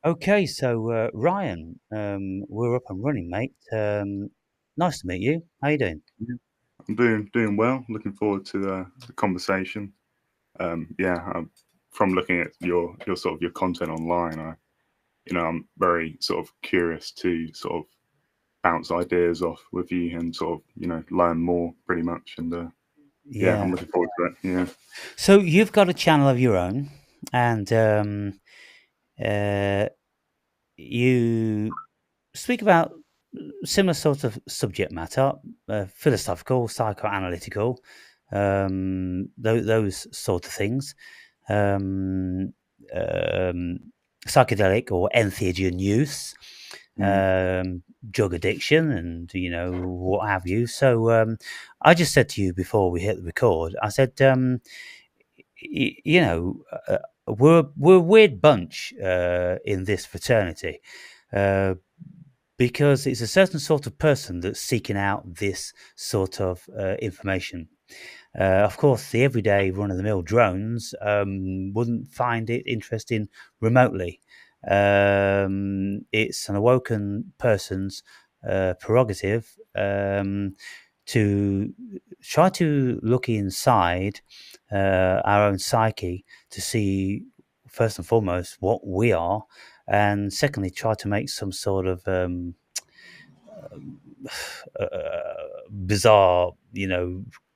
Okay, so Ryan, we're up and running, mate. Nice to meet you. How you doing? Yeah, I'm doing well. Looking forward to the conversation. Yeah, from looking at your sort of your content online, I'm very sort of curious to sort of bounce ideas off with you and sort of learn more pretty much. And yeah, I'm Yeah. looking forward to it. Yeah. So you've got a channel of your own, and uh, you speak about similar sort of subject matter, philosophical, psychoanalytical, those sort of things. Um, um, Psychedelic or entheogen use, Mm, drug addiction, and what have you. So I just said to you before we hit the record, I said, y- you know, uh, we're a weird bunch in this fraternity. Uh, because it's a certain sort of person that's seeking out this sort of information. Of course, the everyday run-of-the-mill drones wouldn't find it interesting remotely. It's an awoken person's prerogative to try to look inside our own psyche to see, first and foremost, what we are, and secondly, try to make some sort of bizarre,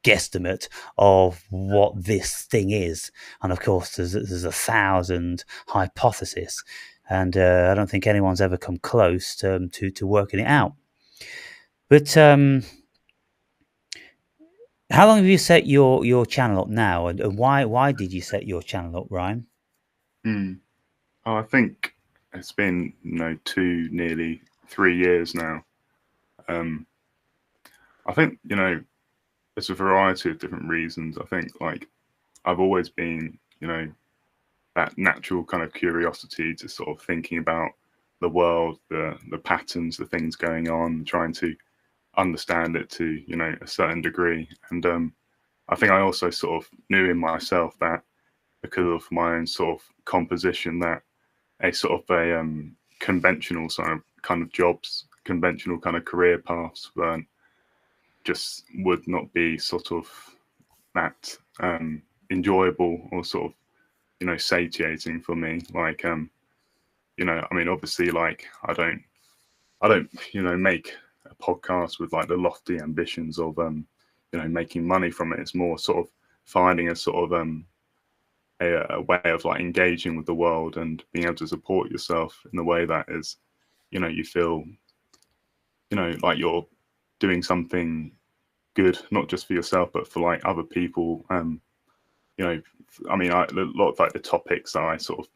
guesstimate of what this thing is. And of course, there's a thousand hypotheses, and I don't think anyone's ever come close to working it out. But how long have you set your channel up now, and why did you set your channel up, Ryan? mm. Oh, I think it's been two, nearly 3 years now. Um, I think there's a variety of different reasons. I think like I've always been that natural kind of curiosity to sort of thinking about the world, the patterns, the things going on, trying to understand it to a certain degree. And I think I also sort of knew in myself that because of my own sort of composition, that a sort of a conventional sort of kind of jobs, conventional kind of career paths weren't just would not be sort of that enjoyable or sort of satiating for me. Like I mean, obviously, like I don't make a podcast with like the lofty ambitions of making money from it. It's more sort of finding a sort of a way of like engaging with the world and being able to support yourself in the way that is you feel like you're doing something good, not just for yourself but for like other people. You know, I mean, a lot of like the topics that I sort of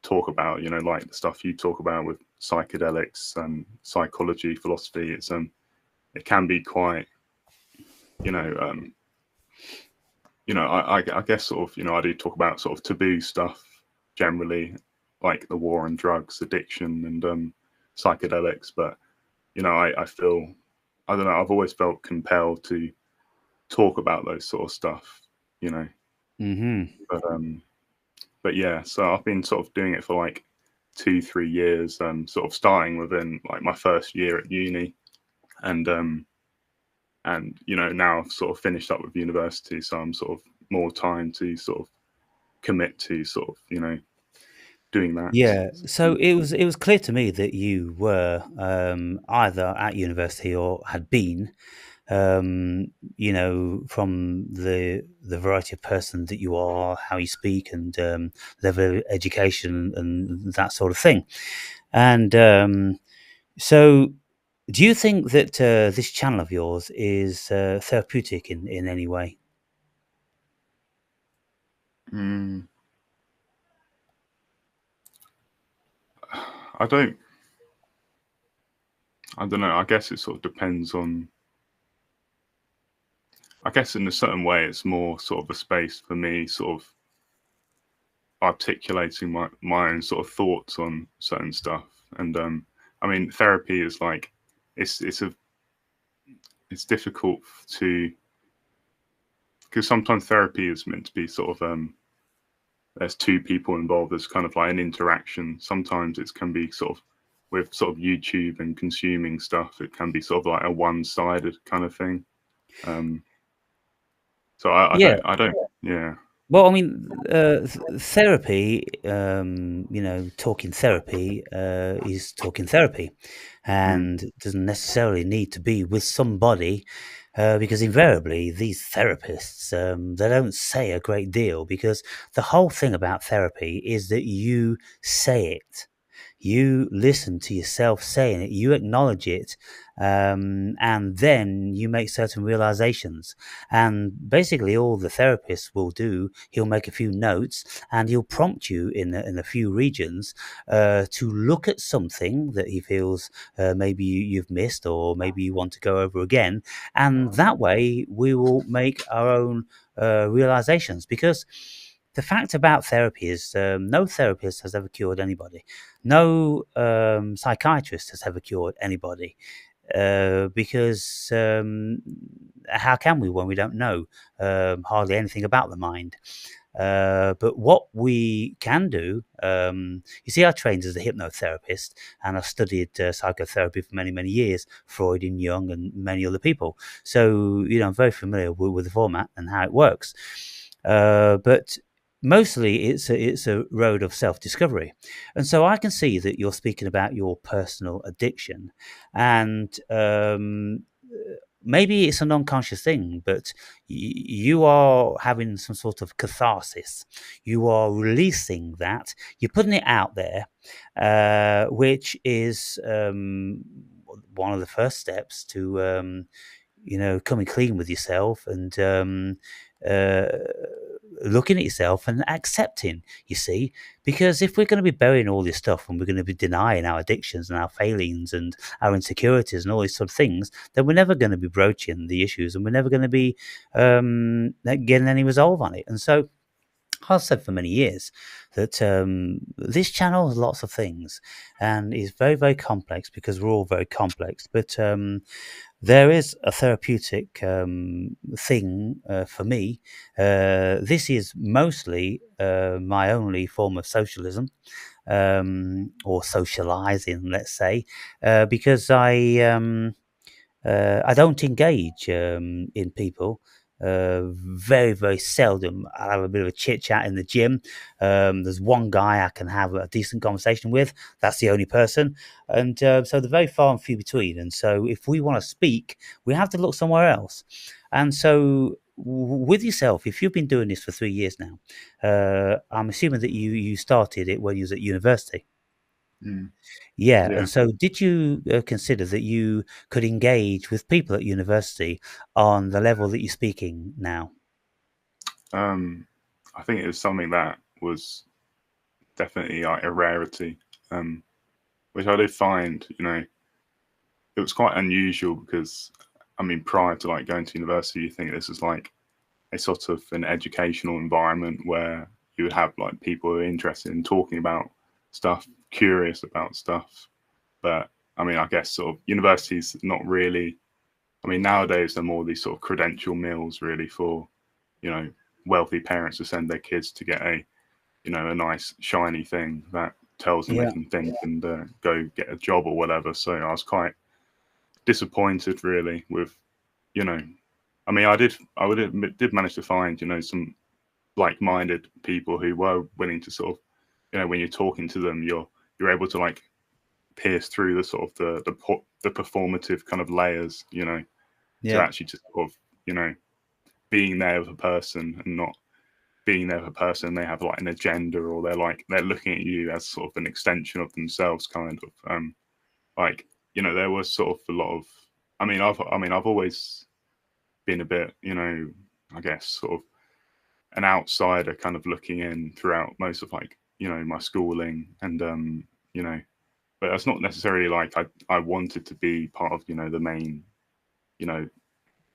talk about, like the stuff you talk about with psychedelics and psychology, philosophy. It can be quite, you know, um, I guess sort of, I do talk about sort of taboo stuff generally, like the war on drugs, addiction, and psychedelics. But I feel, I don't know, I've always felt compelled to talk about those sort of stuff, you know. Mm-hmm. But yeah, so I've been sort of doing it for like 2 3 years, sort of starting within like my first year at uni, and now I've sort of finished up with university, so I'm sort of more time to sort of commit to sort of doing that. Yeah, so it was clear to me that you were either at university or had been, from the variety of person that you are, how you speak, and level of education and that sort of thing. And so, do you think that this channel of yours is therapeutic in any way? Mm, I don't I don't know. I guess it sort of depends on. I guess in a certain way, it's more sort of a space for me, sort of articulating my own sort of thoughts on certain stuff. And I mean, therapy is like it's difficult to because sometimes therapy is meant to be sort of there's two people involved. There's kind of like an interaction. Sometimes it can be sort of with sort of YouTube and consuming stuff. It can be sort of like a one-sided kind of thing. So Yeah. I don't, yeah. Well, I mean, therapy, talking therapy is talking therapy, Mm, and doesn't necessarily need to be with somebody, because invariably these therapists, they don't say a great deal, because the whole thing about therapy is that you say it. You listen to yourself saying it, you acknowledge it, and then you make certain realizations. And basically, all the therapist will do, he'll make a few notes and he'll prompt you in a few regions to look at something that he feels maybe you've missed, or maybe you want to go over again. And that way, we will make our own realizations. Because the fact about therapy is no therapist has ever cured anybody. No psychiatrist has ever cured anybody, because how can we when we don't know hardly anything about the mind? But what we can do, you see, I trained as a hypnotherapist, and I studied psychotherapy for many, many years, Freud and Jung and many other people. So, I'm very familiar with the format and how it works. But mostly it's a road of self-discovery. And so I can see that you're speaking about your personal addiction, and maybe it's an unconscious thing, but you are having some sort of catharsis. You are releasing that. You're putting it out there, which is one of the first steps to coming clean with yourself, and uh, looking at yourself and accepting, you see. Because if we're going to be burying all this stuff, and we're going to be denying our addictions and our failings and our insecurities and all these sort of things, then we're never going to be broaching the issues, and we're never going to be getting any resolve on it. And so I've said for many years that this channel has lots of things, and is very, very complex, because we're all very complex. But there is a therapeutic thing for me. This is mostly my only form of socialism, or socializing, let's say, because I don't engage in people. Very, very seldom. I'll have a bit of a chit chat in the gym. There's one guy I can have a decent conversation with. That's the only person. And so they're very far and few between. And so if we want to speak, we have to look somewhere else. And so with yourself, if you've been doing this for 3 years now, I'm assuming that you started it when you was at university. mm, Yeah, yeah. and so did you consider that you could engage with people at university on the level that you're speaking now? Um, I think it was something that was definitely like a rarity, um, which I did find, it was quite unusual because, I mean, prior to like going to university, you think this is like a sort of an educational environment where you would have like people who are interested in talking about stuff, curious about stuff. But I mean, I guess sort of universities not really. I mean, nowadays they're more these sort of credential mills, really, for you know wealthy parents to send their kids to get a nice shiny thing that tells them they Yeah, can think and go get a job or whatever. So I was quite disappointed, really, with you know. I mean, did manage to find some like-minded people who were willing to sort of when you're talking to them, you're able to like pierce through the sort of the performative kind of layers, to yeah, actually just sort of being there with a person and not being there with a person. They have like an agenda, or they're looking at you as sort of an extension of themselves, kind of. Like there was sort of a lot of. I've always been a bit, I guess, sort of an outsider, kind of looking in throughout most of like my schooling, and but that's not necessarily like I wanted to be part of the main, you know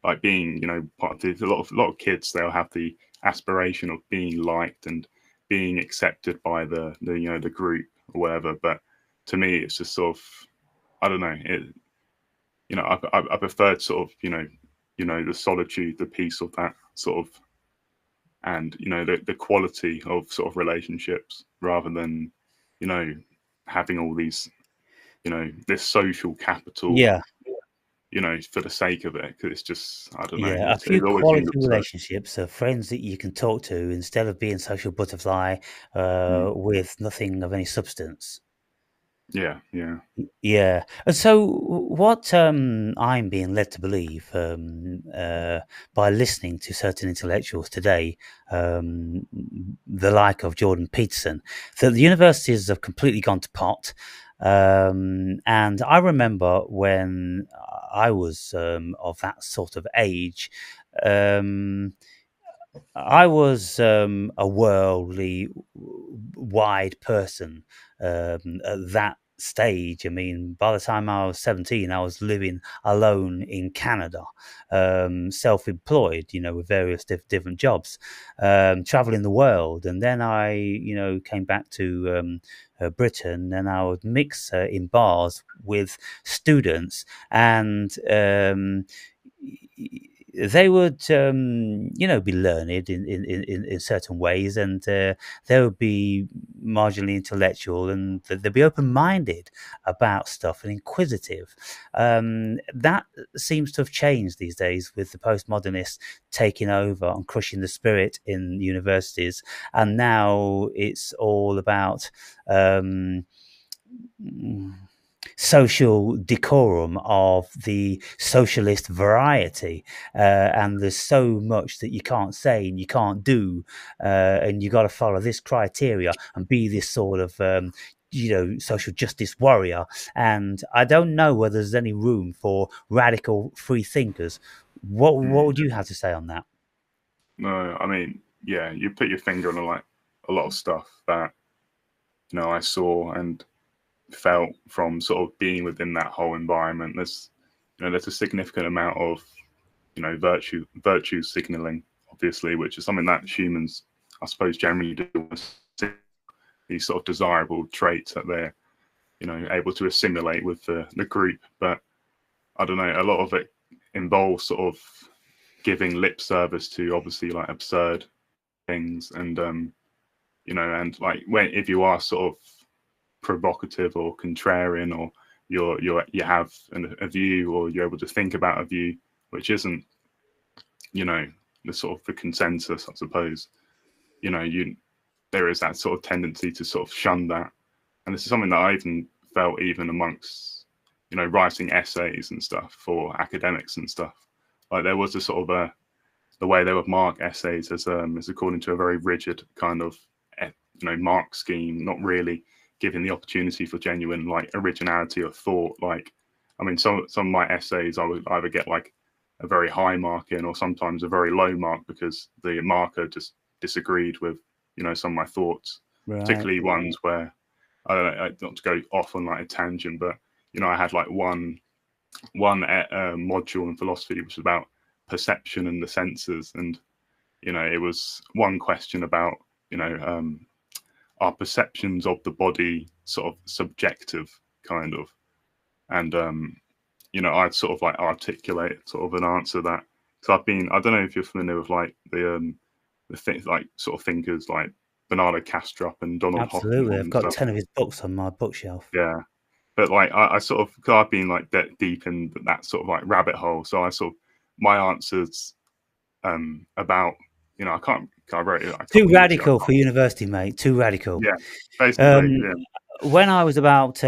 like being part of a lot of kids, they'll have the aspiration of being liked and being accepted by the group or whatever. But to me, it's just sort of, I don't know, I preferred sort of the solitude, the peace of that sort of and the quality of sort of relationships, rather than having all these this social capital, Yeah. for the sake of it, because it's just, I don't know, Yeah, a few it always seems quality absurd. relationships of friends that you can talk to instead of being social butterfly Mm. with nothing of any substance. Yeah, yeah. Yeah. And so what I'm being led to believe by listening to certain intellectuals today, the like of Jordan Peterson, that the universities have completely gone to pot. And I remember when I was of that sort of age, um, I was a worldly wide person at that stage. I mean, by the time I was 17, I was living alone in Canada, self-employed, with various different jobs, traveling the world. And then I, came back to Britain, and I would mix in bars with students, and they would, be learned in certain ways, and they would be marginally intellectual, and they'd be open-minded about stuff and inquisitive. That seems to have changed these days with the postmodernists taking over and crushing the spirit in universities, and now it's all about um, social decorum of the socialist variety, and there's so much that you can't say and you can't do, and you got to follow this criteria and be this sort of social justice warrior. And I don't know whether there's any room for radical free thinkers. What Mm. would you have to say on that? No, I mean, yeah, you put your finger on a lot of stuff that I saw and felt from sort of being within that whole environment. There's a significant amount of virtue signaling, obviously, which is something that humans, I suppose, generally do. These sort of desirable traits that they're able to assimilate with the group. But I don't know, a lot of it involves sort of giving lip service to obviously like absurd things, and and like when if you are sort of provocative or contrarian, or you have a view, or you're able to think about a view which isn't the sort of the consensus, I suppose, you there is that sort of tendency to sort of shun that. And this is something that I even felt even amongst writing essays and stuff for academics and stuff. Like there was a sort of the way they would mark essays as according to a very rigid kind of mark scheme, not really giving the opportunity for genuine like originality of thought. Like, I mean, some of my essays I would either get like a very high mark in, or sometimes a very low mark, because the marker just disagreed with some of my thoughts, Right. particularly ones where I don't know, not to go off on like a tangent, but I had like one module in philosophy which was about perception and the senses, and it was one question about our perceptions of the body sort of subjective, kind of, and I'd sort of like articulate sort of an answer that, because I don't know if you're familiar with like the things like sort of thinkers like Bernardo Kastrup and Donald Absolutely. Hoffman I've and got stuff. 10 of his books on my bookshelf. Yeah, but like I sort of, cause I've been like that deep in that sort of like rabbit hole, so I sort of my answers about I can't I wrote it I Too can't literally radical I for can't, university, mate. Too radical. yeah, basically, Um, yeah. when I was about,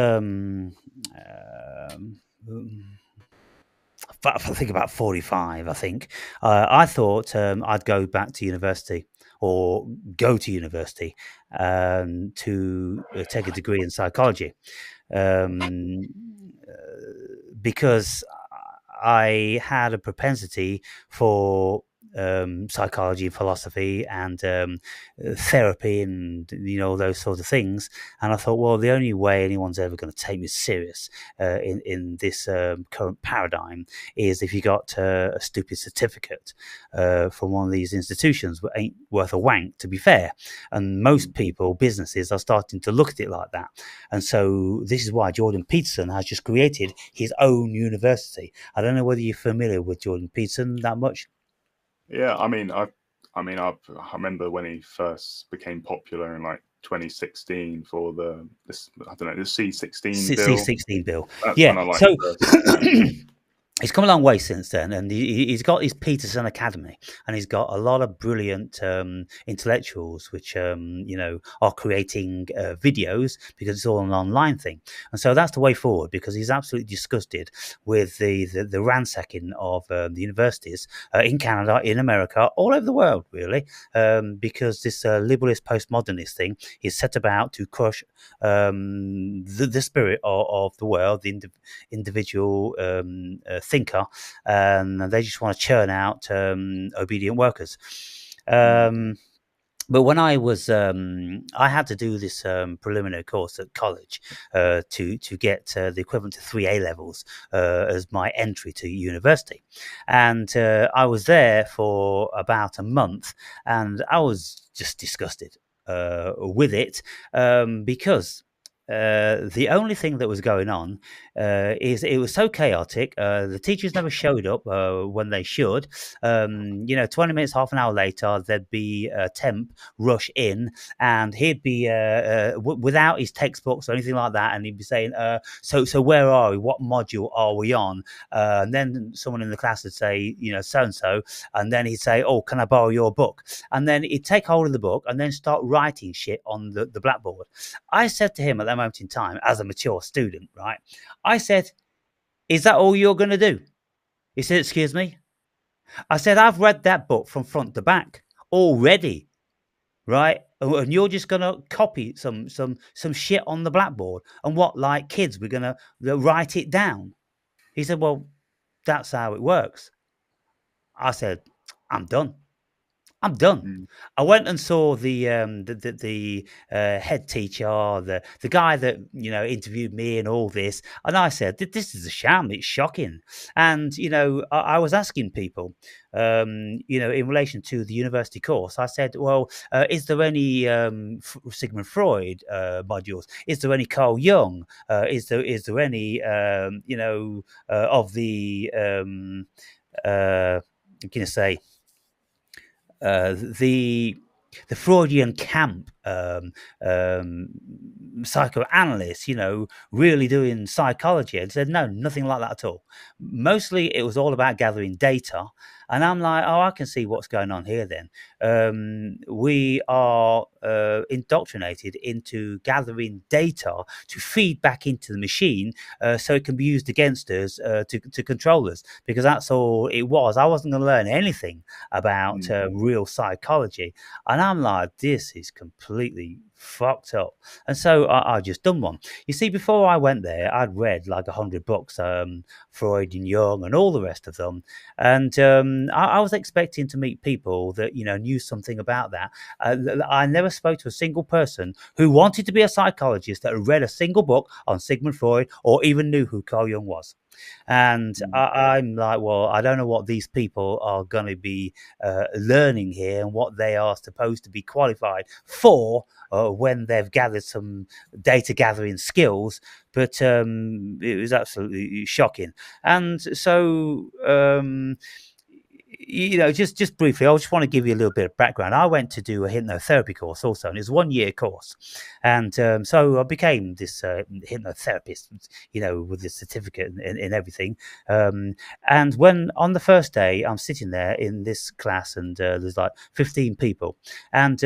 I think about 45, I think, I thought I'd go back to university, or go to university, to take a degree in psychology, um, because I had a propensity for psychology, philosophy, and therapy, and those sort of things. And I thought, well, the only way anyone's ever going to take me serious in this current paradigm is if you got a stupid certificate from one of these institutions, which ain't worth a wank, to be fair. And most people, businesses, are starting to look at it like that. And so this is why Jordan Peterson has just created his own university. I don't know whether you're familiar with Jordan Peterson that much. Yeah, I mean, I mean, I remember when he first became popular in like 2016 for this, I don't know, the C16 bill. C16 bill. That's Yeah. when I like So first. he's come a long way since then, and he's got his Peterson Academy, and he's got a lot of brilliant intellectuals, which are creating videos because it's all an online thing, and so that's the way forward. Because he's absolutely disgusted with the ransacking of the universities in Canada, in America, all over the world, really, because this liberalist postmodernist thing is set about to crush the spirit of the world, the individual thinker, and they just want to churn out obedient workers. But when I was, I had to do this preliminary course at college to get the equivalent to 3A levels as my entry to university. And I was there for about a month, and I was just disgusted with it because the only thing that was going on is it was so chaotic. The teachers never showed up when they should. 20 minutes, half an hour later, there'd be a temp rush in, and he'd be without his textbooks or anything like that, and he'd be saying, "So where are we? What module are we on?" And then someone in the class would say, "So and so," and then he'd say, "Oh, can I borrow your book?" And then he'd take hold of the book and then start writing shit on the blackboard. I said to him at that moment in time, as a mature student, right? I said, "Is that all you're going to do?" He said, "Excuse me?" I said, "I've read that book from front to back already, right? And you're just going to copy some shit on the blackboard. And what, like kids, we're going to write it down?" He said, "Well, that's how it works." I said, "I'm done. I'm done." Mm. I went and saw the head teacher, the guy that interviewed me and all this, and I said, "This is a sham. It's shocking." And I was asking people, in relation to the university course, I said, "Well, is there any Sigmund Freud modules? Is there any Carl Jung? Is there any of the can you say?" The Freudian camp psychoanalysts, really doing psychology, and said no, nothing like that at all. Mostly, it was all about gathering data, and I'm like, oh, I can see what's going on here. Then we are indoctrinated into gathering data to feed back into the machine, so it can be used against us to control us, because that's all it was. I wasn't going to learn anything about real psychology. And I'm like, this is completely fucked up. And so I just done one. You see, before I went there, I'd read like 100 books, Freud and Jung and all the rest of them. And I was expecting to meet people that, knew something about that. I never spoke to a single person who wanted to be a psychologist that had read a single book on Sigmund Freud or even knew who Carl Jung was. And I'm like, well, I don't know what these people are going to be learning here and what they are supposed to be qualified for when they've gathered some data gathering skills. But it was absolutely shocking. And so just briefly, I just want to give you a little bit of background. I went to do a hypnotherapy course also, and it's a 1-year course. And so I became this hypnotherapist, with this certificate and everything. And when on the first day, I'm sitting there in this class, and there's like 15 people. And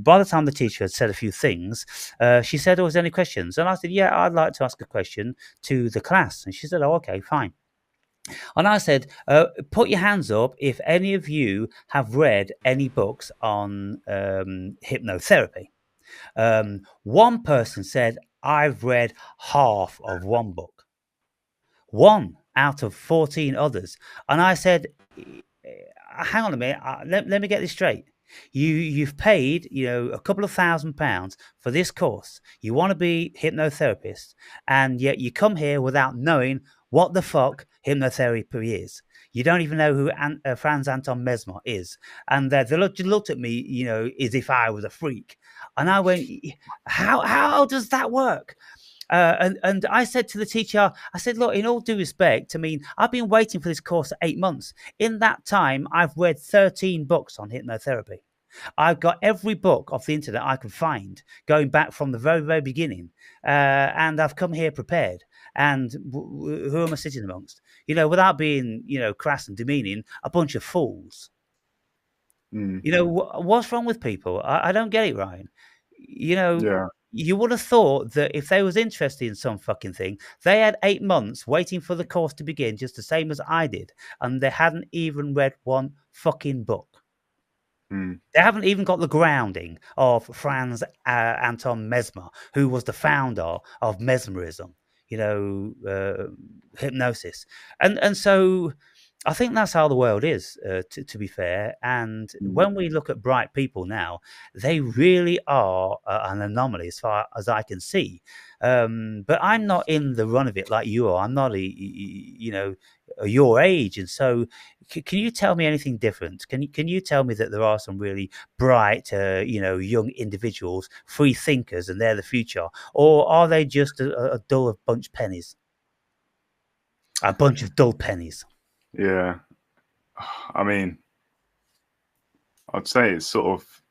by the time the teacher had said a few things, she said, "Oh, was there any questions?" And I said, "Yeah, I'd like to ask a question to the class." And she said, "Oh, okay, fine." And I said, "Put your hands up if any of you have read any books on hypnotherapy." One person said, "I've read half of one book." One out of 14 others. And I said, "Hang on a minute, let me get this straight. You've paid, a couple of £1,000 for this course. You want to be hypnotherapist, and yet you come here without knowing what the fuck hypnotherapy is. You don't even know who Franz Anton Mesmer is." And they looked at me, as if I was a freak. And I went, how does that work? And I said to the teacher, I said, look, in all due respect, I mean, I've been waiting for this course for 8 months. In that time, I've read 13 books on hypnotherapy. I've got every book off the internet I can find, going back from the very, very beginning. And I've come here prepared. And who am I sitting amongst? Without being, crass and demeaning, a bunch of fools. Mm. What's wrong with people? I don't get it, Ryan. You know, Yeah. you would have thought that if they was interested in some fucking thing, they had 8 months waiting for the course to begin, just the same as I did, and they hadn't even read one fucking book. Mm. They haven't even got the grounding of Franz Anton Mesmer, who was the founder of mesmerism, hypnosis. And so I think that's how the world is, to be fair. And Mm. when we look at bright people now, they really are an anomaly as far as I can see. But I'm not in the run of it like you are. I'm not, your age. And so can you tell me anything different? Can you tell me that there are some really bright, young individuals, free thinkers, and they're the future? Or are they just a dull bunch of pennies? A bunch of dull pennies. Yeah. I mean, I'd say it's sort of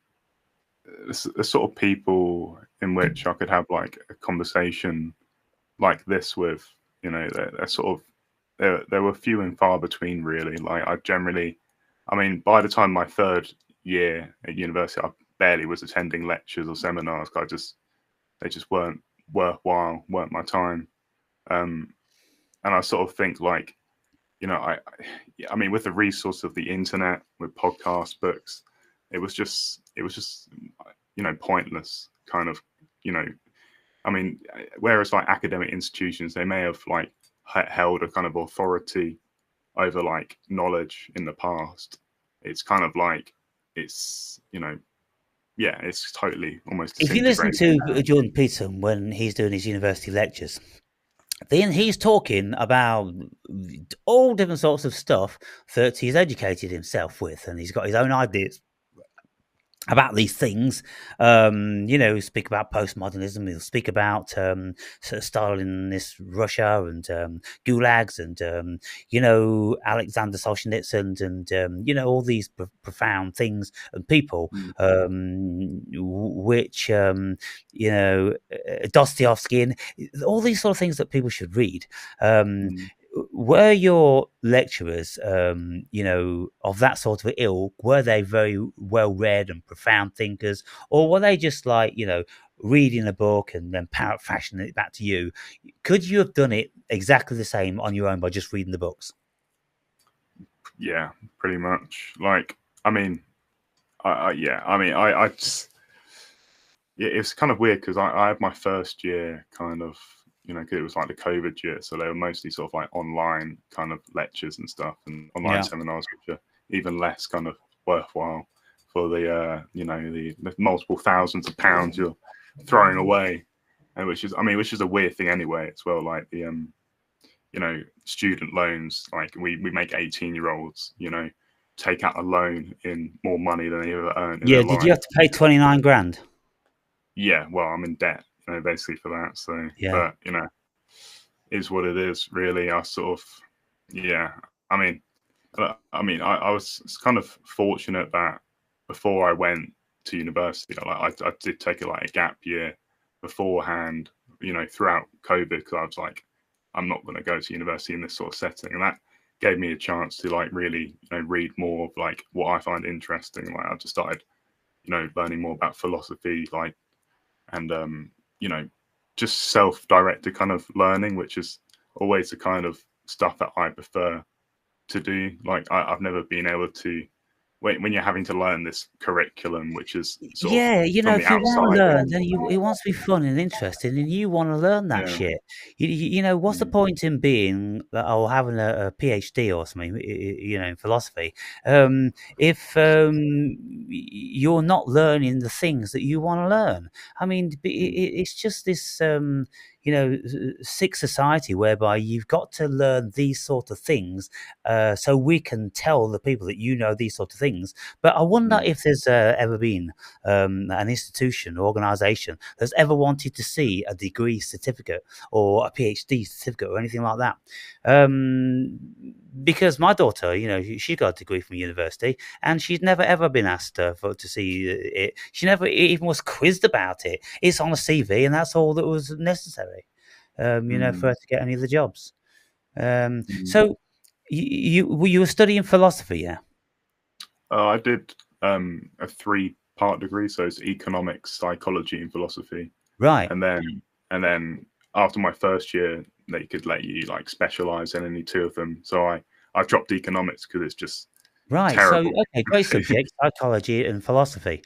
the sort of people in which I could have like a conversation like this with. They're sort of there were few and far between really. Like I mean, by the time my third year at university, I barely was attending lectures or seminars. They just weren't worthwhile, weren't my time. Um, and I sort of think like, I mean, with the resource of the internet, with podcasts, books, it was just pointless kind of, you know, I mean, whereas like academic institutions, they may have like held a kind of authority over like knowledge in the past. It's kind of like yeah, it's totally almost If you listen disintegrated now. to Jordan Peterson when he's doing his university lectures, then he's talking about all different sorts of stuff that he's educated himself with, and he's got his own ideas about these things. Speak about postmodernism. He'll speak about sort of Stalinist Russia and gulags and Alexander Solzhenitsyn and all these profound things and people, Mm. which Dostoevsky and all these sort of things that people should read. Mm. Were your lecturers, of that sort of ilk? Were they very well read and profound thinkers, or were they just like, reading a book and then parrot fashioning it back to you? Could you have done it exactly the same on your own by just reading the books? Yeah, pretty much. Like, I mean, yeah, I mean, I just, yeah, it's kind of weird because I had my first year kind of, because it was like the COVID year, so they were mostly sort of like online kind of lectures and stuff, and online Yeah. seminars, which are even less kind of worthwhile for the multiple thousands of pounds you're throwing away, and which is a weird thing anyway as well. Like the student loans, like we make 18-year-olds, take out a loan in more money than they ever earned in Yeah. their Did you life. have to pay 29 grand? Yeah, well, I'm in debt, basically for that. So, Yeah. but is what it is. Really, I sort of, yeah. I was kind of fortunate that before I went to university, I did take a gap year beforehand, throughout COVID, because I was like, I'm not going to go to university in this sort of setting, and that gave me a chance to like really, read more of like what I find interesting. Like I just started, learning more about philosophy, like and just self-directed kind of learning, which is always the kind of stuff that I prefer to do. Like I've never been able to when you're having to learn this curriculum, which is sort of Yeah, from the if you want to outside. learn, then it wants to be fun and interesting, and you want to learn that Yeah. shit. What's the Mm. point in being or having a PhD or something, in philosophy, if you're not learning the things that you want to learn? I mean, Mm. it's just this, sick society whereby you've got to learn these sort of things, so we can tell the people that these sort of things. But I wonder Mm. if there's ever been an institution or organisation that's ever wanted to see a degree certificate or a PhD certificate or anything like that. Because my daughter, she got a degree from university, and she's never ever been asked to see it. She never even was quizzed about it. It's on a CV, and that's all that was necessary, for Mm. her to get any of the jobs. Mm. So you were studying philosophy, yeah? I did a three-part degree, so it's economics, psychology, and philosophy. Right, And then after my first year, they could let you like specialize in any two of them. So I dropped economics because it's just right. So, terrible. okay, great subject, psychology and philosophy.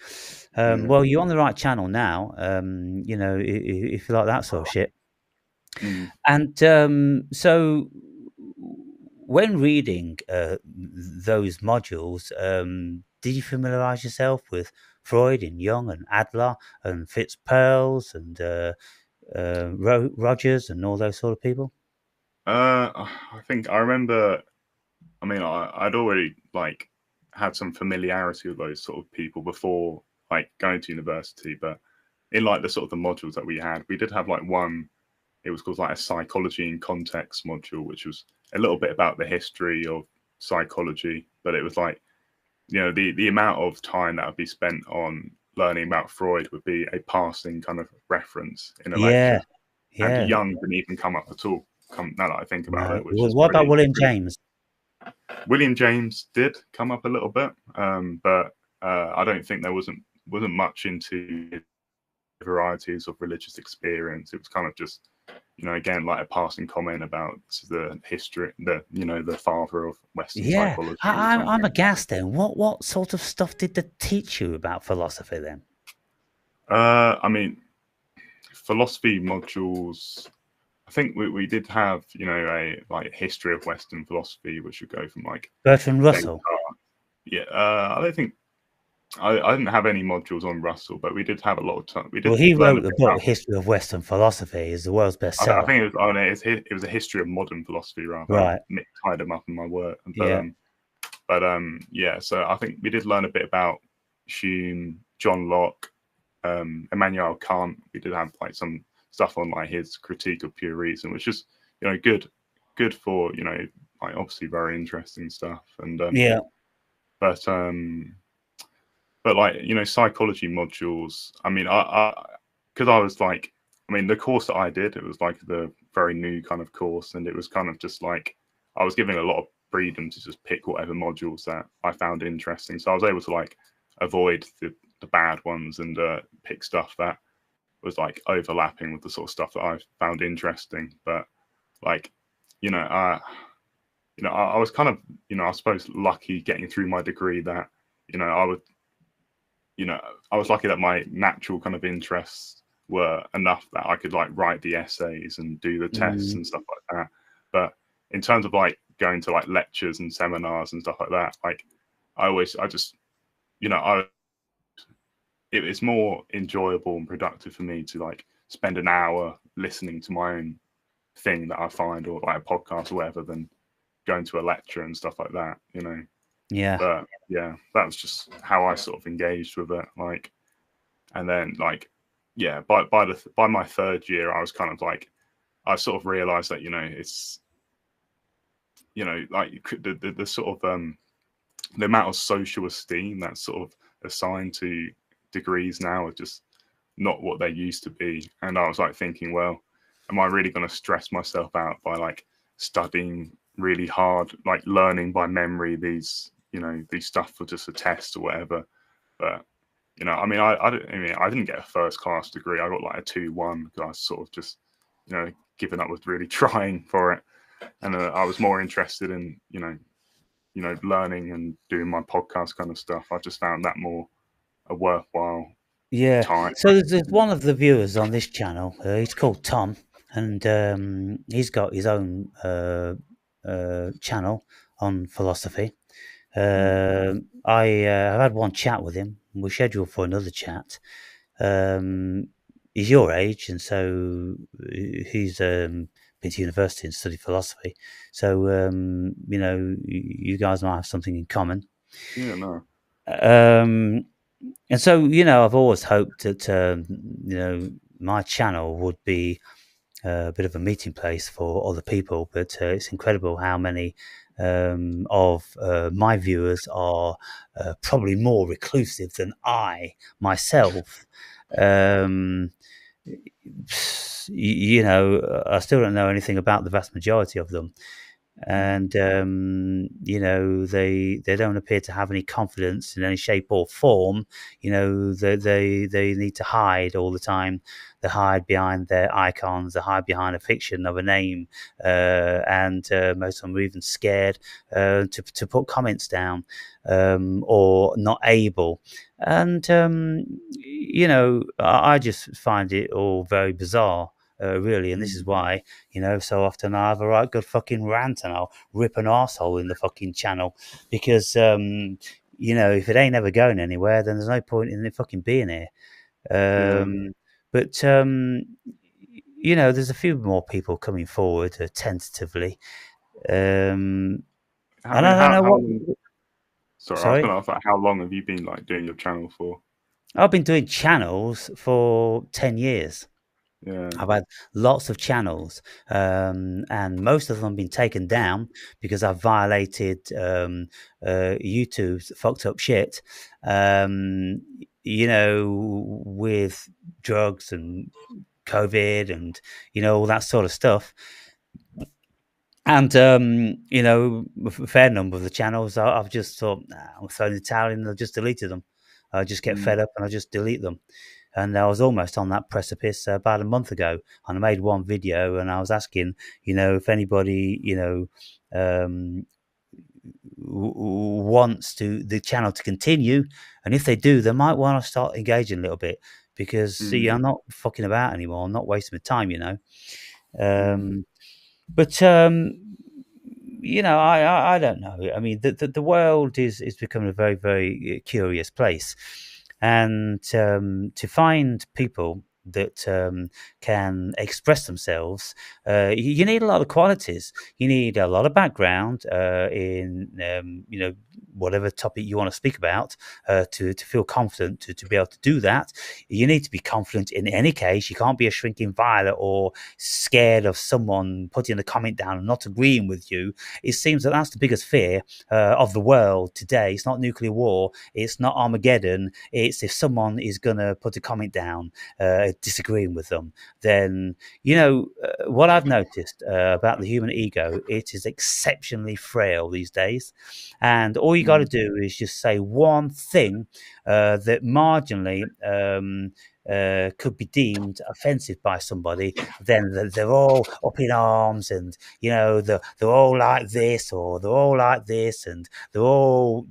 Yeah. Well, you're on the right channel now. If you like that sort of shit. Mm. And so, when reading those modules, did you familiarize yourself with Freud and Jung and Adler and Fitzgerald and Rogers and all those sort of people? I think I remember. I mean, I'd already like had some familiarity with those sort of people before like going to university, but in like the sort of the modules that we had, we did have like one. It was called like a psychology in context module, which was a little bit about the history of psychology, but it was like the amount of time that would be spent on learning about Freud would be a passing kind of reference in a Yeah, lecture, and yeah. Young didn't even come up at all. Come now that I think about No. it, which Well, is what about pretty. William James? William James did come up a little bit, but I don't think there wasn't much into varieties of religious experience. It was kind of just again like a passing comment about the history, the father of Western Yeah, psychology or I'm something. aghast then. What sort of stuff did they teach you about philosophy then? I mean, philosophy modules. I think we did have a like history of Western philosophy, which would go from like Bertrand Descartes. Russell. Yeah, I don't think I didn't have any modules on Russell, but we did have a lot of time. We Well, did he learn a wrote the bit book about. History of Western Philosophy. Is the world's I bestseller. think it was. Oh no, it was a history of modern philosophy rather. I Right. tied them up in my work, Yeah. yeah. So I think we did learn a bit about Hume, John Locke, Immanuel Kant. We did have like some stuff on like his critique of pure reason, which is good for like obviously very interesting stuff. And Yeah. but but like psychology modules. I mean, I because I was like, I mean, the course that I did, it was like the very new kind of course, and it was kind of just like I was given a lot of freedom to just pick whatever modules that I found interesting. So I was able to like avoid the bad ones and pick stuff that was like overlapping with the sort of stuff that I found interesting. But like, you know, uh, I was kind of, I suppose lucky getting through my degree that, I would, I was lucky that my natural kind of interests were enough that I could like write the essays and do the tests Mm. and stuff like that. But in terms of like going to like lectures and seminars and stuff like that, like I just, I it's more enjoyable and productive for me to like spend an hour listening to my own thing that I find or like a podcast or whatever than going to a lecture and stuff like that. Yeah. But yeah, that was just how I sort of engaged with it. Like, and then like, yeah, by my third year, I was kind of like, I sort of realized that it's like the sort of the amount of social esteem that's sort of assigned to degrees now are just not what they used to be. And I was like thinking, well, am I really going to stress myself out by like studying really hard, like learning by memory these stuff for just a test or whatever? But I mean, I didn't get a first class degree. I got like a 2-1 because I was sort of just giving up with really trying for it, and I was more interested in learning and doing my podcast kind of stuff. I just found that more a worthwhile Yeah. time. So there's one of the viewers on this channel. He's called Tom, and he's got his own channel on philosophy. Mm. I've had one chat with him. We're scheduled for another chat. Um, he's your age, and so he's been to university and studied philosophy. So you guys might have something in common. Yeah, no. Um, and so I've always hoped that my channel would be a bit of a meeting place for other people. But it's incredible how many of my viewers are probably more reclusive than I myself. Um, I still don't know anything about the vast majority of them, Mm. and they don't appear to have any confidence in any shape or form. They need to hide all the time. They hide behind their icons. They hide behind a fiction of a name, and most of them are even scared to put comments down, or not able. And I just find it all very bizarre. Really, and this is Mm. why so often I have a right good fucking rant and I'll rip an arsehole in the fucking channel because, if it ain't ever going anywhere, then there's no point in it fucking being here. Yeah. But, there's a few more people coming forward tentatively. Um, I and mean, I don't know how what. long? Sorry, I was Sorry. going to ask, like, how long have you been like doing your channel for? I've been doing channels for 10 years. Yeah. I've had lots of channels, and most of them have been taken down because I've violated YouTube's fucked up shit, with drugs and COVID and, all that sort of stuff. And, a fair number of the channels, I've just thought, nah, I'm throwing the towel in and I've just deleted them. I just get Mm. fed up and I just delete them. And I was almost on that precipice about a month ago. And I made one video and I was asking, if anybody, wants the channel to continue. And if they do, they might want to start engaging a little bit because, see, Mm. I'm not fucking about anymore. I'm not wasting my time. Mm. Um, but I don't know. I mean, the world is becoming a very, very curious place, and to find people that can express themselves, you need a lot of qualities. You need a lot of background in whatever topic you want to speak about, to feel confident to be able to do that. You need to be confident in any case. You can't be a shrinking violet or scared of someone putting a comment down and not agreeing with you. It seems that that's the biggest fear of the world today. It's not nuclear war. It's not Armageddon. It's if someone is going to put a comment down, disagreeing with them, then, what I've noticed about the human ego, it is exceptionally frail these days. And all you got to Mm. do is just say one thing that marginally could be deemed offensive by somebody, then they're all up in arms, and they're all like this, or they're all like this, and they're all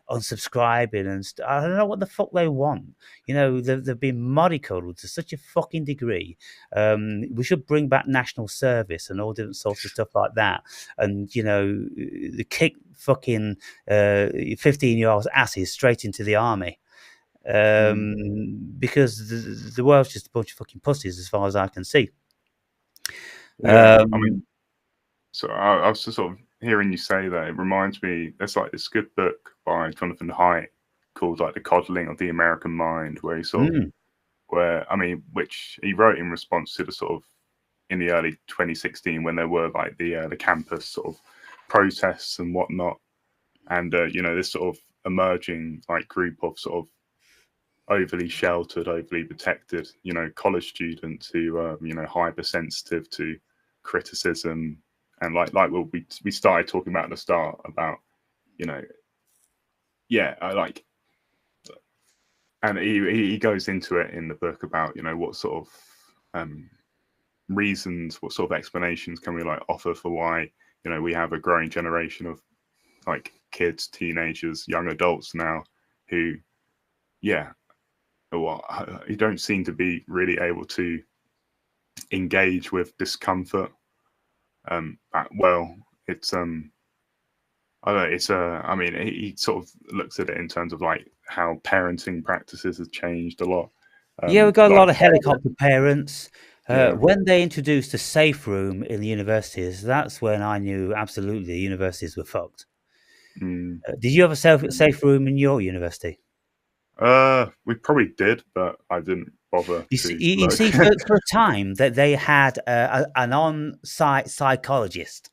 unsubscribing, and I don't know what the fuck they want. They've been mollycoddled to such a fucking degree. We should bring back national service and all different sorts of stuff like that, and the kick fucking 15-year-old asses straight into the army, Mm. because the world's just a bunch of fucking pussies as far as I can see. Yeah. I Um, mean, so I was just sort of hearing you say that. It reminds me, there's like this good book by Jonathan Haidt called like The Coddling of the American Mind, where he sort of, mm, where, I mean, which he wrote in response to the sort of, in the early 2016 when there were like the campus sort of protests and whatnot. And, this sort of emerging like group of sort of overly sheltered, overly protected, college students who are, hypersensitive to criticism, and like what we started talking about at the start about, you know, yeah, I like, and he goes into it in the book about what sort of um, reasons, what sort of explanations can we like offer for why we have a growing generation of like kids, teenagers, young adults now who, yeah, well, you don't seem to be really able to engage with discomfort. Well, it's I don't know, it's I mean, he sort of looks at it in terms of like how parenting practices have changed a lot, Yeah, we got a Like, lot of helicopter parents. yeah, When they introduced the safe room in the universities, that's when I knew absolutely the universities were fucked. mm, Did you have a safe room in your university? we probably did, but I didn't bother You see, to you look. see for a time that they had an on-site psychologist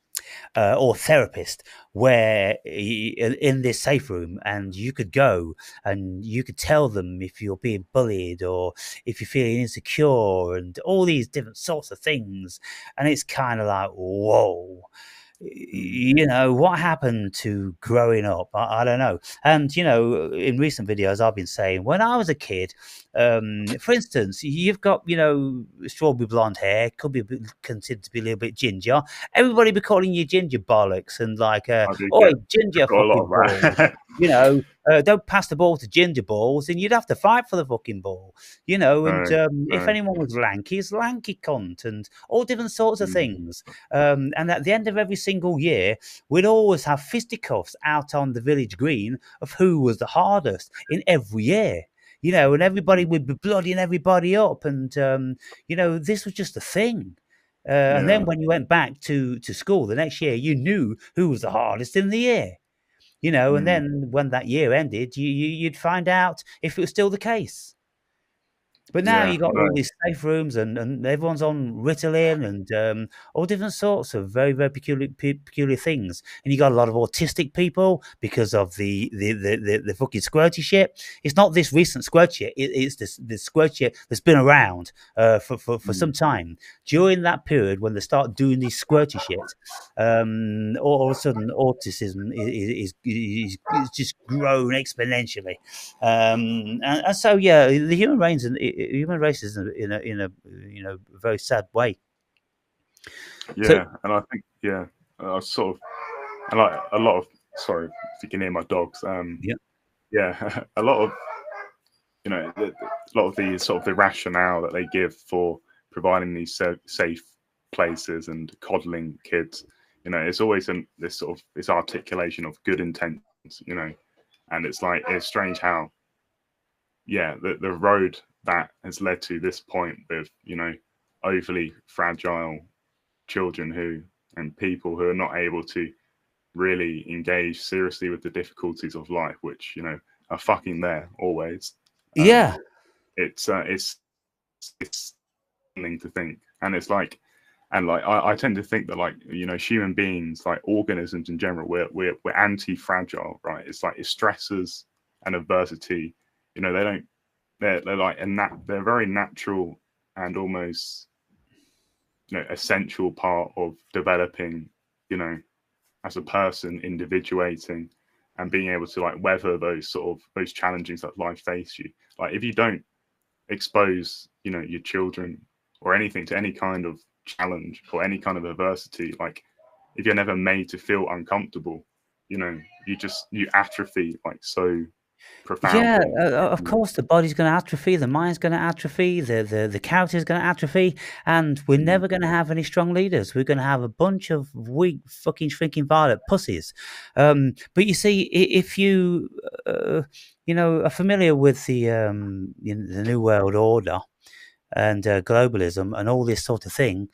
or therapist where in this safe room, and you could go and you could tell them if you're being bullied or if you're feeling insecure and all these different sorts of things. And it's kind of like, whoa. Mm, What happened to growing up? I don't know. And in recent videos, I've been saying when I was a kid, for instance, you've got strawberry blonde hair, could be considered to be a little bit ginger. Everybody be calling you ginger bollocks and like, I do oh, get ginger got a lot fucking of balls. that. Don't pass the ball to ginger balls, and you'd have to fight for the fucking ball. And No, if no. anyone was lanky, it's lanky cunt, and all different sorts of Mm, things. And at the end of every single year, we'd always have fisticuffs out on the village green of who was the hardest in every year. And everybody mm, would be bloodying everybody up, and this was just a thing. And then yeah. when you went back to school the next year, you knew who was the hardest in the year. And Mm, then when that year ended, you'd find out if it was still the case. But now yeah, you got I know. all these safe rooms, and everyone's on Ritalin and all different sorts of very, very peculiar things. And you got a lot of autistic people because of the fucking squirty shit. It's not this recent squirt shit. It's this squirt shit that's been around for Mm, some time. During that period when they start doing these squirty shit, all of a sudden autism is just grown exponentially. And so yeah, the human race is in a very sad way. So yeah, and I think I sort of and like a lot of sorry if you can hear my dogs. yeah, Yeah, a lot of a lot of the sort of the rationale that they give for providing these safe places and coddling kids, it's always this sort of this articulation of good intentions, and it's like it's strange how the road that has led to this point with overly fragile children who and people who are not able to really engage seriously with the difficulties of life, which are fucking there always. Um, yeah, it's something to think, and it's like, and like I tend to think that like human beings, like organisms in general, we're anti-fragile, right? It's like it's stresses and adversity. They don't they're like they're very natural and almost essential part of developing you know as a person, individuating and being able to like weather those sort of those challenges that life face you. Like if you don't expose your children or anything to any kind of challenge or any kind of adversity, like if you're never made to feel uncomfortable, you atrophy like so yeah. profoundly. Of course, the body's going to atrophy, the mind's going to atrophy, the character's going to atrophy, and we're Mm, never going to have any strong leaders. We're going to have a bunch of weak, fucking shrinking violet pussies. But you see, if you are familiar with the New World Order and globalism and all this sort of thing.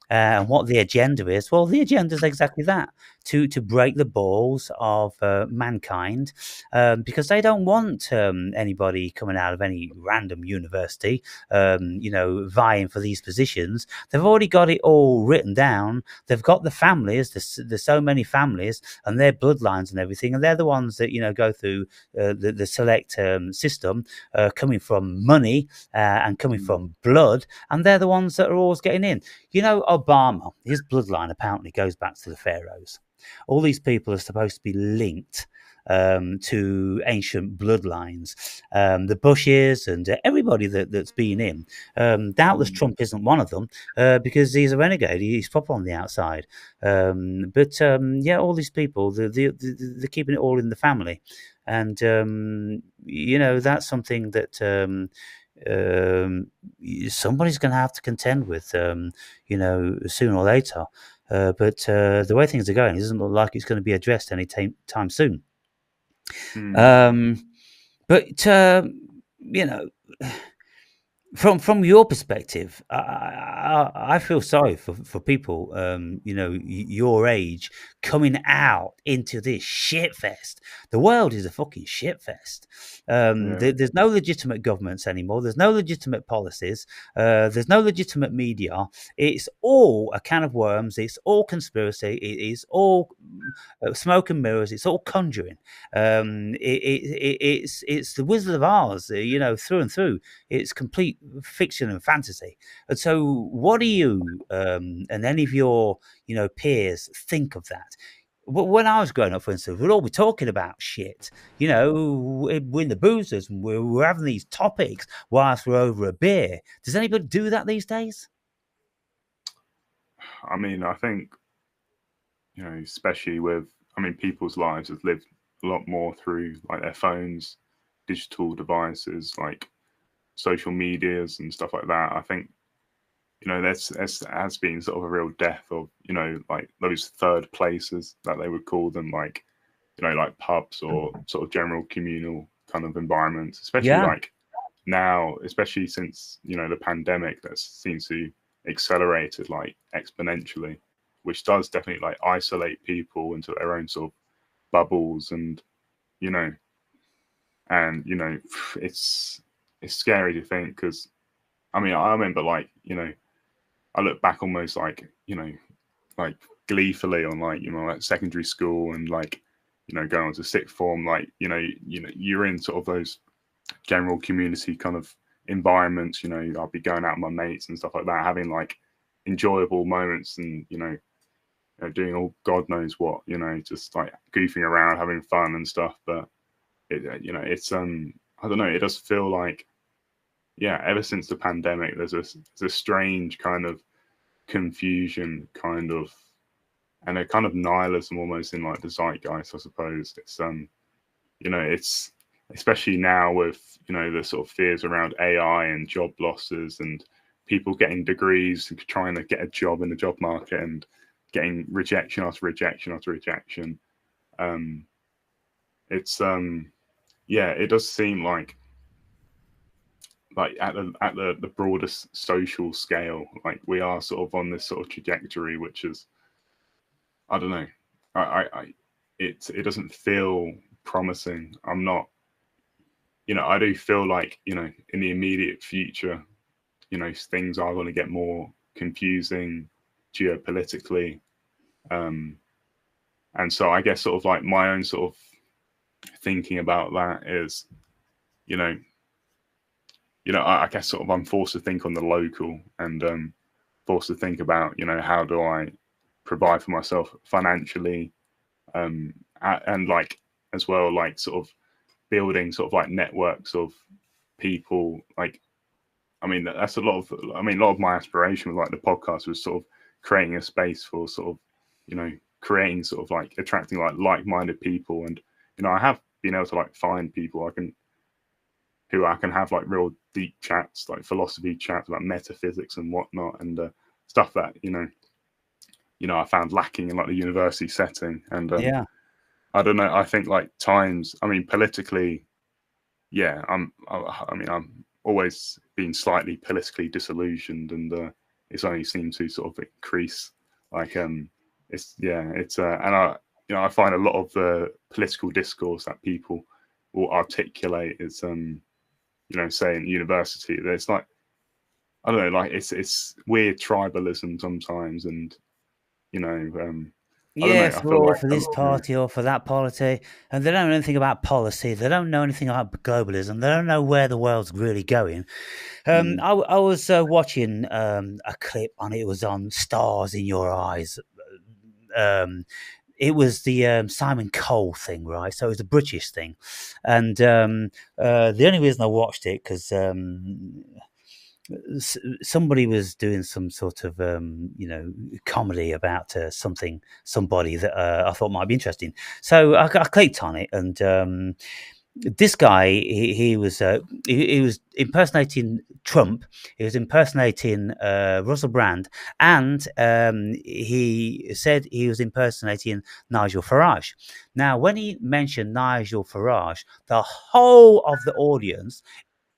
And what the agenda is? Well, the agenda is exactly that: to break the balls of mankind, because they don't want anybody coming out of any random university, vying for these positions. They've already got it all written down. They've got the families. There's so many families and their bloodlines and everything, and they're the ones that go through the select system, coming from money and coming mm, from blood, and they're the ones that are always getting in. Obama, his bloodline apparently goes back to the pharaohs. All these people are supposed to be linked to ancient bloodlines. The Bushes and everybody that's been in. Doubtless mm, Trump isn't one of them because he's a renegade. He's proper on the outside. But yeah, all these people, they're keeping it all in the family. And, that's something that um, somebody's going to have to contend with, sooner or later. But the way things are going, it doesn't look like it's going to be addressed any time soon. mm, Um, but you know, from your perspective, I feel sorry for people, your age, coming out into this shit fest. The world is a fucking shit fest. Yeah, There's no legitimate governments anymore. There's no legitimate policies. There's no legitimate media. It's all a can of worms. It's all conspiracy. It is all smoke and mirrors. It's all conjuring. It's the Wizard of Oz, through and through. It's complete fiction and fantasy. And so, what do you and any of your peers think of that? When I was growing up, for instance, we'd all be talking about shit. We're in the boozers and we're having these topics whilst we're over a beer. Does anybody do that these days? I mean, I think especially with, I mean, people's lives have lived a lot more through like their phones, digital devices, like social medias and stuff like that. I think there's has been sort of a real death of like those third places that they would call them, like like pubs or sort of general communal kind of environments, especially Yeah, like now, especially since the pandemic, that seems to accelerated like exponentially, which does definitely like isolate people into their own sort of bubbles, and you know and it's it's scary to think, because I mean, I remember like I look back almost like like gleefully on like like secondary school, and like going on to sixth form, like you're in sort of those general community kind of environments. I'll be going out with my mates and stuff like that, having like enjoyable moments, and doing all God knows what, just like goofing around, having fun and stuff. But it's I don't know, it does feel like, yeah, ever since the pandemic, there's a strange kind of confusion, kind of, and a kind of nihilism almost in like the zeitgeist, I suppose. It's especially now with the sort of fears around AI and job losses, and people getting degrees and trying to get a job in the job market, and getting rejection after rejection after rejection. Um, it's yeah, it does seem like at the broadest social scale, like we are sort of on this sort of trajectory, which is, I don't know, I it doesn't feel promising. I'm not, I do feel like in the immediate future, things are going to get more confusing geopolitically, um, and so I guess sort of like my own sort of thinking about that is, you know, I guess sort of I'm forced to think on the local, and forced to think about, how do I provide for myself financially, and like as well, like sort of building sort of like networks of people. Like, I mean, that's a lot of, I mean, a lot of my aspiration with like the podcast was sort of creating a space for sort of, creating sort of like attracting like-minded people. And, I have been able to like find people who I can have like real deep chats, like philosophy chats about metaphysics and whatnot, and stuff that, I found lacking in like the university setting. And yeah. I don't know, I think like times, I mean, politically, yeah, I mean, I'm always been slightly politically disillusioned, and it's only seemed to sort of increase. Like, it's, yeah, it's and I find a lot of the political discourse that people will articulate is say in university, that it's like, I don't know, like it's weird tribalism sometimes, and I don't Yeah, know, I feel like for this party or for that party, and they don't know anything about policy. They don't know anything about globalism. They don't know where the world's really going. mm, I was watching a clip on it. It was on Stars in Your Eyes. Um, it was the Simon Cole thing, right? So it was a British thing, and the only reason I watched it because somebody was doing some sort of comedy about somebody that I thought might be interesting. So I clicked on it, and this guy he was impersonating Trump. He was impersonating Russell Brand, and he said he was impersonating Nigel Farage. Now, when he mentioned Nigel Farage, the whole of the audience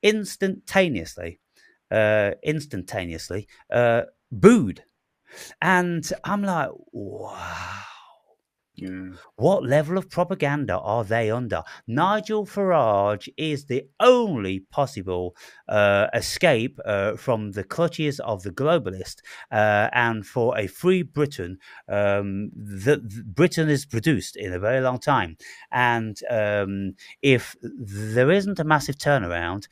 instantaneously instantaneously, booed. And I'm like, wow. Yeah. What level of propaganda are they under? Nigel Farage is the only possible escape from the clutches of the globalist, and for a free Britain that Britain is produced in a very long time. And if there isn't a massive turnaround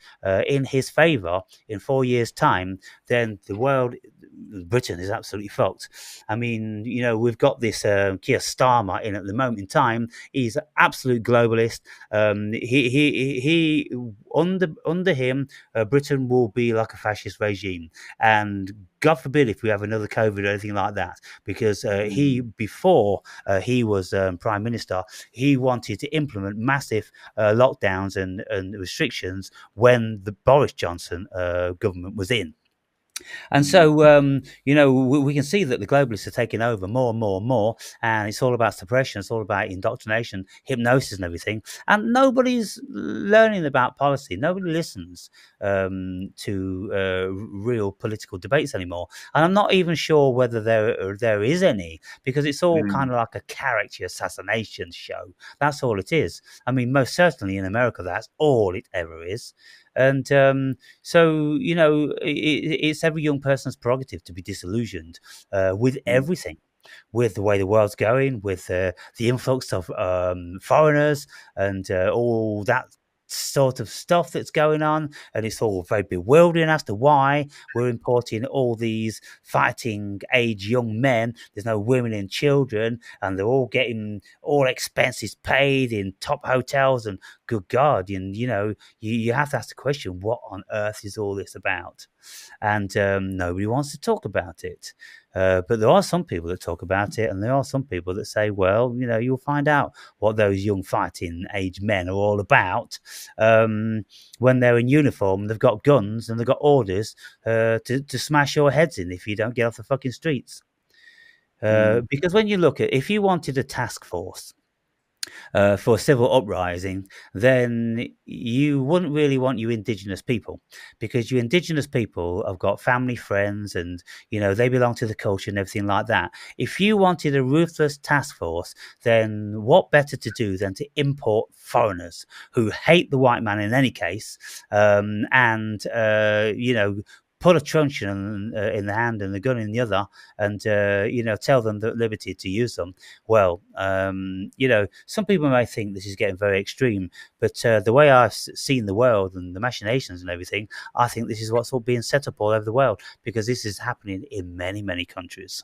in his favour in 4 years' time, then the world, Britain, is absolutely fucked. I mean, we've got this Keir Starmer in at the moment in time. He's an absolute globalist. He under him, Britain will be like a fascist regime, and God forbid if we have another COVID or anything like that, because he, Mm. before he was Prime Minister, he wanted to implement massive lockdowns and restrictions when the Boris Johnson government was in. And Mm. so, we can see that the globalists are taking over more and more and more, and it's all about suppression, it's all about indoctrination, hypnosis, and everything. And nobody's learning about policy. Nobody listens to real political debates anymore. And I'm not even sure whether there is any, because it's all kind Mm. of like a character assassination show. That's all it is. I mean, most certainly in America, that's all it ever is. And so, it's every young person's prerogative to be disillusioned with Mm. everything, with the way the world's going, with the influx of foreigners and all that sort of stuff that's going on. And it's all very bewildering as to why we're importing all these fighting age young men. There's no women and children, and they're all getting all expenses paid in top hotels. And good God, and you have to ask the question, what on earth is all this about? And nobody wants to talk about it. But there are some people that talk about it, and there are some people that say, well, you'll find out what those young fighting age men are all about when they're in uniform. They've got guns and they've got orders to smash your heads in if you don't get off the fucking streets. Mm. Because when you look at, if you wanted a task force for a civil uprising, then you wouldn't really want you indigenous people, because you indigenous people have got family, friends, and they belong to the culture and everything like that. If you wanted a ruthless task force, then what better to do than to import foreigners who hate the white man in any case, and put a truncheon in the hand and the gun in the other, and tell them that liberty to use them. Well, some people may think this is getting very extreme, but the way I've seen the world and the machinations and everything, I think this is what's all being set up all over the world, because this is happening in many, many countries.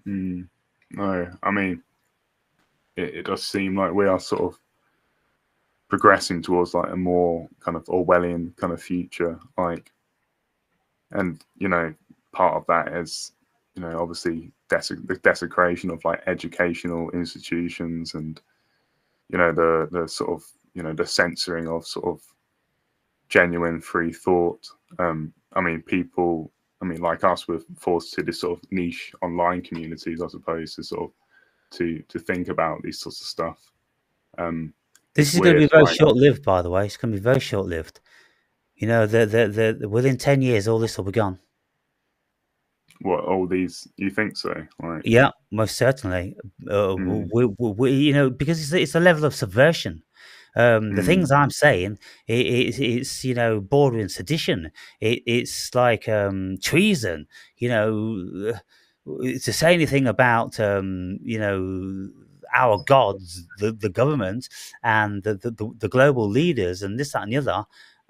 Mm. No, I mean, it does seem like we are sort of progressing towards like a more kind of Orwellian kind of future, like, and part of that is obviously the desecration of like educational institutions, and the sort of the censoring of sort of genuine free thought. I mean, people, like us, were forced to this sort of niche online communities, I suppose, to sort of to think about these sorts of stuff. This It's is going to weird, be very like, short-lived, by the way. It's going to be very short-lived. Within 10 years, all this will be gone. what all these, you think so, like? Yeah, most certainly. Mm. Because it's a level of subversion. The things Mm. I'm saying, it's bordering sedition. It's like treason. To say anything about our gods, the government, and the global leaders, and this, that, and the other.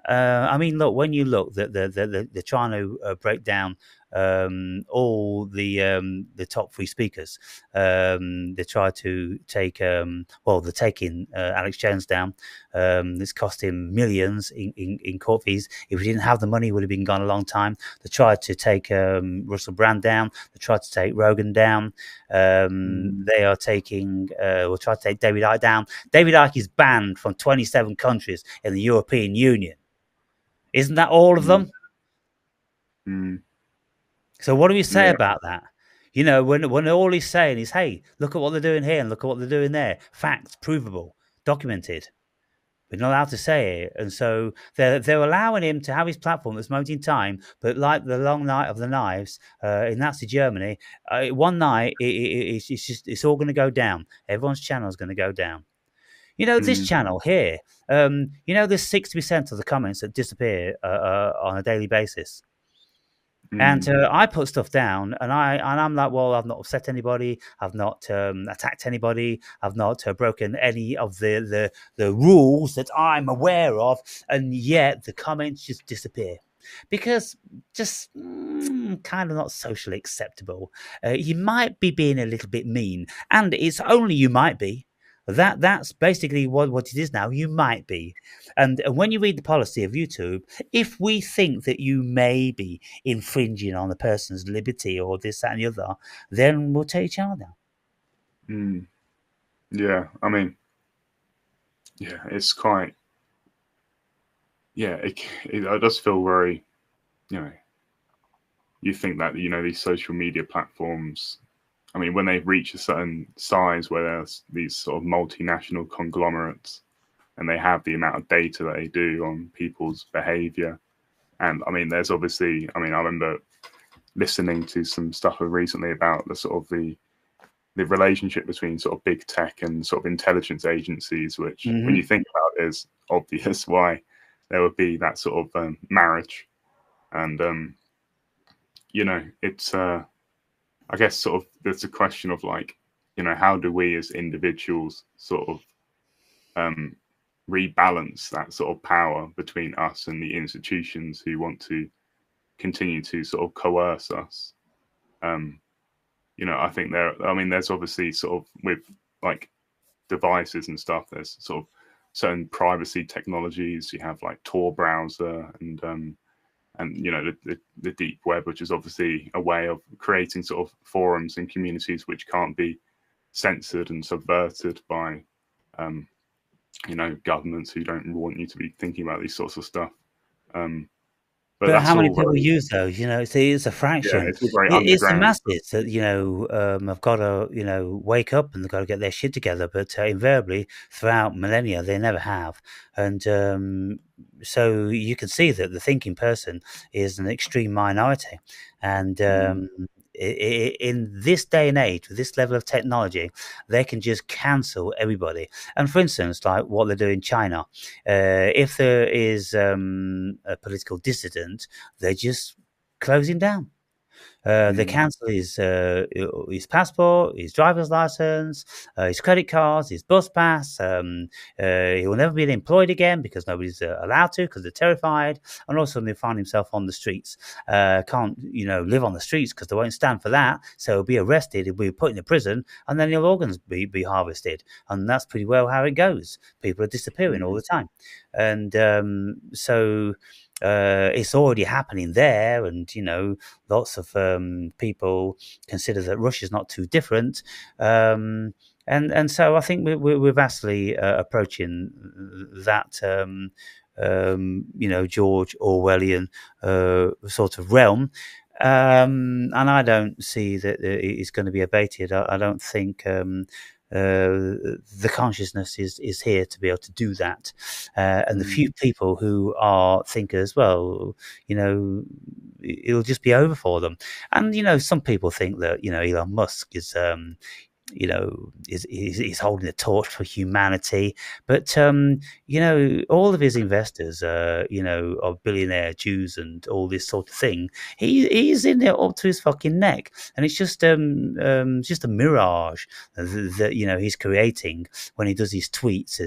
I mean, look, when you look, they're trying to break down all the top free speakers. They try to take, they're taking Alex Jones down. It's cost him millions in court fees. If he didn't have the money, he would have been gone a long time. They tried to take Russell Brand down. They tried to take Rogan down. Mm. They are taking, we'll try to take David Icke down. David Icke is banned from 27 countries in the European Union. Isn't that all of Mm. them? Mm. So what do we say Yeah. about that? When all he's saying is, hey, look at what they're doing here and look at what they're doing there. Facts, provable, documented. We're not allowed to say it. And so they're allowing him to have his platform at this moment in time. But like the long night of the knives in Nazi Germany, one night it's all going to go down. Everyone's channel is going to go down. This mm, channel here, there's 60% of the comments that disappear on a daily basis. And mm, I put stuff down, and I'm like, well, I've not upset anybody, I've not attacked anybody, I've not broken any of the rules that I'm aware of, and yet the comments just disappear because just kind of not socially acceptable. You might be being a little bit mean, and it's only you might be. That's basically what it is now. You might be, and when you read the policy of YouTube, if we think that you may be infringing on a person's liberty or this, that, and the other, then we'll take your channel down. mm. Yeah, I mean, yeah, it's quite. Yeah, it does feel very. You know, you think that these social media platforms. I mean, when they reach a certain size where there's these sort of multinational conglomerates and they have the amount of data that they do on people's behavior. And I mean, there's obviously, I mean, I remember listening to some stuff recently about the sort of the relationship between sort of big tech and sort of intelligence agencies, which when you Mm-hmm. think about it, is obvious why there would be that sort of marriage. And, it's, I guess, sort of, there's a question of like, how do we as individuals sort of um, rebalance that sort of power between us and the institutions who want to continue to sort of coerce us. Um, I think I mean, there's obviously sort of with like devices and stuff, there's sort of certain privacy technologies. You have like Tor browser and the deep web, which is obviously a way of creating sort of forums and communities which can't be censored and subverted by um, governments who don't want you to be thinking about these sorts of stuff. Um, but But that's how many all people very, use those? It's a yeah, fraction. it's all very It's the underground. masses that have got to wake up and they've got to get their shit together. But invariably, throughout millennia, they never have. And so you can see that the thinking person is an extreme minority. And Mm, in this day and age, with this level of technology, they can just cancel everybody. And for instance, like what they do in China, if there is a political dissident, they just close him down. They mm, cancel his passport, his driver's license, his credit cards, his bus pass. He will never be employed again because nobody's allowed to because they're terrified. And all of a sudden, they find himself on the streets. Can't live on the streets because they won't stand for that. So he'll be arrested. He'll be put in a prison, and then his organs be harvested. And that's pretty well how it goes. People are disappearing all mm, the time, and so. It's already happening there, and lots of people consider that Russia's not too different. And so I think we're vastly approaching that, George Orwellian sort of realm. And I don't see that it's going to be abated. I don't think the consciousness is here to be able to do that. And the mm, few people who are thinkers, well, it'll just be over for them. And some people think that Elon Musk is holding the torch for humanity. But all of his investors, are billionaire Jews and all this sort of thing. He's in there up to his fucking neck, and it's just a mirage that he's creating when he does his tweets.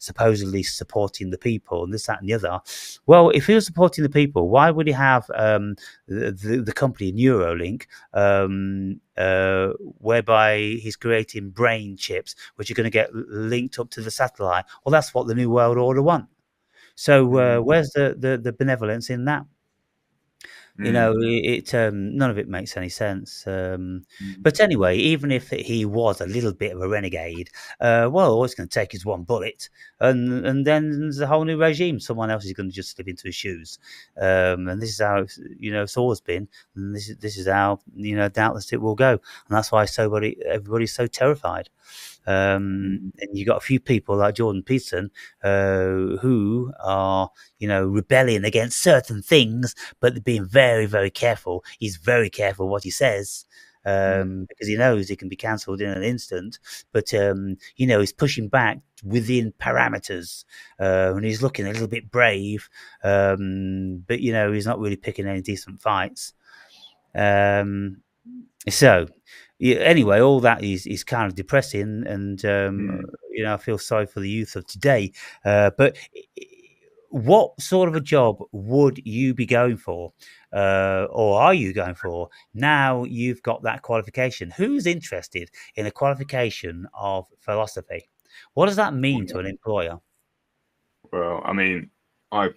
Supposedly supporting the people and this, that, and the other. Well, if he was supporting the people, why would he have the company Neuralink? Whereby he's creating brain chips which are going to get linked up to the satellite. Well, that's what the New World Order want. So mm, where's the benevolence in that? mm, None of it makes any sense. mm, But anyway, even if he was a little bit of a renegade, well, all it's going to take is one bullet, and then there's a whole new regime. Someone else is going to just slip into his shoes, and this is how it's always been, and this is how doubtless it will go, and that's why everybody's so terrified. mm, And you've got a few people like Jordan Peterson who are, rebelling against certain things, but they're being very, very careful. He's very careful what he says. mm, Because he knows he can be cancelled in an instant, but he's pushing back within parameters, and he's looking a little bit brave, but he's not really picking any decent fights. Um, so, yeah, anyway, all that is kind of depressing, and mm. I feel sorry for the youth of today. But what sort of a job would you be going for, or are you going for now? You've got that qualification. Who's interested in a qualification of philosophy? What does that mean to Well, an employer? well, I've,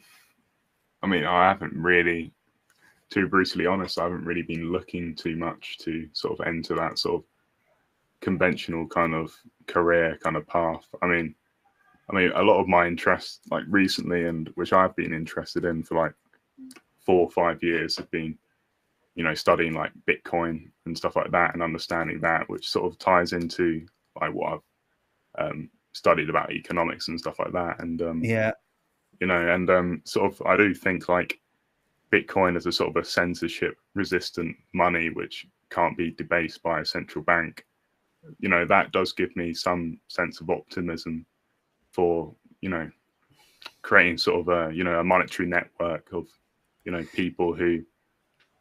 I haven't really, to be brutally honest, I haven't really been looking too much to sort of enter that sort of conventional kind of career kind of path. A lot of my interests, like recently, and which I've been interested in for like 4 or 5 years, have been, studying like Bitcoin and stuff like that, and understanding that, which sort of ties into like what I've studied about economics and stuff like that. And Yeah, sort of, I do think like Bitcoin is a sort of a censorship resistant money which can't be debased by a central bank. That does give me some sense of optimism for, creating sort of a monetary network of, people who,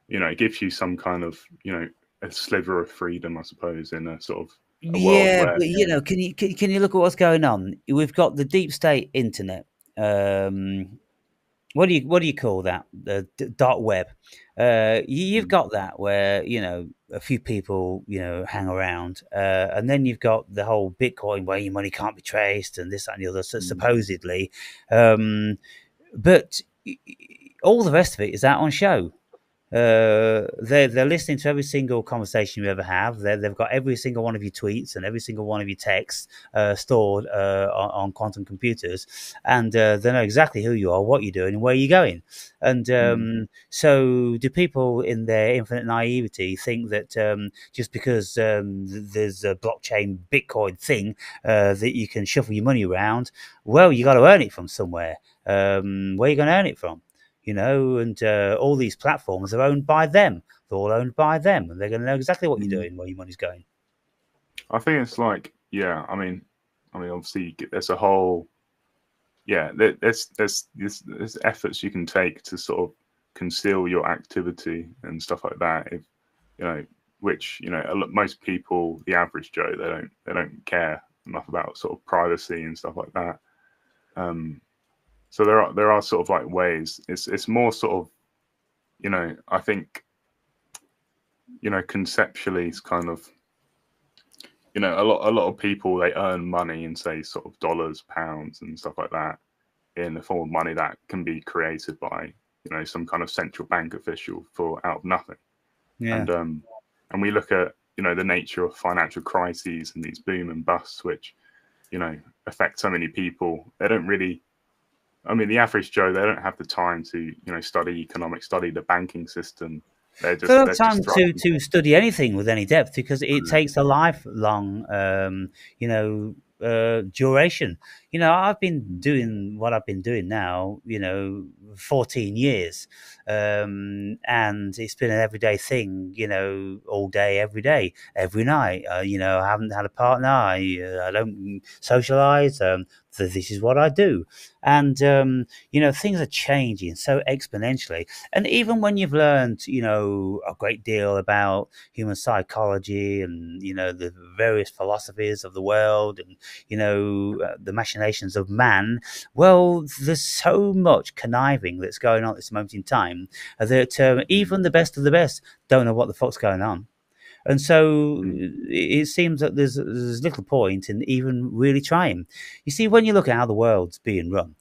it gives you some kind of, a sliver of freedom, I suppose, in a sort of a world yeah, where, but can you look at what's going on? We've got the deep state internet. Um, what do you call that? The dark web. You've mm, got that where a few people hang around, and then you've got the whole Bitcoin where your money can't be traced and this that, and the other. So mm, supposedly, um, but all the rest of it is out on show. They're listening to every single conversation you ever have. They've got every single one of your tweets and every single one of your texts stored on quantum computers, and they know exactly who you are, what you're doing, and where you're going. And mm, so, do people in their infinite naivety think that just because there's a blockchain Bitcoin thing that you can shuffle your money around, well, you got to earn it from somewhere. Where are you going to earn it from? And all these platforms are owned by them. They're all owned by them, and they're going to know exactly what you're mm. doing, where your money's going. I think it's like, yeah, obviously there's a whole, yeah, there's efforts you can take to sort of conceal your activity and stuff like that. If you know, which most people, the average Joe, they don't care enough about sort of privacy and stuff like that. Um, so there are sort of like ways. It's more sort of, I think, conceptually it's kind of, a lot of people, they earn money in, say, sort of dollars, pounds, and stuff like that, in the form of money that can be created by, some kind of central bank official for out of nothing. Yeah. And we look at, the nature of financial crises and these boom and busts, which, affect so many people. They don't really, the average Joe, they don't have the time to, study economics, study the banking system. They're They don't just have they're just time to, thriving. to study anything with any depth because it takes a lifelong, duration. I've been doing what I've been doing now, 14 years. And it's been an everyday thing, all day, every day, every night. I haven't had a partner. I don't socialize. So this is what I do. And, things are changing so exponentially. And even when you've learned, a great deal about human psychology and, the various philosophies of the world and, the machinations of man, well, there's so much conniving that's going on at this moment in time that Mm, even the best of the best don't know what the fuck's going on. And so mm, it seems that there's little point in even really trying. You see, when you look at how the world's being run,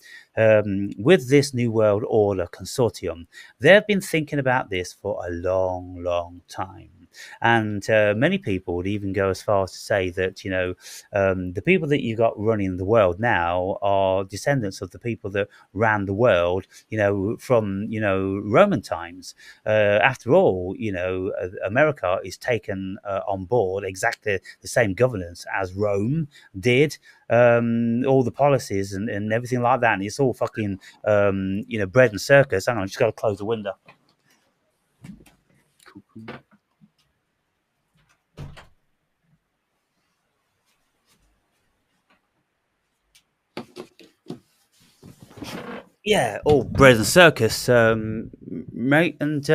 with this New World Order consortium, they've been thinking about this for a long, long time. And many people would even go as far as to say that, the people that you got running the world now are descendants of the people that ran the world, from, Roman times. After all, America is taken on board exactly the same governance as Rome did, all the policies and everything like that. And it's all fucking, bread and circus. Hang on, I just got to close the window. Cool, cool. Yeah, all bread and circus, mate. And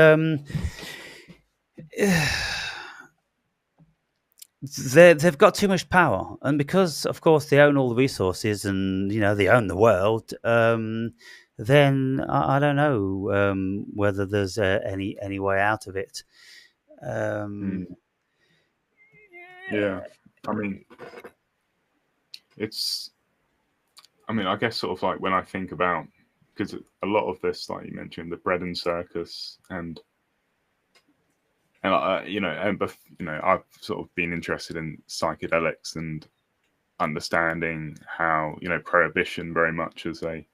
they've got too much power, and because, of course, they own all the resources, and they own the world. Then I don't know whether there's any way out of it. Yeah, I mean, I guess sort of like when I think about, because a lot of this, like you mentioned, the bread and circus, and I've sort of been interested in psychedelics and understanding how prohibition very much as a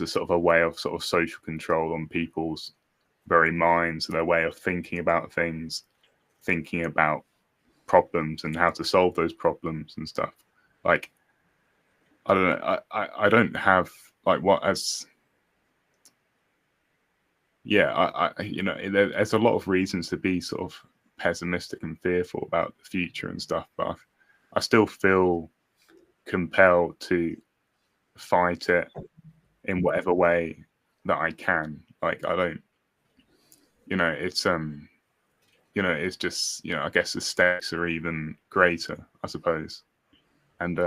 sort of a way of sort of social control on people's very minds and their way of thinking about things, thinking about problems and how to solve those problems and stuff. Like, I don't know. I don't have like what as yeah. There's a lot of reasons to be sort of pessimistic and fearful about the future and stuff, but I still feel compelled to fight it in whatever way that I can. Like, I don't, it's just, I guess the stakes are even greater, I suppose. And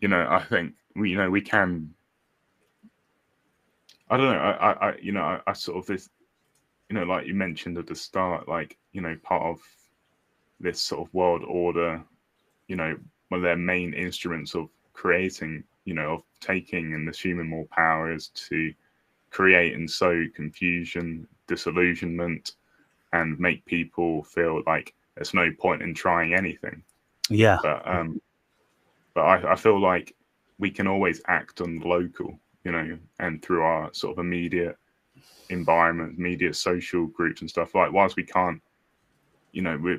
I think we can. I don't know. I sort of this, like you mentioned at the start, like part of this sort of world order, one of their main instruments of creating, of taking and assuming more power is to create and sow confusion, disillusionment, and make people feel like there's no point in trying anything. Yeah. But I feel like we can always act on the local, and through our sort of immediate environment, immediate social groups and stuff. Like, whilst we can't, we're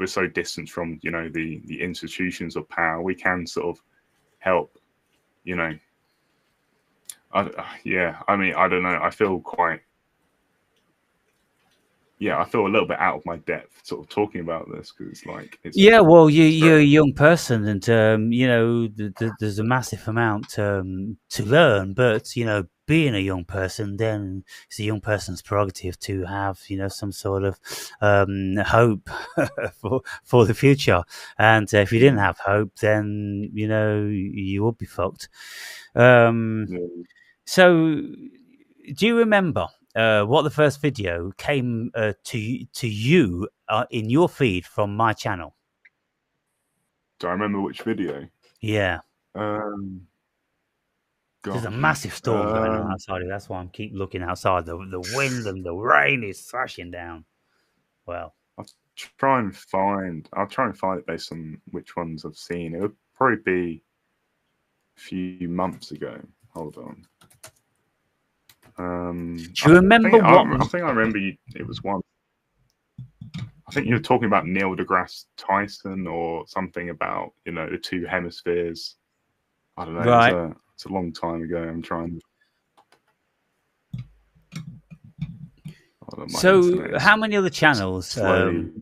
so distant from, the institutions of power, we can sort of help, I mean, I don't know. I feel I feel a little bit out of my depth sort of talking about this, because Yeah, well, you're very, a young person, and there's a massive amount to learn. But being a young person, then it's a young person's prerogative to have some sort of hope for the future. And if you didn't have hope, then you would be fucked. So, do you remember what the first video came to you in your feed from my channel? do I remember which video? Yeah. There's a Gosh. massive storm going on outside. That's why I keep looking outside. The wind and the rain is thrashing down. Well, I'll try and find it based on which ones I've seen. It would probably be a few months ago. Hold on. do you remember I think I remember it was one. I think you were talking about Neil deGrasse Tyson or something about the two hemispheres. I don't know. Right. It's a long time ago. I'm trying. So, how many other channels slowly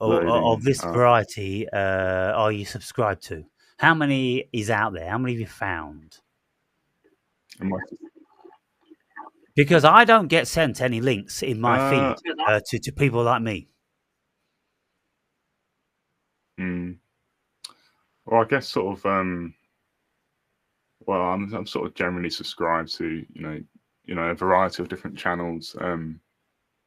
of this up. variety are you subscribed to? How many is out there? How many have you found? Because I don't get sent any links in my feed to people like me. Well, I guess sort of. Well, I'm sort of generally subscribed to a variety of different channels,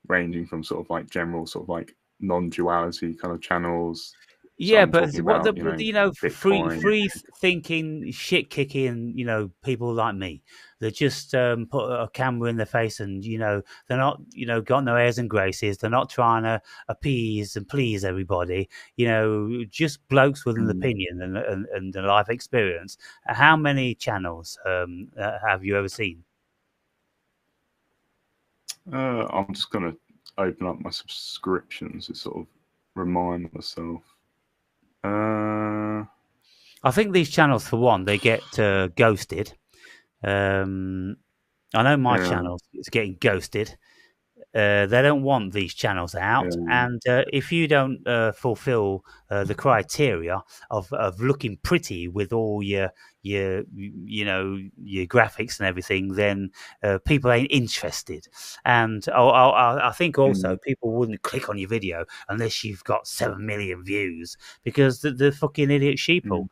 ranging from sort of like general sort of like non-duality kind of channels, So Yeah, I'm but talking what the about, you know, free Bitcoin. thinking, shit kicking, people like me that just put a camera in their face, and they're not, got no airs and graces. They're not trying to appease and please everybody. Just blokes with an Mm. opinion and a life experience. How many channels have you ever seen? I'm just gonna open up my subscriptions to sort of remind myself. Uh, I think these channels, for one, they get ghosted. Um, I know my yeah, channel is getting ghosted. They don't want these channels out, yeah, and if you don't fulfill the criteria of looking pretty with all your graphics and everything, then people ain't interested. And I think also mm, people wouldn't click on your video unless you've got 7 million views, because the fucking idiot sheeple. mm,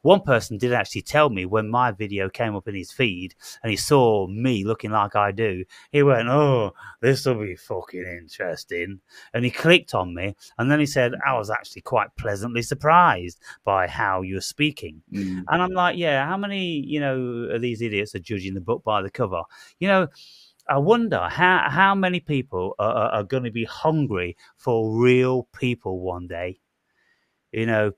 One person did actually tell me when my video came up in his feed and he saw me looking like I do. He went, "Oh, this will be fucking interesting." And he clicked on me. And then he said, "I was actually quite pleasantly surprised by how you're speaking." mm, And I'm like, yeah, how many, of these idiots are judging the book by the cover? You know, I wonder how many people are going to be hungry for real people one day.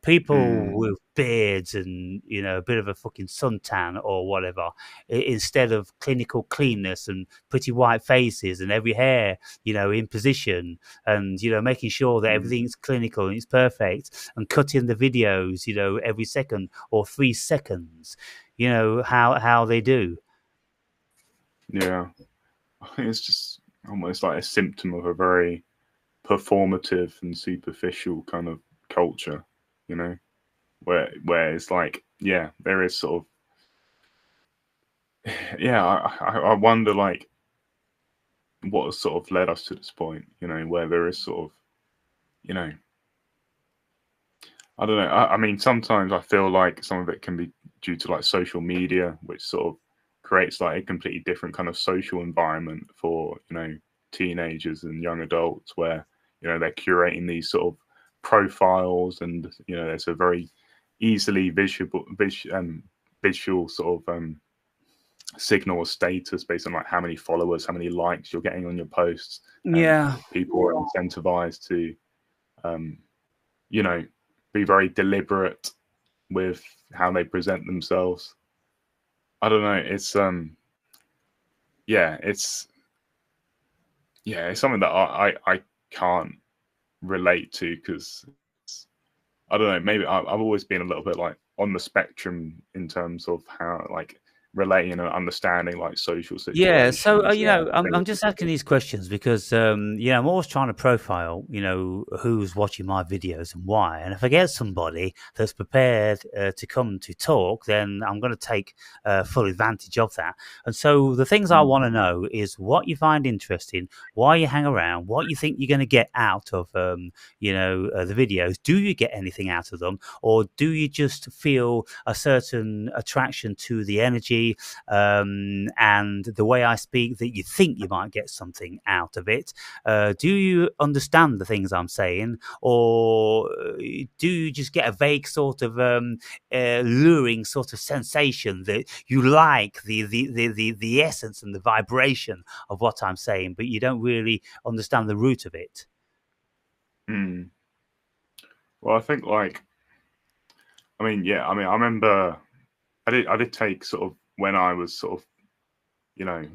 People mm, with beards and, a bit of a fucking suntan or whatever, instead of clinical cleanness and pretty white faces and every hair, in position, and, making sure that mm. everything's clinical and it's perfect, and cutting the videos, every second or 3 seconds, how they do. Yeah. I think it's just almost like a symptom of a very performative and superficial kind of culture, you know, where it's like, yeah, there is sort of, yeah, I wonder like what has sort of led us to this point, you know, where there is sort of, you know, I don't know. I mean, sometimes I feel like some of it can be due to like social media, which sort of creates like a completely different kind of social environment for, teenagers and young adults where, they're curating these sort of profiles, and, there's a very easily visual sort of signal or status based on like how many followers, how many likes you're getting on your posts, and Yeah. people are incentivized to, um, you know, be very deliberate with how they present themselves. I don't know. It's yeah, it's something that I can't relate to because I don't know. Maybe I've always been a little bit like on the spectrum in terms of how like relating and understanding like social Yeah, so situations. I'm just asking these questions because I'm always trying to profile who's watching my videos and why. And if I get somebody that's prepared to come to talk, then I'm going to take full advantage of that. And so the things I Mm, want to know is what you find interesting, why you hang around, what you think you're going to get out of the videos. Do you get anything out of them, or do you just feel a certain attraction to the energy? And the way I speak, that you think you might get something out of it. Do you understand the things I'm saying, or do you just get a vague sort of luring sort of sensation that you like the essence and the vibration of what I'm saying, but you don't really understand the root of it? mm. Well, I think like I mean, yeah, I mean, I remember I did take sort of when I was sort of you know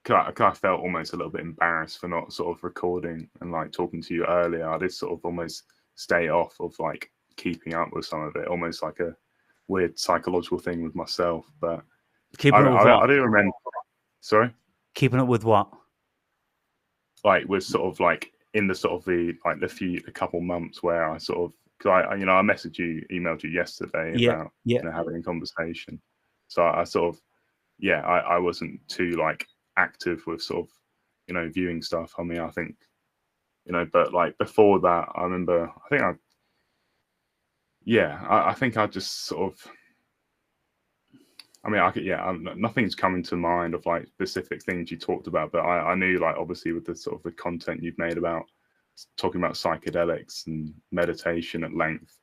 'cause I felt almost a little bit embarrassed for not sort of recording and like talking to you earlier. I did sort of almost stay off of like keeping up with some of it, almost like a weird psychological thing with myself. But I, Keeping up with I, what? I do remember, sorry, Keeping up with what? like with sort of like in the sort of the couple months where I sort of because I messaged you, emailed you yesterday Yeah, about yeah. having a conversation. So I sort of yeah, I wasn't too like active with sort of viewing stuff. I mean, I think but like before that, I remember. I think I just sort of. I mean, I could, yeah, nothing's coming to mind of like specific things you talked about, but I knew like obviously with the sort of the content you've made about talking about psychedelics and meditation at length,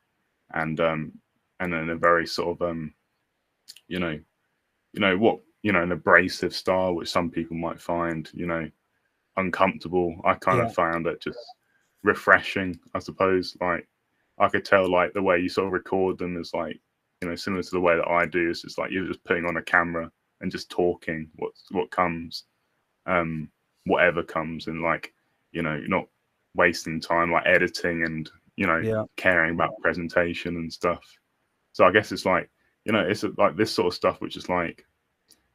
and then a very sort of you know what, an abrasive style which some people might find uncomfortable. I kind Yeah. of found it just refreshing, I suppose. Like I could tell like the way you sort of record them is like, similar to the way that I do. It's just like you're just putting on a camera and just talking what comes, um, whatever comes, and like, you're not wasting time like editing and Yeah. caring about presentation and stuff. So I guess it's like, it's like this sort of stuff which is like,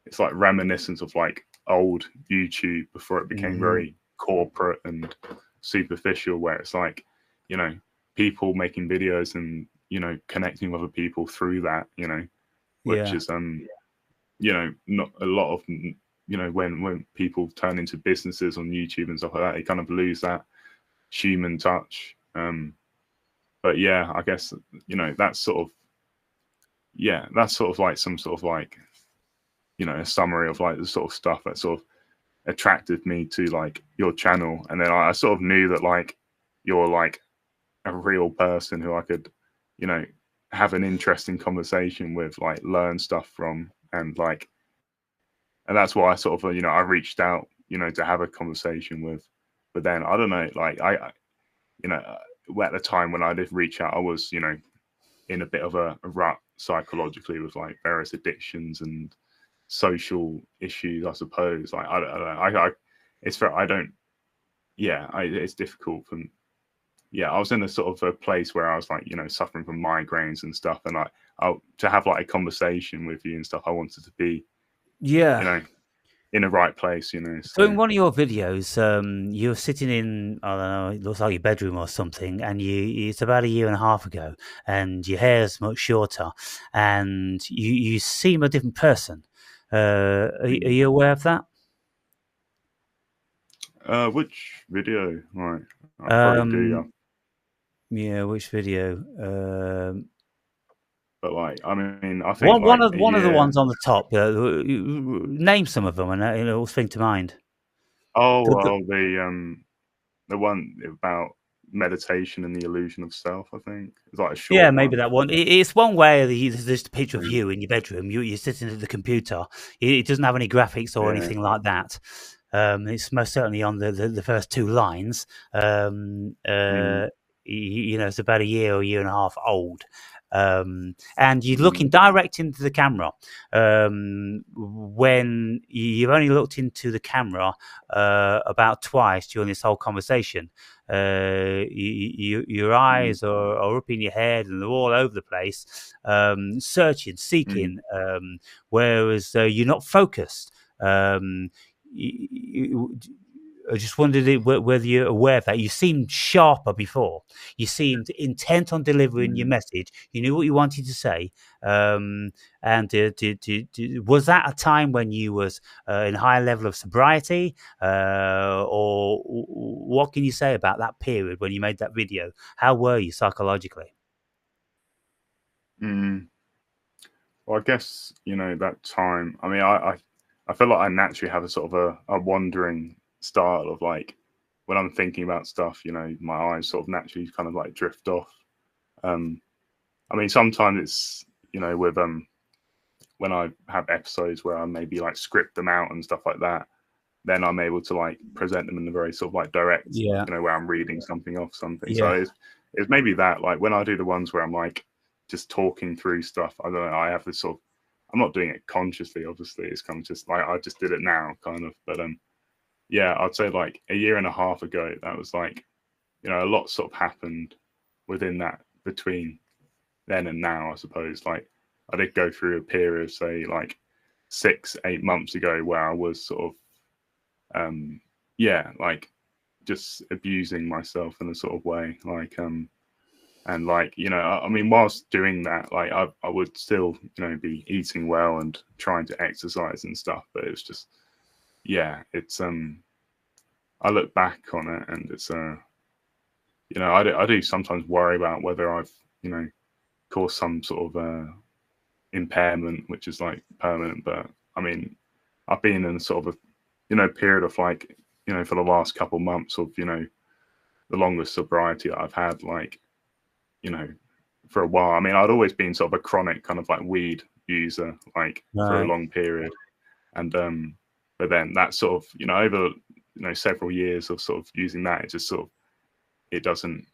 it's like reminiscent of like old YouTube before it became Hmm. very corporate and superficial, where it's like, people making videos and connecting with other people through that, which Yeah. is not a lot of when people turn into businesses on YouTube and stuff like that, they kind of lose that human touch. But yeah, I guess that's sort of, that's sort of like some sort of like a summary of like the sort of stuff that sort of attracted me to like your channel. And then I sort of knew that like you're like a real person who I could you know have an interesting conversation with, like learn stuff from, and that's why I sort of I reached out to have a conversation with. But then I don't know, like you know at the time when I did reach out, I was in a bit of a rut psychologically with like various addictions and social issues, I suppose. Like I don't know. It's fair. I don't. Yeah, it's difficult for. Yeah, I was in a sort of a place where I was like, suffering from migraines and stuff, and to have like a conversation with you and stuff. I wanted to be, you Yeah. know, in the right place, So So in one of your videos, you're sitting in, I don't know, it looks like your bedroom or something, and it's about a year and a half ago, and your hair's much shorter, and you seem a different person. Are you aware of that? Which video? Right, I probably do, yeah. Um, yeah, which video? But like, I mean, I think One like of a one of the year. ones on the top. Name some of them, and it'll spring to mind. Oh The, the, well, the one about meditation and the illusion of self. I think it's like a Yeah, short maybe one. that one. It's one where there's just a picture of Mm. you in your bedroom. You're sitting at the computer. It doesn't have any graphics or Yeah. anything like that. It's most certainly on the first two lines. Mm, It's about a year or year and a half old. And you're looking mm, direct into the camera. When you've only looked into the camera about twice during this whole conversation. Your mm, eyes are up in your head and they're all over the place, searching, mm, seeking, whereas you're not focused. Um, I just wondered whether you're aware of that. You seemed sharper before. You seemed intent on delivering your mm. message. You knew what you wanted to say. Um, and was that a time when you was in a higher level of sobriety, or what can you say about that period when you made that video? How were you psychologically? Mm. Well, I guess that time. I mean, I feel like I naturally have a sort of a wandering style of like when I'm thinking about stuff. My eyes sort of naturally kind of like drift off. Um, I mean, sometimes it's with when I have episodes where I maybe like script them out and stuff like that, then I'm able to like present them in a very sort of like direct, Yeah, where I'm reading something off something. So yeah, it's maybe that like when I do the ones where I'm like just talking through stuff, I don't know, I have this sort of, I'm not doing it consciously, obviously. It's kind of just like I just did it now, kind of. But yeah, I'd say like a year and a half ago, that was like, a lot sort of happened within that between then and now, I suppose. Like I did go through a period, say like 6, 8 months ago, where I was sort of yeah, like just abusing myself in a sort of way, like and like I mean, whilst doing that, like I would still be eating well and trying to exercise and stuff, but it's just, yeah, it's I look back on it and it's I do sometimes worry about whether I've caused some sort of impairment which is like permanent. But I mean, I've been in sort of a period of like for the last couple months of the longest sobriety that I've had, like, you know, for a while. I mean, I'd always been sort of a chronic kind of like weed user, like for a Right. long period. And but then that sort of, over, several years of sort of using that, it just sort of, it doesn't,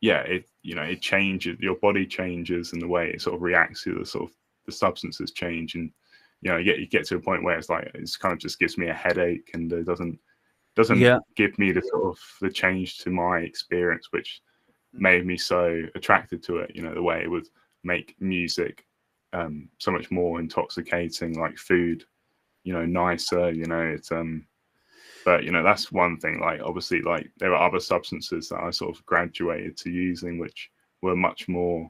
yeah, it changes, your body changes, and the way it sort of reacts to the sort of the substances change. And, you get to a point where it's like, it's kind of just gives me a headache, and it doesn't Yeah. give me the sort of the change to my experience, which made me so attracted to it. The way it would make music so much more intoxicating, like food, nicer. It's but that's one thing. Like, obviously, like, there are other substances that I sort of graduated to using, which were much more,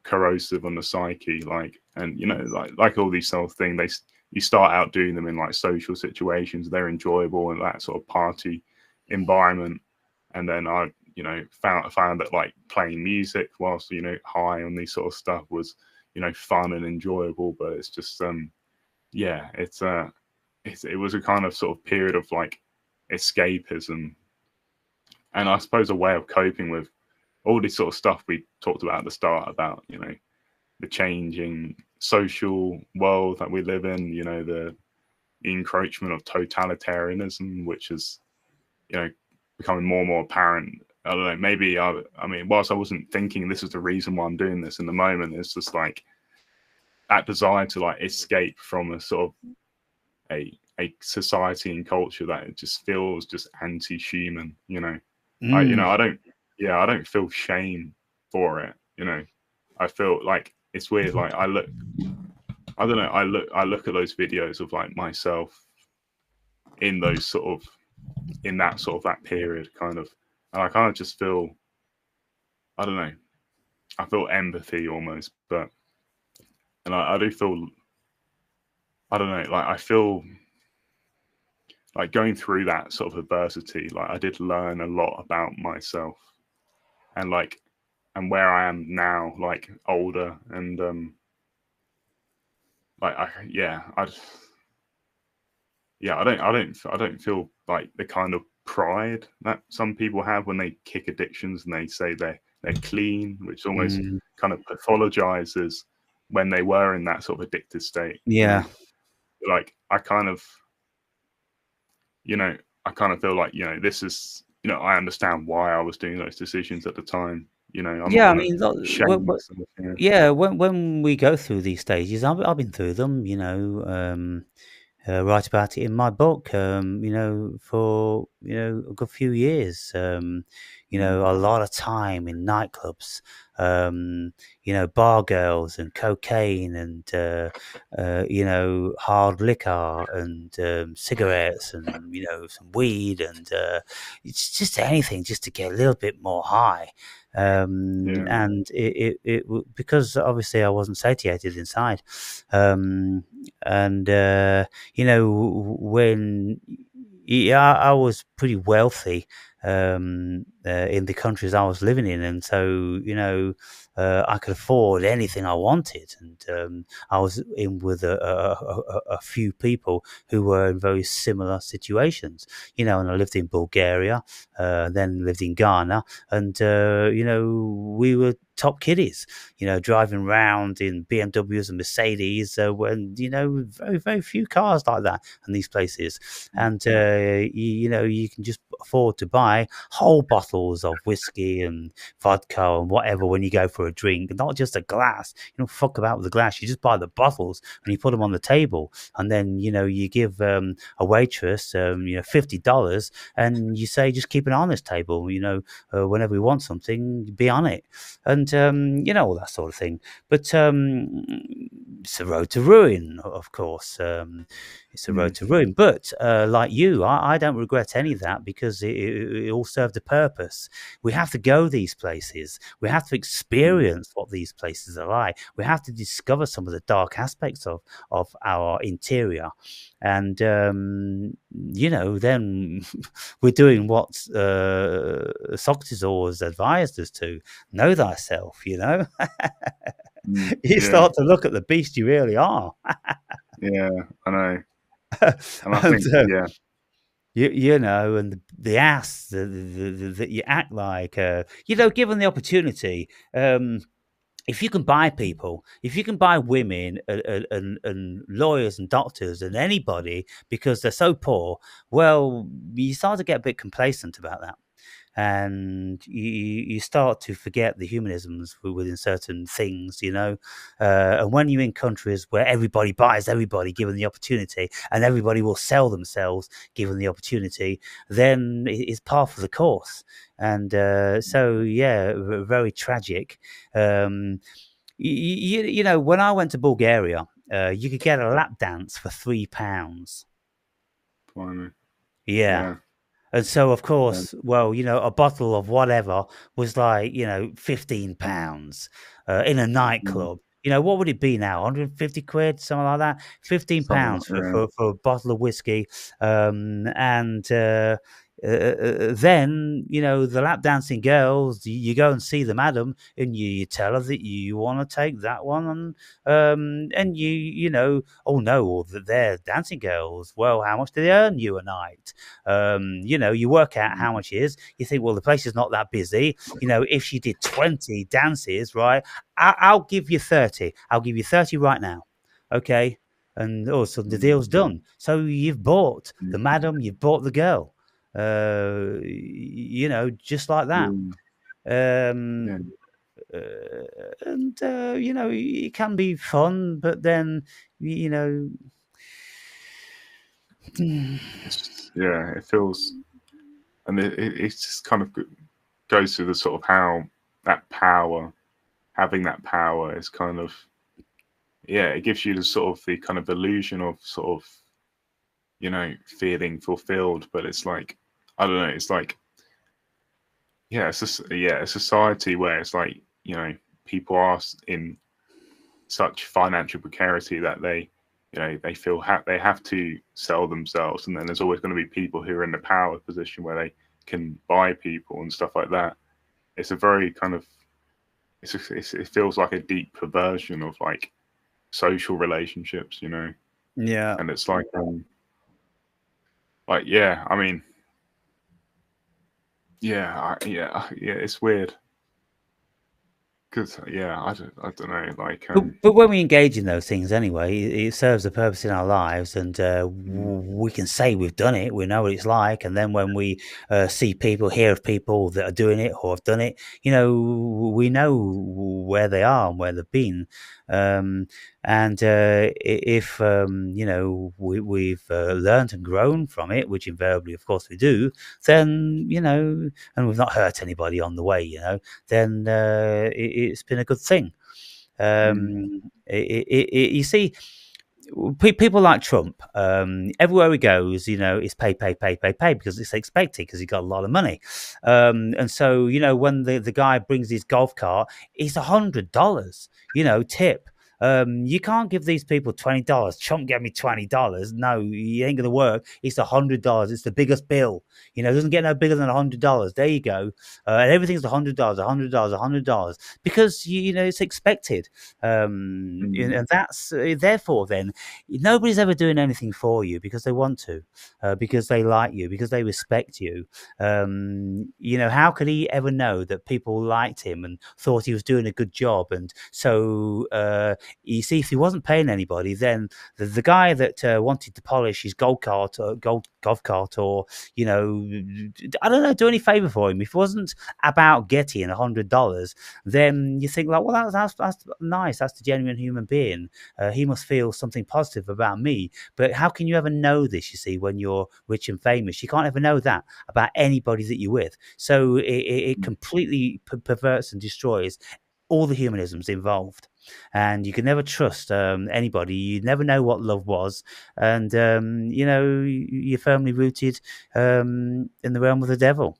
corrosive on the psyche. Like, and like all these sort of things, you start out doing them in like social situations. They're enjoyable in that sort of party environment, and then I, found that like playing music whilst high on these sort of stuff was fun and enjoyable. But it's just yeah, it was a kind of sort of period of like escapism, and I suppose a way of coping with all this sort of stuff we talked about at the start, about the changing social world that we live in, the encroachment of totalitarianism, which is becoming more and more apparent. I don't know, maybe I mean, whilst I wasn't thinking this is the reason why I'm doing this in the moment, it's just like that desire to like escape from a sort of a society and culture that it just feels just anti-human. Mm. I don't, yeah, I don't feel shame for it. I feel like it's weird. Like, I don't know, I look at those videos of like myself in those sort of, in that sort of that period kind of, and I kind of just feel, I don't know, I feel empathy almost. But and I do feel, I don't know, like I feel like going through that sort of adversity, like I did learn a lot about myself, and like, and where I am now, like older, and like I don't feel like the kind of pride that some people have when they kick addictions and they say they're clean, which almost Mm. kind of pathologizes when they were in that sort of addicted state. Yeah. Like you know, I kind of feel like, this is, I understand why I was doing those decisions at the time. I'm not Yeah. I going to mean, shame myself. Yeah. yeah. When we go through these stages, I've been through them. Write about it in my book, for, a good few years. A lot of time in nightclubs, bar girls and cocaine and, hard liquor and cigarettes and, some weed and it's just anything just to get a little bit more high. Yeah. And because obviously I wasn't satiated inside. And when yeah, I was pretty wealthy in the countries I was living in, and so I could afford anything I wanted, and I was in with a few people who were in very similar situations, and I lived in Bulgaria, then lived in Ghana, and we were top kiddies, driving around in BMWs and Mercedes, when very very few cars like that in these places, and you can just afford to buy whole bottles of whiskey and vodka and whatever when you go for a drink, not just a glass. You don't fuck about with the glass. You just buy the bottles and you put them on the table, and then you give a waitress $50, and you say, just keep it on this table. Whenever we want something, be on it, and all that sort of thing. But it's a road to ruin, of course. It's a road to ruin. But like you, I don't regret any of that, because it all served a purpose. We have to go these places. We have to experience what these places are like. We have to discover some of the dark aspects of our interior. And, then we're doing what Socrates always advised us to: know thyself, You Yeah. start to look at the beast you really are. Yeah. I know. And I And, think, yeah. you know, and the ass that you act like, you know, given the opportunity. If you can buy people, if you can buy women and lawyers and doctors and anybody because they're so poor, well, you start to get a bit complacent about that. And you start to forget the humanisms within certain things, you know. And when you're in countries where everybody buys everybody given the opportunity, and everybody will sell themselves given the opportunity, then it's par for the course. And so, yeah, very tragic. Um, you know, when I went to Bulgaria, you could get a lap dance for £3. Finally. Yeah. Yeah. And so, of Yeah. course, well, you know, a bottle of whatever was like, you know, £15 in a Mm. nightclub. You know, what would it be now? 150 quid, something like that? 15 Something like pounds that. for a bottle of whiskey. And then, you know, the lap dancing girls, you go and see the madam and you tell her that you want to take that one. And you know, oh no, or that they're dancing girls. Well, how much do they earn you a night? You know, you work out Mm. how much it is. You think, well, the place is not that busy. You know, if she did 20 dances, right, I'll give you 30. I'll give you 30 right now. Okay. And all of a sudden the deal's Mm. done. So you've bought Mm. the madam, you've bought the girl. You know, just like that. Mm. Um, Yeah. and you know, it can be fun, but then you know, Yeah, it feels, and it's just kind of goes to the sort of how that power, having that power is kind of, yeah, it gives you the sort of the kind of illusion of sort of, feeling fulfilled, but it's like, I don't know, it's like, yeah, it's just, yeah, a society where it's like, people are in such financial precarity that they feel they have to sell themselves, and then there's always going to be people who are in the power position where they can buy people and stuff like that. It's a very kind of, it feels like a deep perversion of like social relationships, yeah. and it's like yeah, I mean, yeah, yeah, it's weird because yeah, I don't know, like But when we engage in those things anyway, it serves a purpose in our lives, and mm, we can say we've done it. We know what it's like, and then when we see people, hear of people that are doing it or have done it, you know, we know where they are and where they've been. Um, and if you know we've learned and grown from it, which invariably, of course, we do, then you know, and we've not hurt anybody on the way, you know, then it's been a good thing. mm, You see, people like Trump, everywhere he goes, you know, it's pay, pay, pay, pay, pay because it's expected because he got a lot of money. And so, you know, when the guy brings his golf cart, it's $100, you know, tip. You can't give these people $20. Trump gave me $20. No, it ain't gonna work. It's $100. It's the biggest bill. You know, it doesn't get no bigger than $100. There you go. And everything's $100, $100, $100 because you know it's expected. mm, And that's therefore then nobody's ever doing anything for you because they want to, because they like you, because they respect you. You know, how could he ever know that people liked him and thought he was doing a good job? And so, you see, if he wasn't paying anybody, then the guy that wanted to polish his gold golf cart, or you know, I don't know, do any favor for him. If it wasn't about getting $100, then you think like, well, that's nice. That's the genuine human being. He must feel something positive about me. But how can you ever know this? You see, when you're rich and famous, you can't ever know that about anybody that you're with. So it mm, completely perverts and destroys all the humanisms involved. And you can never trust anybody. You never know what love was, and you know you're firmly rooted in the realm of the devil.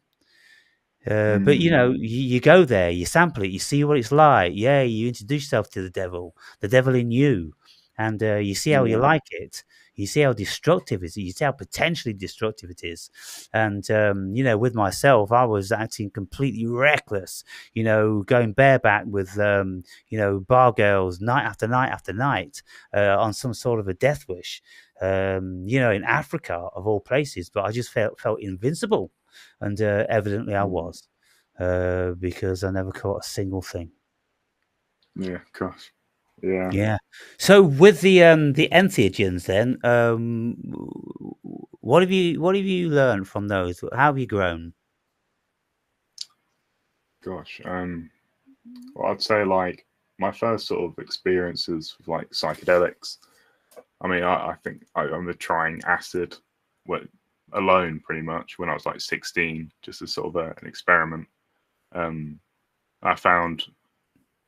But you mm, know, you go there, you sample it, you see what it's like. Yeah, you introduce yourself to the devil in you, and you see how you yeah, like it. You see how destructive it is. You see how potentially destructive it is. And you know, with myself, I was acting completely reckless. You know, going bareback with you know bar girls night after night after night on some sort of a death wish. in Africa of all places. But I just felt invincible, and evidently I was, because I never caught a single thing. Yeah, gosh. Yeah. Yeah. So with the entheogens, then, what have you learned from those? How have you grown? Gosh. Well, I'd say like my first sort of experiences with like psychedelics. I mean, I think I remember trying acid, well, alone pretty much when I was like 16, just as sort of an experiment. Um, I found,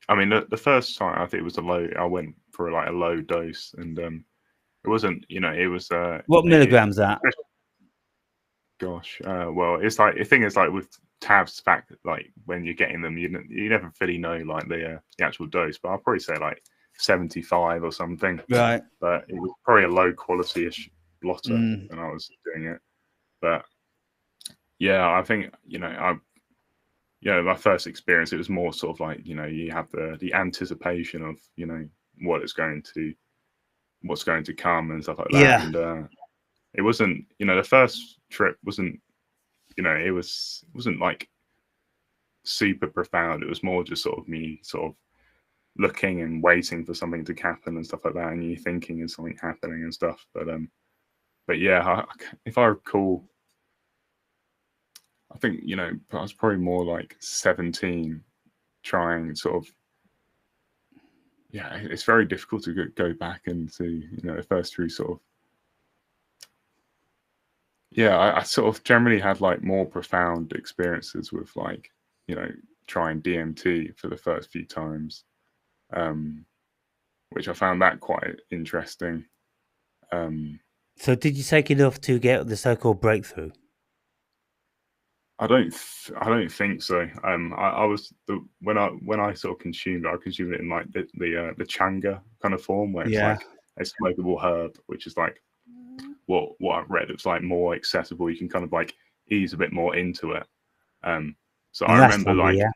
I mean, the first time I think it was I went for like a low dose, and it wasn't, it was, What milligrams that? gosh, well, it's like the thing is like with tabs, fact, like when you're getting them, you never really know like the actual dose, but I'll probably say like 75 or something. Right. But it was probably a low quality ish blotter Mm. when I was doing it. But yeah, I think my first experience, it was more sort of like you have the anticipation of what it's going to what's going to come and stuff like that, Yeah. and it wasn't the first trip wasn't it wasn't like super profound. It was more just sort of me sort of looking and waiting for something to happen and stuff like that, and you thinking is something happening and stuff. But yeah, if I recall, I think I was probably more like 17, trying sort of. Yeah, it's very difficult to go back and see the first few sort of. Yeah, I sort of generally had like more profound experiences with like trying DMT for the first few times, um, which I found that quite interesting. Um, So did you take enough to get the so-called breakthrough? I don't think so. I was when I sort of consumed, I consumed it in like the changa kind of form, where it's Yeah. like a smokable herb, which is like what I've read. It's like more accessible. You can kind of like ease a bit more into it. So I And that's remember handy, like yeah.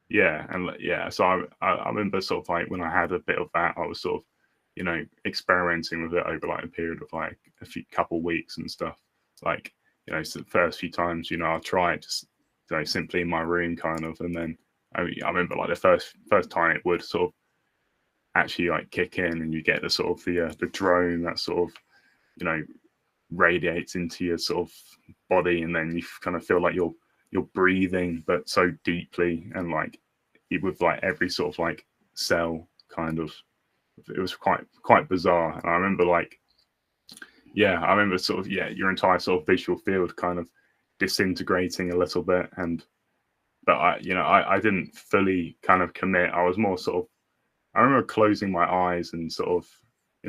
yeah, and yeah. So I remember sort of like when I had a bit of that, I was sort of experimenting with it over like a period of like a few couple weeks and stuff. Like so the first few times, I'll try it just simply in my room kind of, and then I remember like the first time it would sort of actually like kick in, and you get the sort of the drone that sort of radiates into your sort of body, and then you kind of feel like you're breathing, but so deeply, and like with like every sort of like cell kind of. It was quite bizarre, and I remember like I remember sort of your entire sort of visual field kind of disintegrating a little bit, but I didn't fully kind of commit. I was more sort of I remember closing my eyes and sort of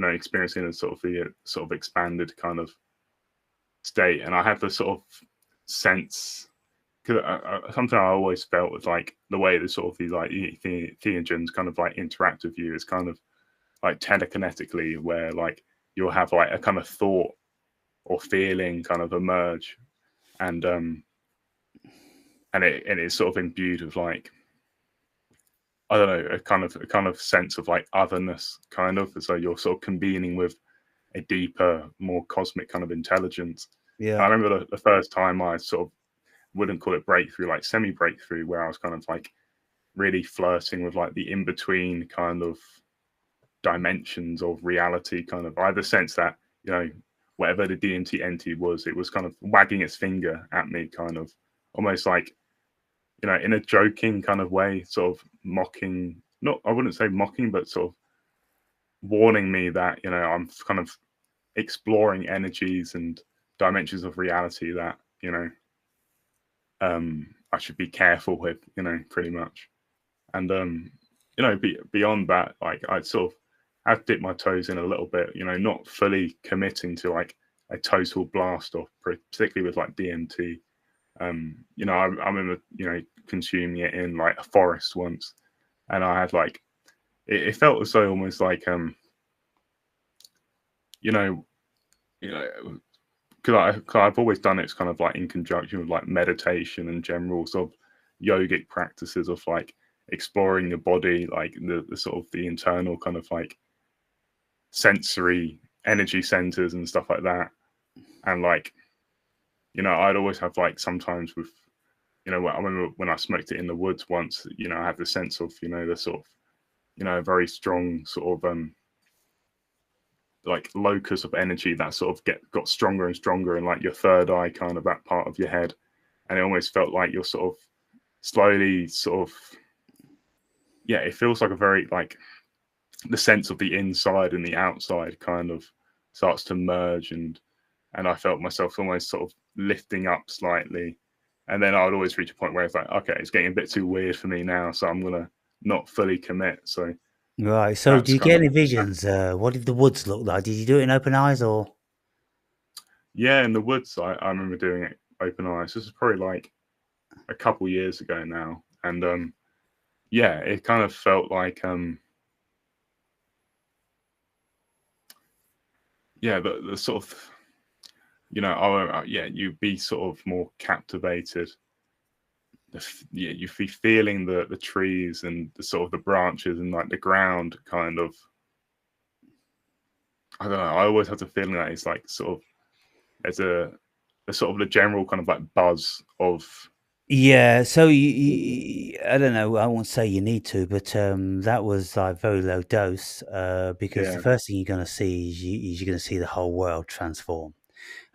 experiencing a sort of the sort of expanded kind of state, and I had the sort of sense because something I always felt was like the way the sort of these like theogens kind of like interact with you is kind of like telekinetically, where like you'll have like a kind of thought or feeling kind of emerge, and it's sort of imbued with like I don't know a kind of sense of like otherness, kind of as though you're sort of convening with a deeper, more cosmic kind of intelligence. I Yeah. remember the first time I sort of wouldn't call it breakthrough, like semi breakthrough, where I was kind of like really flirting with like the in between kind of dimensions of reality. Kind of, I had the sense that whatever the DMT entity was, it was kind of wagging its finger at me, kind of almost like in a joking kind of way, sort of mocking. Not, I wouldn't say mocking, but sort of warning me that I'm kind of exploring energies and dimensions of reality that I should be careful with, pretty much. And beyond that, like I sort of have dipped my toes in a little bit, not fully committing to like a total blast off, particularly with like DMT. I remember consuming it in like a forest once, and I had like it felt as though almost like you know because I've always done it kind of like in conjunction with like meditation and general sort of yogic practices of like exploring the body, like the sort of the internal kind of like sensory energy centers and stuff like that. And like, I'd always have like sometimes with, I remember when I smoked it in the woods once, I had the sense of, the sort of, very strong sort of like locus of energy that sort of got stronger and stronger, and like your third eye, kind of that part of your head, and it almost felt like you're sort of slowly sort of, yeah, it feels like a very like the sense of the inside and the outside kind of starts to merge, and I felt myself almost sort of lifting up slightly, and then I'd always reach a point where it's like, okay, it's getting a bit too weird for me now, so I'm gonna not fully commit. So Right. So, do that's you kind get of any visions? What did the woods look like? Did you do it in open eyes or? yeah, in the woods. I remember doing it open eyes. This is probably like a couple years ago now, and yeah, it kind of felt like yeah, the sort of yeah, you'd be sort of more captivated. Yeah, you'd be feeling the trees and the sort of the branches and like the ground kind of. I don't know. I always have the feeling that it's like sort of there's a sort of the general kind of like buzz of Yeah, so I don't know. I won't say you need to, but that was like very low dose. Because the yeah, first thing you're going to see is you're going to see the whole world transform.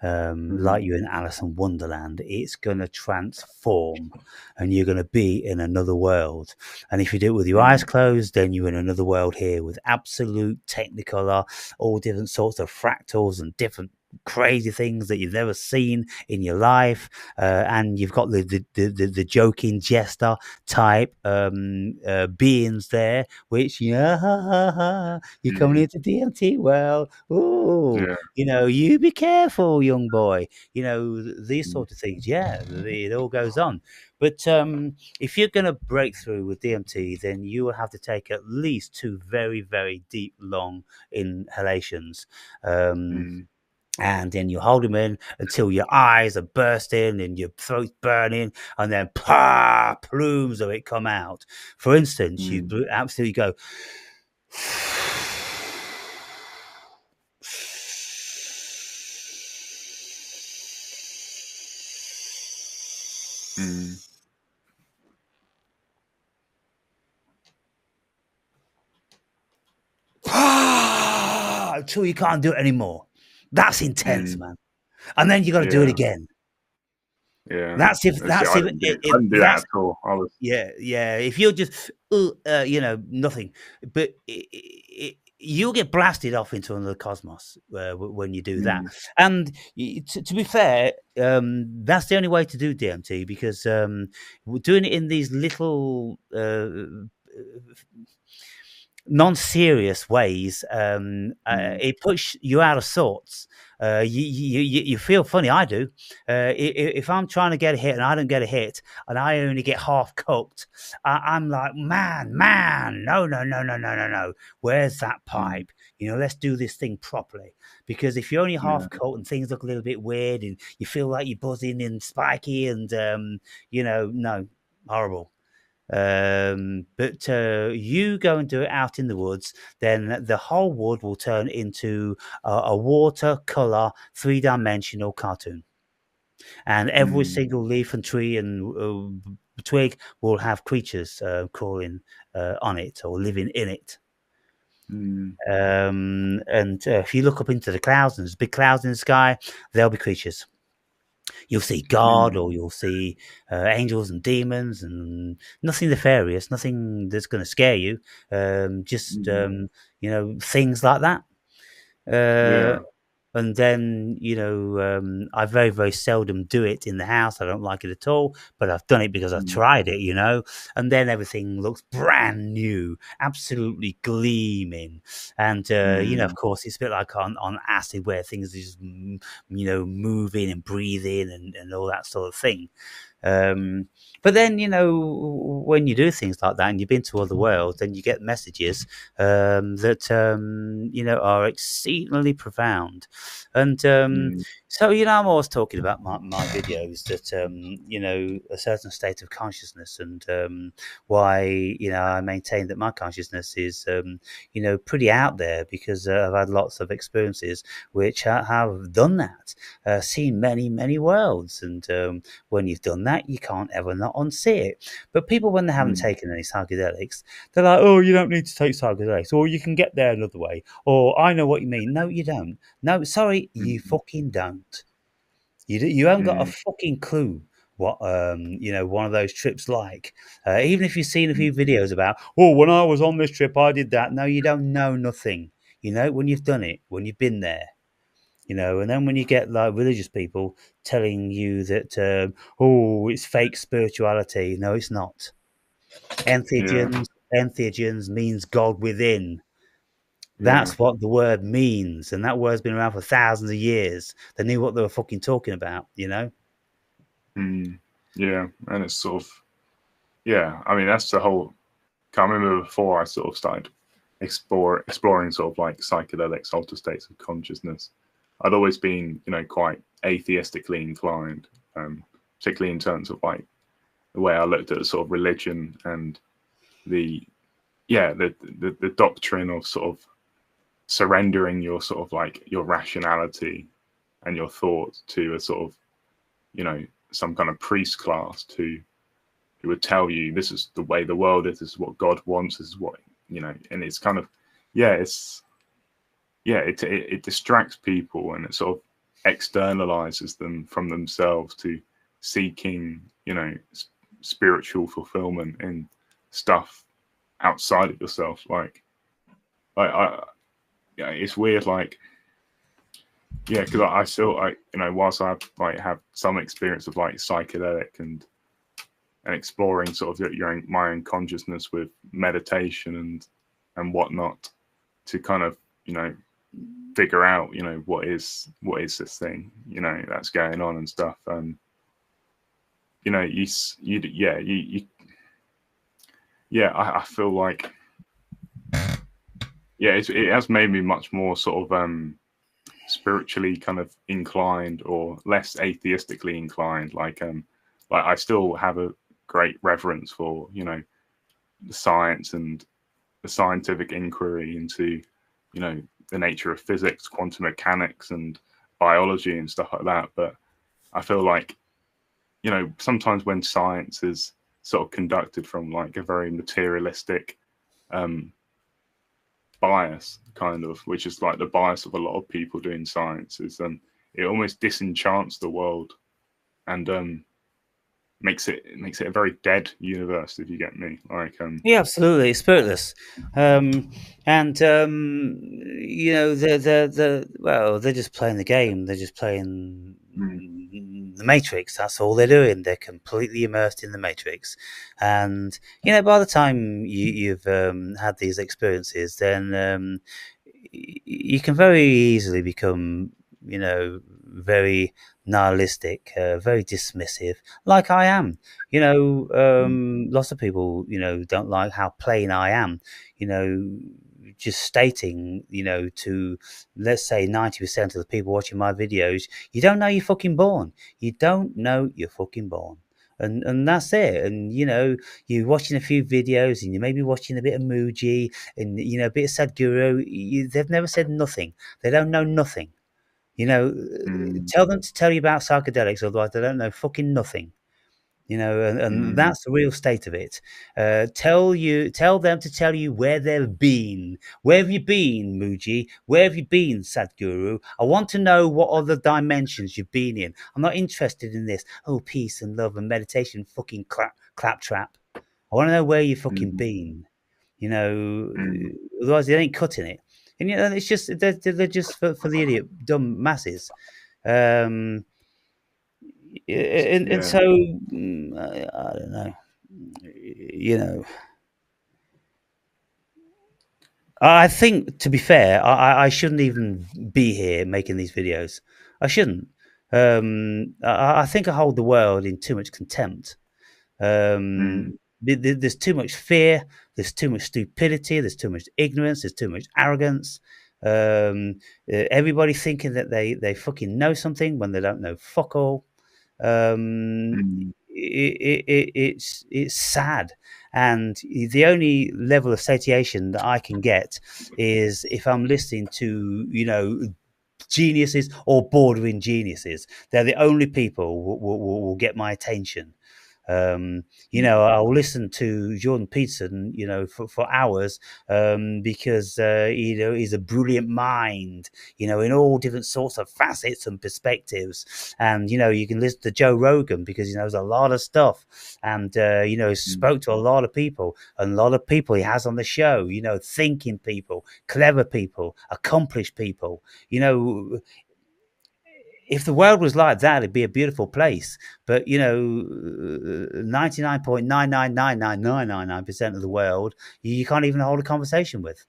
Like mm, you're in Alice in Wonderland, it's going to transform, and you're going to be in another world. And if you do it with your eyes mm, closed, then you're in another world here with absolute technicolor, all different sorts of fractals and different crazy things that you've never seen in your life, and you've got the joking jester type beings there, which yeah, you're coming mm, into DMT. Well, ooh, yeah, you be careful, young boy. These mm, sort of things. Yeah, it all goes on. But if you're going to break through with DMT, then you will have to take at least two very, very deep, long inhalations. Um, mm, and then you hold them in until your eyes are bursting and your throat's burning, and then plumes of it come out. For instance, you mm, absolutely go. mm, Until you can't do it anymore. That's intense, mm, man. And then you got to do it yeah, again. yeah. That's if See, that's I if didn't do I it didn't do that that's at all. I was yeah. If you're just nothing, but you'll get blasted off into another cosmos when you do that. mm, And to be fair, that's the only way to do DMT, because we're doing it in these little non-serious ways. mm, It puts you out of sorts. You feel funny. I do. If I'm trying to get a hit and I don't get a hit, and I only get half cooked, I'm like, man, no, no, no, no, no, no, no. Where's that mm, pipe? Let's do this thing properly. Because if you're only yeah, half cooked and things look a little bit weird and you feel like you're buzzing and spiky and no, horrible. But you go and do it out in the woods, then the whole wood will turn into a watercolor, three-dimensional cartoon, and every mm, single leaf and tree and twig will have creatures crawling on it or living in it. mm, And if you look up into the clouds and there's big clouds in the sky, there'll be creatures. You'll see God, mm, or you'll see angels and demons, and nothing nefarious, nothing that's going to scare you. Just mm, things like that. Uh, yeah, and then I very, very seldom do it in the house. I don't like it at all, but I've done it because I've mm, tried it, and then everything looks brand new, absolutely gleaming. And of mm, course, it's a bit like on acid, where things are just moving and breathing and all that sort of thing. Um, but then, when you do things like that and you've been to other worlds, then you get messages that, are exceedingly profound. And mm, so, I'm always talking about my videos that, a certain state of consciousness and why, I maintain that my consciousness is, pretty out there because I've had lots of experiences which have done that, seen many, many worlds. And when you've done that, you can't ever not unsee it. But people, when they haven't mm, taken any psychedelics, they're like, oh, you don't need to take psychedelics, or you can get there another way, or I know what you mean. No, you don't. No, sorry, you mm, fucking don't. You haven't got a mm, fucking clue what one of those trips like. Even if you've seen a mm, few videos about, oh, when I was on this trip, I did that. No, you don't know nothing. When you've done it, when you've been there. And then when you get like religious people telling you that, oh, it's fake spirituality. No, it's not. yeah, Entheogens means God within. yeah, That's what the word means, and that word's been around for thousands of years. They knew what they were fucking talking about. mm, yeah, and it's sort of yeah. I mean, that's the whole. I remember before I sort of started exploring sort of like psychedelics, altered states of consciousness. I'd always been, quite atheistically inclined, particularly in terms of like the way I looked at sort of religion and the yeah the doctrine of sort of surrendering your sort of like your rationality and your thoughts to a sort of some kind of priest class who would tell you this is the way the world is, this is what God wants, this is what and it's kind of yeah it's yeah it distracts people and it sort of externalizes them from themselves to seeking spiritual fulfillment in stuff outside of yourself I yeah, it's weird yeah, because I still whilst I like have some experience of like psychedelic and exploring sort of my own consciousness with meditation and whatnot to kind of figure out what is this thing that's going on and stuff. Yeah, I feel like yeah it has made me much more sort of spiritually kind of inclined or less atheistically inclined. Like I still have a great reverence for the science and the scientific inquiry into the nature of physics, quantum mechanics, and biology and stuff like that. But I feel like sometimes when science is sort of conducted from like a very materialistic um, bias, kind of, which is like the bias of a lot of people doing science, is it almost disenchants the world and makes it a very dead universe, if you get me. Yeah, absolutely. It's spiritless. And they're just playing the game. They're just playing mm, the Matrix. That's all they're doing. They're completely immersed in the Matrix. And by the time you've had these experiences, then you can very easily become, very nihilistic, very dismissive, like I am. mm, Lots of people, don't like how plain I am. You know, just stating, to let's say 90% of the people watching my videos, you don't know you're fucking born. You don't know you're fucking born. And that's it. And you're watching a few videos, and you may be watching a bit of Muji and a bit of Sadhguru. They've never said nothing. They don't know nothing. mm, Tell them to tell you about psychedelics, otherwise they don't know fucking nothing. And mm, that's the real state of it. Tell them to tell you where they've been. Where have you been, Muji? Where have you been, Sadhguru? I want to know what other dimensions you've been in. I'm not interested in this. Oh, peace and love and meditation, fucking claptrap. I want to know where you've fucking mm, been. You know, mm. otherwise they ain't cutting it. And it's just they're just for the idiot, dumb masses. Um, and Yeah. so I don't know. You know, I think to be fair, I shouldn't even be here making these videos. I shouldn't. I think I hold the world in too much contempt. mm, There's too much fear. There's too much stupidity. There's too much ignorance. There's too much arrogance. Um, Everybody thinking that they fucking know something when they don't know fuck all. mm, It's sad, and the only level of satiation that I can get is if I'm listening to geniuses or bordering geniuses. They're the only people will get my attention. Um, I'll listen to Jordan Peterson, for hours, because he's a brilliant mind, in all different sorts of facets and perspectives. And you can listen to Joe Rogan because he knows a lot of stuff, and he mm, spoke to a lot of people, and a lot of people he has on the show. Thinking people, clever people, accomplished people. You know, if the world was like that, it'd be a beautiful place. But 99.9999999% of the world, you can't even hold a conversation with,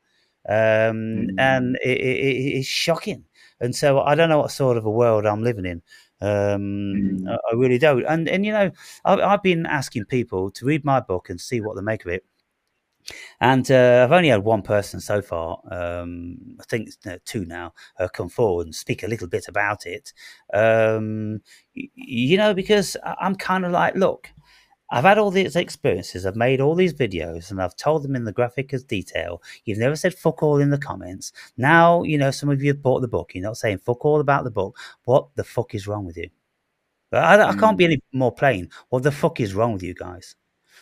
mm, and it's shocking. And so I don't know what sort of a world I'm living in. mm, I really don't. And I've been asking people to read my book and see what they make of it. And I've only had one person so far, I think two now, come forward and speak a little bit about it. Because I'm kind of like, look, I've had all these experiences, I've made all these videos, and I've told them in the graphic as detail. You've never said fuck all in the comments. Now, some of you have bought the book. You're not saying fuck all about the book. What the fuck is wrong with you? I can't be mm, any more plain. What the fuck is wrong with you guys?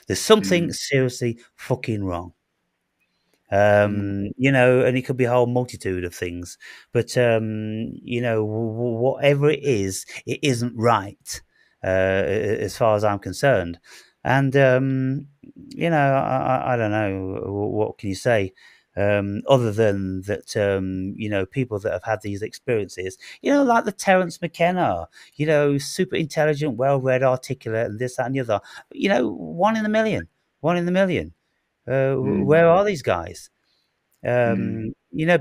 There's something mm, seriously fucking wrong. mm, And it could be a whole multitude of things. But whatever it isn't right, as far as I'm concerned. And I don't know what can you say. Other than that, people that have had these experiences, like the Terence McKenna, super intelligent, well-read, articulate, and this, that, and the other. One in a million, one in a million. mm, Where are these guys? mm,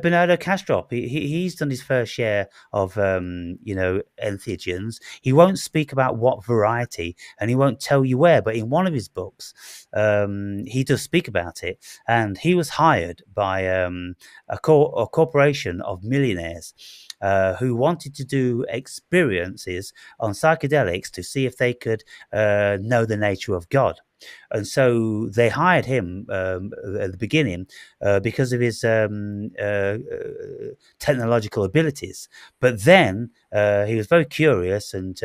Bernardo Kastrop, he's done his fair share of, entheogens. He won't speak about what variety, and he won't tell you where, but in one of his books, he does speak about it. And he was hired by a corporation of millionaires who wanted to do experiences on psychedelics to see if they could know the nature of God. And so they hired him at the beginning because of his technological abilities. But then he was very curious, and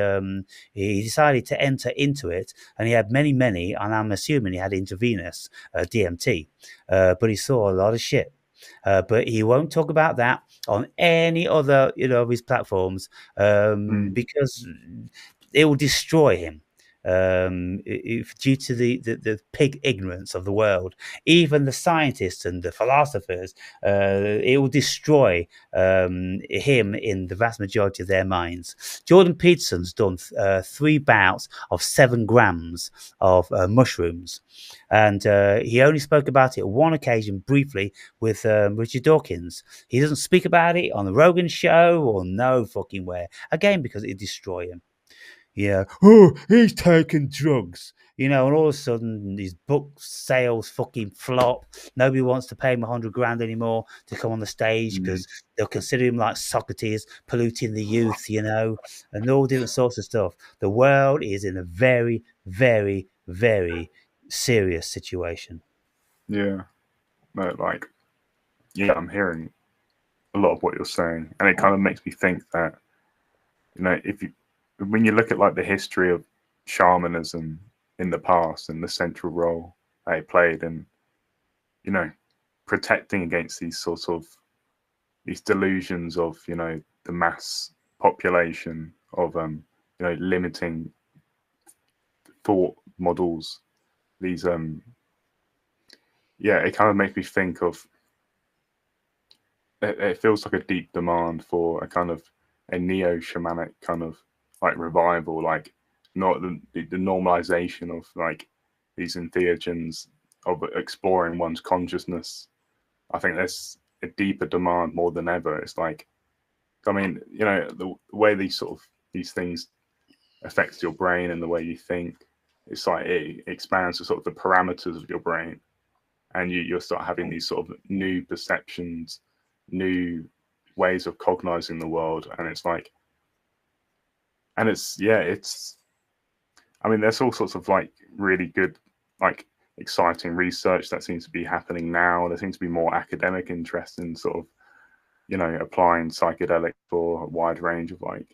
he decided to enter into it. And he had many, and I'm assuming he had intravenous DMT, but he saw a lot of shit. But he won't talk about that on any other, of his platforms, mm. because it will destroy him. If due to the pig ignorance of the world, even the scientists and the philosophers, it will destroy him in the vast majority of their minds. Jordan Peterson's done 3 bouts of 7 grams of mushrooms, and he only spoke about it on one occasion briefly with Richard Dawkins. He doesn't speak about it on the Rogan show or no fucking where. Again, because it destroy him. Yeah. Oh, he's taking drugs. And all of a sudden his book sales fucking flop. Nobody wants to pay him 100 grand anymore to come on the stage Mm, because they'll consider him like Socrates, polluting the youth, and all different sorts of stuff. The world is in a very, very, very serious situation. yeah, no, like, yeah, I'm hearing a lot of what you're saying, and it kind of makes me think that, if you, when you look at like the history of shamanism in the past and the central role they played in, you know, protecting against these sort of these delusions of, the mass population of, limiting thought models. These, yeah, it kind of makes me think of. It feels like a deep demand for a kind of a neo shamanic kind of like revival, like not the normalization of like these entheogens of exploring one's consciousness. I think there's a deeper demand more than ever. It's like, I mean, the way these sort of these things affect your brain and the way you think. It's like it expands the sort of the parameters of your brain, and you'll start having these sort of new perceptions, new ways of cognizing the world. And it's like, and it's, yeah, it's, I mean, there's all sorts of like really good, like exciting research that seems to be happening now. There seems to be more academic interest in sort of, applying psychedelics for a wide range of like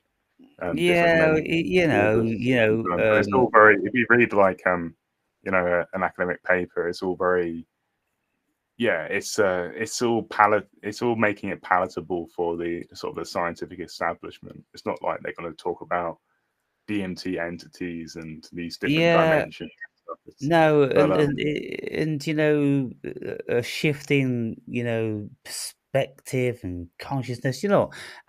different Yeah, mental you know, disorders. you know, But it's all very, if you read like, an academic paper, it's all very, yeah, it's all it's all making it palatable for the sort of the scientific establishment. It's not like they're going to talk about DMT entities and these different yeah. dimensions and stuff. No, But and a shift in perspective and consciousness.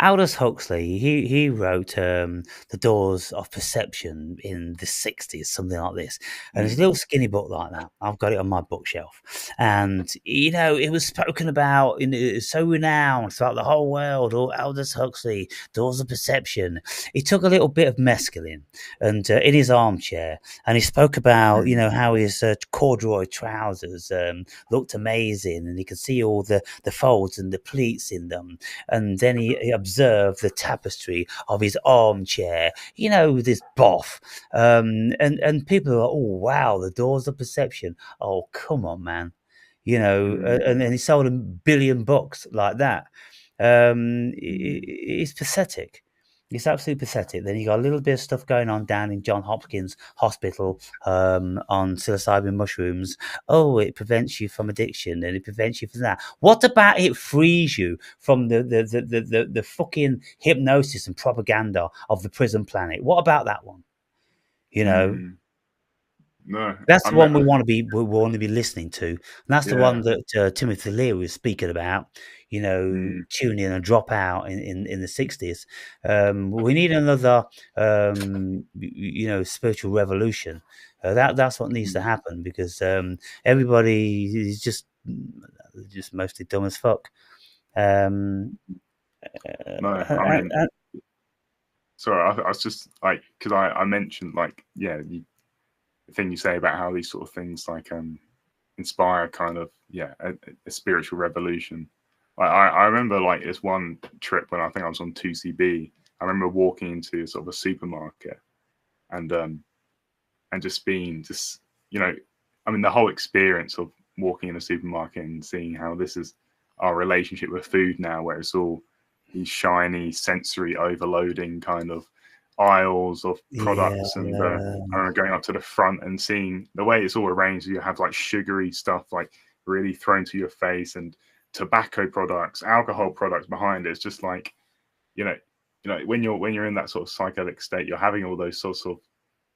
Aldous Huxley, he wrote The Doors of Perception in the '60s, something like this, and it's a mm, little skinny book like that. I've got it on my bookshelf, and it was spoken about so renowned throughout the whole world. Oh, Aldous Huxley, Doors of Perception. He took a little bit of mescaline, and in his armchair. And he spoke about, mm, how his corduroy trousers looked amazing, and he could see all the folds and the pleats in them. And then he observed the tapestry of his armchair, this boff. And people are like, oh, wow, the doors of perception. Oh, come on, man. mm, And then he sold a 1 billion books like that. mm, It's pathetic. It's absolutely pathetic. Then you got a little bit of stuff going on down in John Hopkins Hospital on psilocybin mushrooms. Oh, it prevents you from addiction and it prevents you from that. What about it frees you from the fucking hypnosis and propaganda of the prison planet? What about that one? You know, mm. No, that's I the mean, one we want to be listening to, and that's the one yeah, that Timothy Leary was speaking about. mm, Tune in and drop out in the '60s. We need another, spiritual revolution. That's what needs to mm. happen because everybody is just mostly dumb as fuck. Um, No, uh, I mean, uh, sorry, I was just like, because I mentioned like, yeah, the thing you say about how these sort of things like inspire kind of, yeah, a spiritual revolution. I remember like this one trip when I think I was on 2CB. I remember walking into sort of a supermarket and just being just, I mean, the whole experience of walking in a supermarket and seeing how this is our relationship with food now, where it's all these shiny sensory overloading kind of aisles of yeah, products. And I remember going up to the front and seeing the way it's all arranged. You have like sugary stuff like really thrown to your face, and tobacco products, alcohol products behind it. It's just like, you know when you're in that sort of psychedelic state, you're having all those sorts of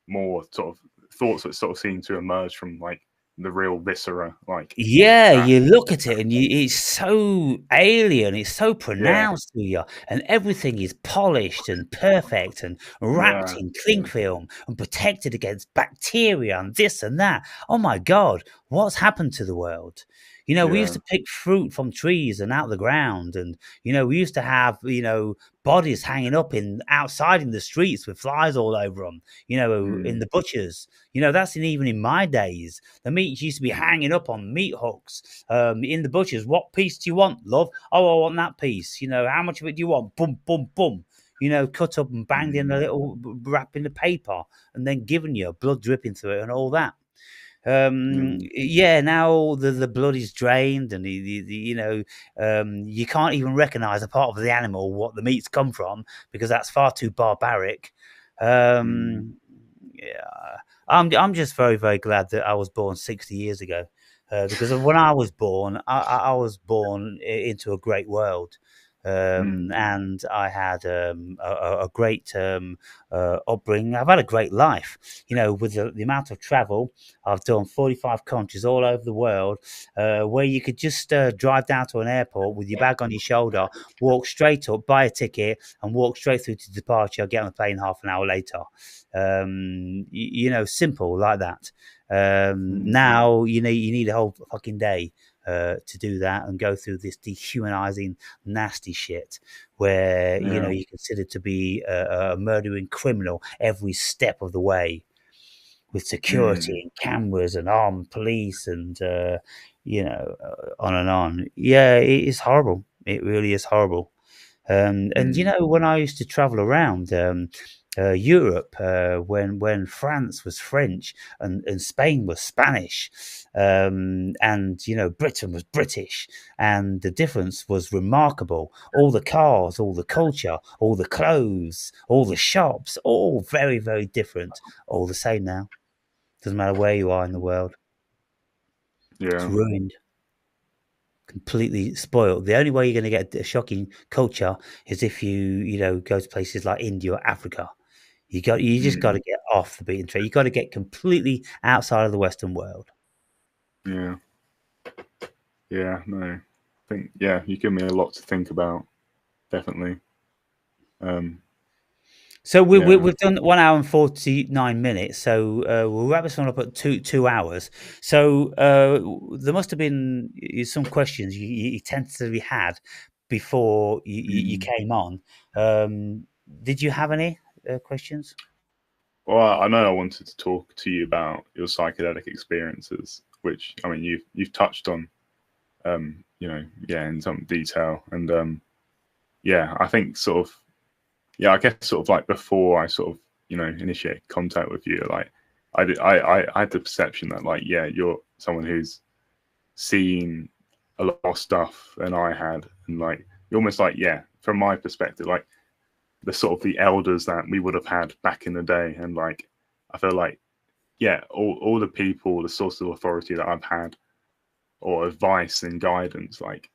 more sort of thoughts that sort of seem to emerge from like the real viscera, like Yeah, that. you look at it and it's so alien, it's so Yeah, pronounced to you, and everything is polished and perfect and wrapped yeah, in cling film and protected against bacteria and this and that. Oh my God, what's happened to the world? We used yeah, to pick fruit from trees and out the ground, and we used to have bodies hanging up in outside in the streets with flies all over them. In mm, the butchers. That's even in my days. The meat used to be hanging up on meat hooks in the butchers. What piece do you want, love? Oh, I want that piece. How much of it do you want? Boom, boom, boom. Cut up and banged in a mm, little wrap in the paper and then given you blood dripping through it and all that. mm, Yeah, now the blood is drained and you can't even recognize a part of the animal what the meat's come from because that's far too barbaric. mm, Um, yeah, I'm just very very glad that I was born 60 years ago because when I was born, I was born into a great world. mm, And I had a great upbringing. I've had a great life, with the amount of travel. I've done 45 countries all over the world, where you could just drive down to an airport with your bag on your shoulder, walk straight up, buy a ticket, and walk straight through to departure, get on the plane half an hour later. Simple like that. mm, Now, you need a whole fucking day to do that and go through this dehumanizing, nasty shit where Yeah. you're considered to be a murdering criminal every step of the way, with Mm. security and cameras and armed police and on and on. Yeah, it is horrible. It really is horrible. And Mm. when I used to travel around Europe, when France was French and Spain was Spanish, and Britain was British, and the difference was remarkable. All the cars, all the culture, all the clothes, all the shops, all very, very different. All the same now. Doesn't matter where you are in the world. It's Yeah. ruined, completely spoiled. The only way you're going to get a shocking culture is if you go to places like India or Africa. You just got Mm. to get off the beaten track. You got to get completely outside of the Western world. Yeah. Yeah. No. I think, yeah, you give me a lot to think about. Definitely. Um, So yeah. we've done 1 hour and 49 minutes. So we'll wrap this one up at two hours. So there must have been some questions you tentatively had before you Mm. came on. Um, did you have any questions? Well, I know I wanted to talk to you about your psychedelic experiences, which I mean you've touched on, yeah, in some detail, and yeah, I think sort of, yeah, I guess sort of like before I sort of initiate contact with you, like I had the perception that like yeah, you're someone who's seen a lot more stuff than I had, and like you're almost like yeah, from my perspective, like the sort of the elders that we would have had back in the day, and like I feel like yeah, all the people, the source of authority that I've had or advice and guidance, like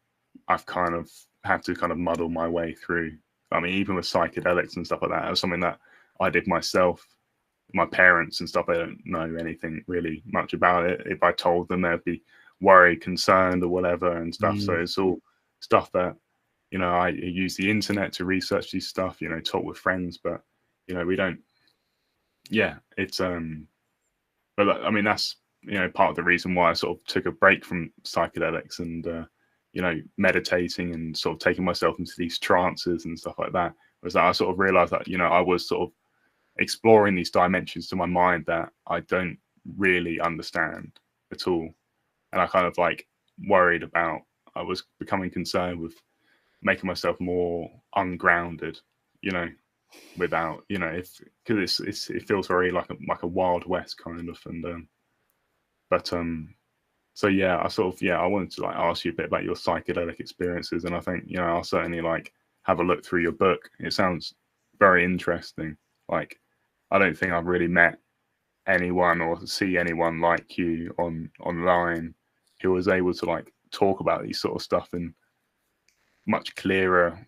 I've kind of had to kind of muddle my way through. I mean, even with psychedelics and stuff like that, it was something that I did myself. My parents and stuff, they don't know anything really much about it. If I told them, they'd be worried, concerned, or whatever and stuff. So Mm. it's all stuff that, I use the internet to research these stuff, talk with friends, but, we don't, yeah, it's, but I mean, that's, part of the reason why I sort of took a break from psychedelics and, meditating and sort of taking myself into these trances and stuff like that, was that I sort of realized that, I was sort of exploring these dimensions to my mind that I don't really understand at all. And I kind of like worried about, I was becoming concerned with making myself more ungrounded, you know, without, if, because it feels very like a Wild West kind of. And, but, so yeah, I sort of, yeah, I wanted to like ask you a bit about your psychedelic experiences. And I think, I'll certainly like have a look through your book. It sounds very interesting. Like, I don't think I've really met anyone or see anyone like you online who was able to like talk about these sort of stuff in much clearer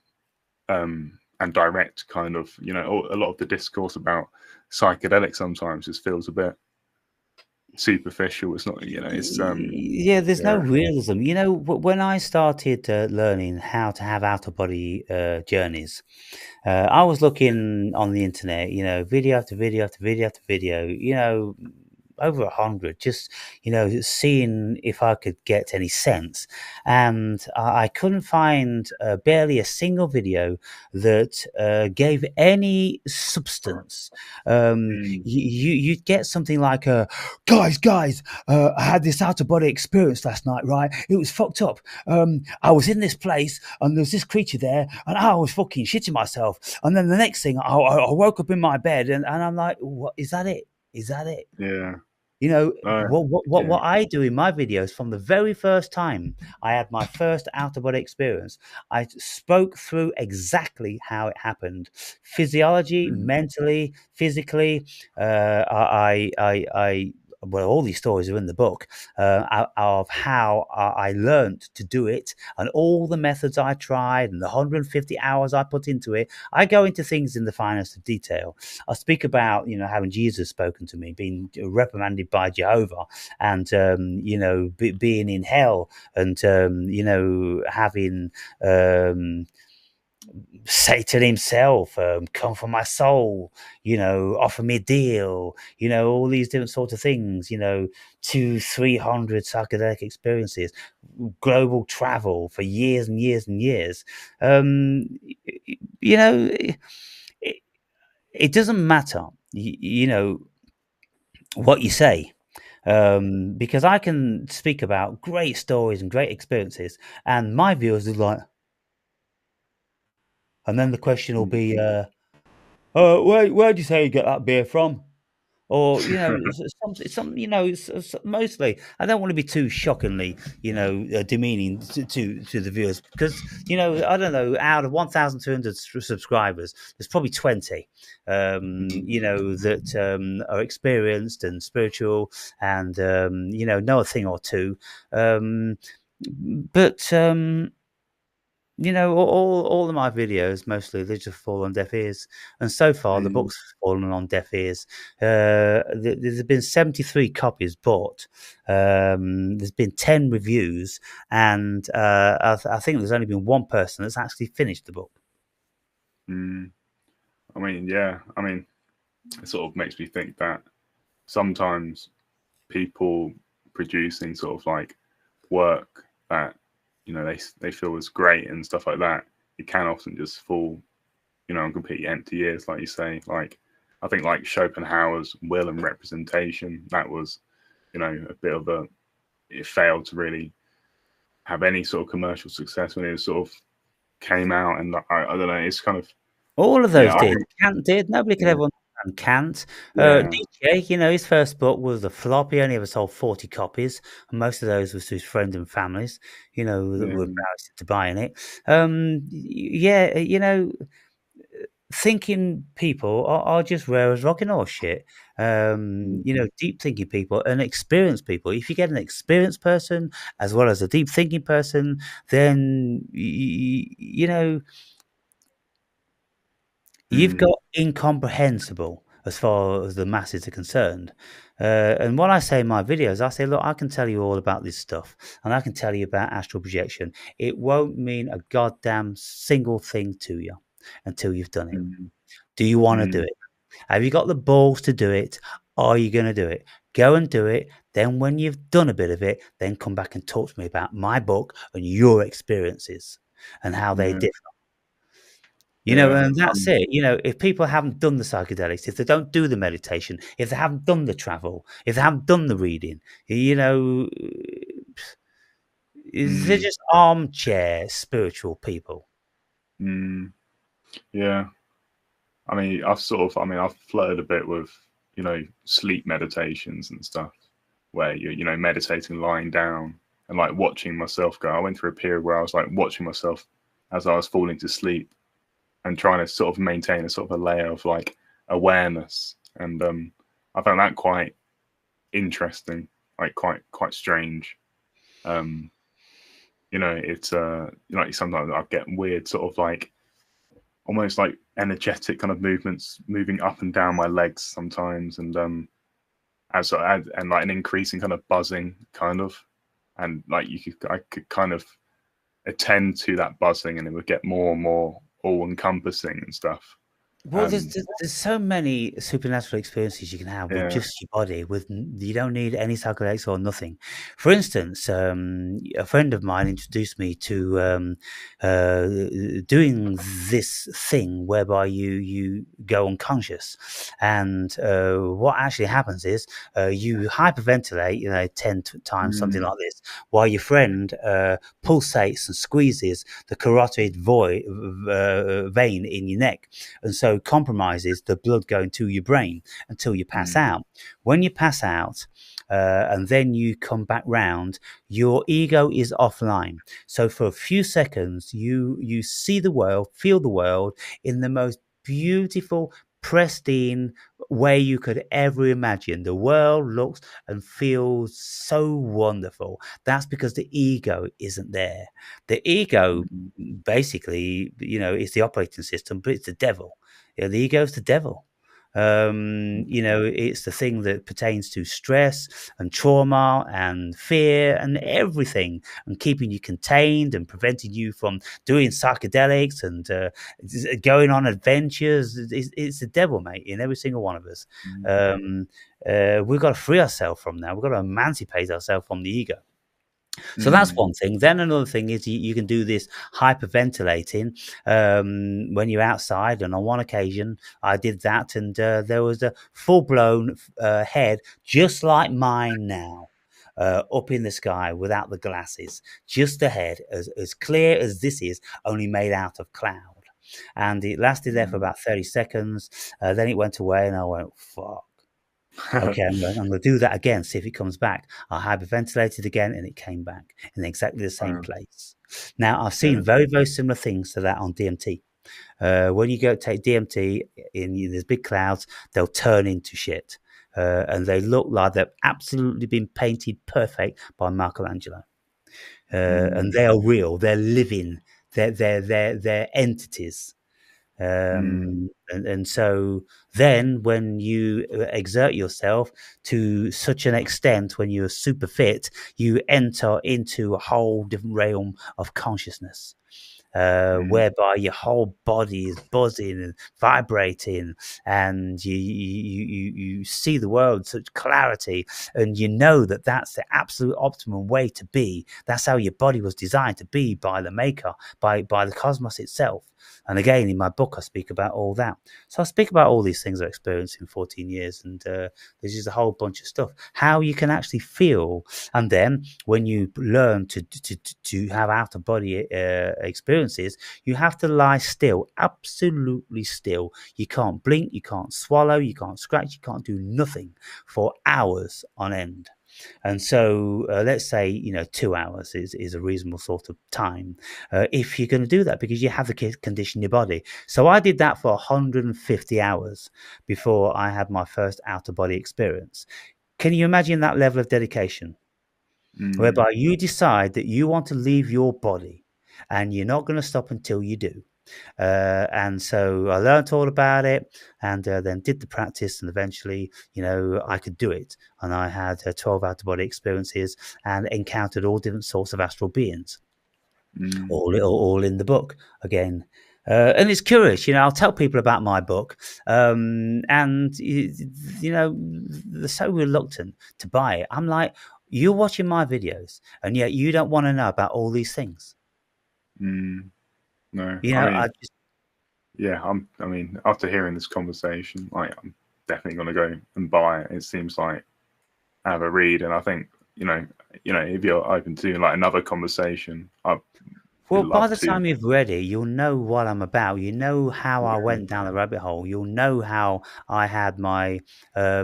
and direct kind of, a lot of the discourse about psychedelics sometimes just feels a bit superficial. It's not, it's Yeah, there's no yeah. realism. When I started learning how to have out of body journeys, I was looking on the internet, video after video after video after video, over 100, just, seeing if I could get any sense. And I couldn't find barely a single video that gave any substance. Mm, You'd get something like, guys, I had this out of body experience last night, right? It was fucked up. I was in this place and there was this creature there and I was fucking shitting myself. And then the next thing, I woke up in my bed and I'm like, what is that? Is that it? yeah. Uh, What yeah. I do in my videos from the very first time I had my first out of body experience, I spoke through exactly how it happened, physiology, Mm, mentally, physically. I well, all these stories are in the book of how I learned to do it and all the methods I tried and the 150 hours I put into it. I go into things in the finest of detail. I speak about, having Jesus spoken to me, being reprimanded by Jehovah, and being in hell, and having Satan himself, come for my soul, offer me a deal, all these different sorts of things, 300 psychedelic experiences, global travel for years and years and years. It, it doesn't matter, what you say. Because I can speak about great stories and great experiences, and my viewers are like, and then the question will be, Mm. where'd you say you get that beer from? Or, some, mostly, I don't want to be too shockingly, demeaning to the viewers because, I don't know, out of 1,200 subscribers, there's probably 20, that are experienced and spiritual and, know a thing or two. Um, but, all of my videos mostly they just fall on deaf ears, and so far the Mm. book's fallen on deaf ears. There's been 73 copies bought. There's been 10 reviews, and I think there's only been one person that's actually finished the book. Mm. I mean, yeah. I mean, it sort of makes me think that sometimes people producing sort of like work that they feel is great and stuff like that, it can often just fall on completely empty ears, like you say. Like I think like Schopenhauer's Will and Representation, that was a bit of a it failed to really have any sort of commercial success when it sort of came out, and I don't know, it's kind of All of those yeah, I did. think Kant did. Nobody could yeah, ever understand Kant. yeah, Nietzsche, his first book was a flop. He only ever sold 40 copies, and most of those was to his friends and families, that yeah, were embarrassed to buying it. Yeah, thinking people are just rare as rocking horse shit. mm, Deep thinking people and experienced people. If you get an experienced person as well as a deep thinking person, then you've mm, got incomprehensible as far as the masses are concerned. And when I say in my videos, I say, look, I can tell you all about this stuff and I can tell you about astral projection. It won't mean a goddamn single thing to you until you've done it. mm, Do you want to do mm, it? Have you got the balls to do it? Are you going to do it? Go and do it. Then, when you've done a bit of it, then come back and talk to me about my book and your experiences and how they yeah, differ. yeah, And that's it. If people haven't done the psychedelics, if they don't do the meditation, if they haven't done the travel, if they haven't done the reading, they're mm, just armchair spiritual people. mm, yeah. I've flirted a bit with, sleep meditations and stuff where you're, meditating lying down and like watching myself go. I went through a period where I was like watching myself as I was falling to sleep and trying to sort of maintain a sort of a layer of like awareness. And I found that quite interesting, like quite strange. Um, it's like sometimes I get weird sort of like almost like energetic kind of movements moving up and down my legs sometimes, and and like an increasing kind of buzzing kind of, and like I could kind of attend to that buzzing and it would get more and more all encompassing and stuff. Well, there's, um there's there's so many supernatural experiences you can have with yeah. just your body. You don't need any psychedelics or nothing. For instance, a friend of mine introduced me to uh, doing this thing whereby you go unconscious, and what actually happens is you hyperventilate, 10 times something Mm, like this, while your friend pulsates and squeezes the carotid vein in your neck, and so compromises the blood going to your brain until you pass mm, out. When you pass out, and then you come back round, your ego is offline. So for a few seconds, you see the world, feel the world in the most beautiful, pristine way you could ever imagine. The world looks and feels so wonderful. That's because the ego isn't there. The ego mm, basically, is the operating system, but it's the devil. The ego is the devil. You know, it's the thing that pertains to stress and trauma and fear and everything, and keeping you contained and preventing you from doing psychedelics and going on adventures. It's the devil, mate, in every single one of us. mm, Um, we've got to free ourselves from that. We've got to emancipate ourselves from the ego. So that's mm, one thing. Then another thing is you can do this hyperventilating when you're outside. And on one occasion, I did that, and there was a full blown head just like mine now. Up in the sky without the glasses, just a head as clear as this is, only made out of cloud. And it lasted there for mm. about 30 seconds. Then it went away, and I went, fuck. Okay, I'm going to do that again, see if it comes back. I hyperventilated again, and it came back in exactly the same Wow. place. Now, I've seen Yeah. very, very similar things to that on DMT. When you go take DMT in these big clouds, they'll turn into shit. And they look like they've absolutely been painted perfect by Michelangelo. And Mm, they are real, they're living, they're entities. mm, And so then when you exert yourself to such an extent, when you're super fit, you enter into a whole different realm of consciousness. mm, Whereby your whole body is buzzing and vibrating, and you see the world with such clarity, and you know that that's the absolute optimum way to be. That's how your body was designed to be by the maker, by the cosmos itself. And again, in my book, I speak about all that. So I speak about all these things I experienced in 14 years, and there's just a whole bunch of stuff. How you can actually feel, and then when you learn to have out of body experiences, you have to lie still, absolutely still. You can't blink, you can't swallow, you can't scratch, you can't do nothing for hours on end. And so, let's say 2 hours is a reasonable sort of time if you're going to do that, because you have the condition in your body. So I did that for 150 hours before I had my first out of body experience. Can you imagine that level of dedication, mm, whereby you decide that you want to leave your body and you're not going to stop until you do? And so I learned all about it, and then did the practice, and eventually, I could do it. And I had 12 out of body experiences and encountered all different sorts of astral beings, mm, all in the book again. And it's curious, I'll tell people about my book, and they're so reluctant to buy it. I'm like, you're watching my videos, and yet you don't want to know about all these things. mm. No, I just yeah, I mean, after hearing this conversation, like, I'm definitely going to go and buy it. It seems like I have a read, and I think, if you're open to like another conversation, I'd Well, by love the to. time you've read it, you'll know what I'm about. You know how I Yeah. went down the rabbit hole. You'll know how I had my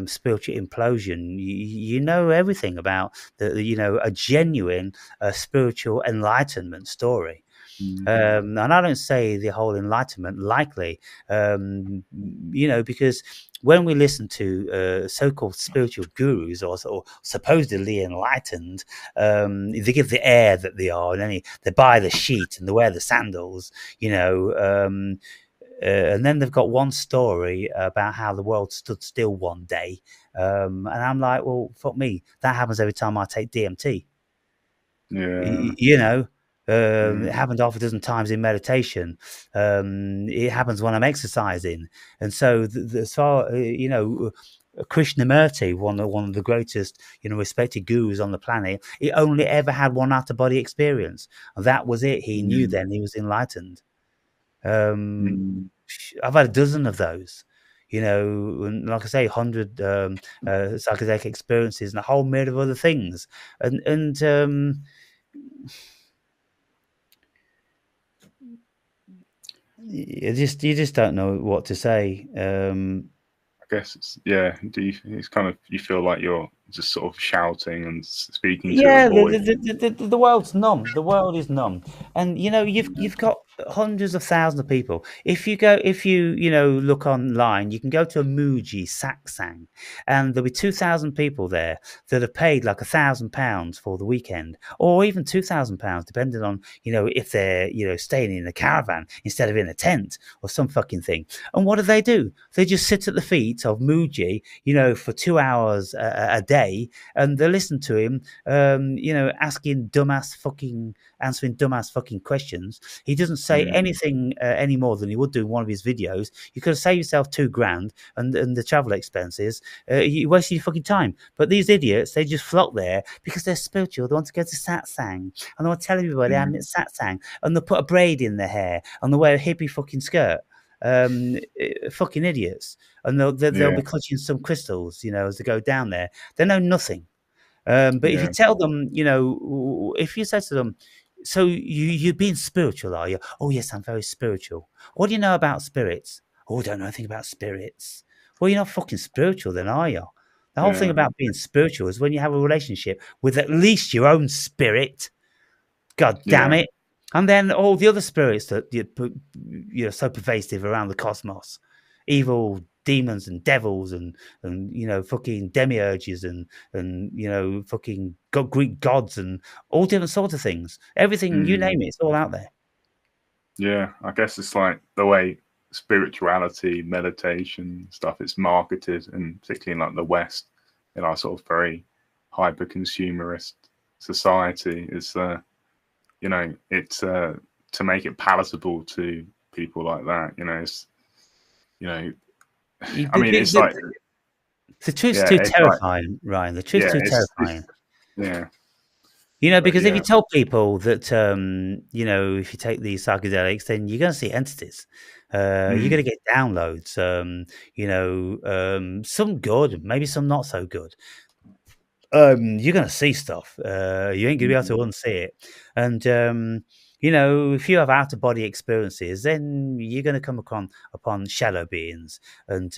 spiritual implosion. You know everything about a genuine spiritual enlightenment story. Mm, And I don't say the whole enlightenment likely, because when we listen to so-called spiritual gurus or supposedly enlightened, they give the air that they are, and then they buy the sheet and they wear the sandals, and then they've got one story about how the world stood still one day. And I'm like, well, fuck me, that happens every time I take DMT. yeah. You know, it Mm, happened half a dozen times in meditation. It happens when I'm exercising, and so as far Krishnamurti, one of the greatest respected gurus on the planet, he only ever had one out of body experience. That was it. He knew mm, then he was enlightened. Um, mm. I've had a dozen of those. And like I say, 100 psychedelic experiences and a whole myriad of other things, and you just don't know what to say. I guess it's, yeah. It's kind of, you feel like you're just sort of shouting and speaking to a Yeah, void. the world's numb. The world is numb, and you've got hundreds of thousands of people. If you look online, you can go to a Muji satsang, and there'll be 2,000 people there that have paid like £1,000 for the weekend, or even £2,000, depending on if they're staying in a caravan instead of in a tent or some fucking thing. And what do? They just sit at the feet of Muji, for 2 hours a day, and they listen to him, answering dumbass fucking questions. He doesn't say Mm, anything any more than he would do in one of his videos. You could have saved yourself £2,000 and the travel expenses. You wasted your fucking time. But these idiots, they just flock there because they're spiritual. They want to go to satsang, and they want to tell everybody I'm mm, at satsang, and they'll put a braid in their hair, and they'll wear a hippie fucking skirt. Fucking idiots, and they'll yeah, be clutching some crystals, as they go down there. They know nothing. But if you yeah, tell them, if you say to them, so you're being spiritual, are you? Oh, yes, I'm very spiritual. What do you know about spirits? Oh, I don't know anything about spirits. Well, you're not fucking spiritual then, are you? The whole thing yeah, about being spiritual is when you have a relationship with at least your own spirit. God damn yeah. it. And then all the other spirits that so pervasive around the cosmos, evil demons and devils and fucking demiurges and fucking Greek gods and all different sorts of things. Everything you Mm, name it, it's all out there. yeah. I guess it's like the way spirituality, meditation stuff is marketed, and particularly in like the West, in our sort of very hyper consumerist society, is it's to make it palatable to people like that. It's you know, I mean, it's like The truth's yeah, too it's like terrifying, Ryan. The truth's yeah, too it's terrifying. yeah, but Because if you yeah, tell people that, if you take these psychedelics, then you're going to see entities. You're mm, going to get downloads. Some good, maybe some not so good. You're going to see stuff. You ain't going to be able to mm, unsee it. And if you have out of body experiences, then you're going to come upon shadow beings and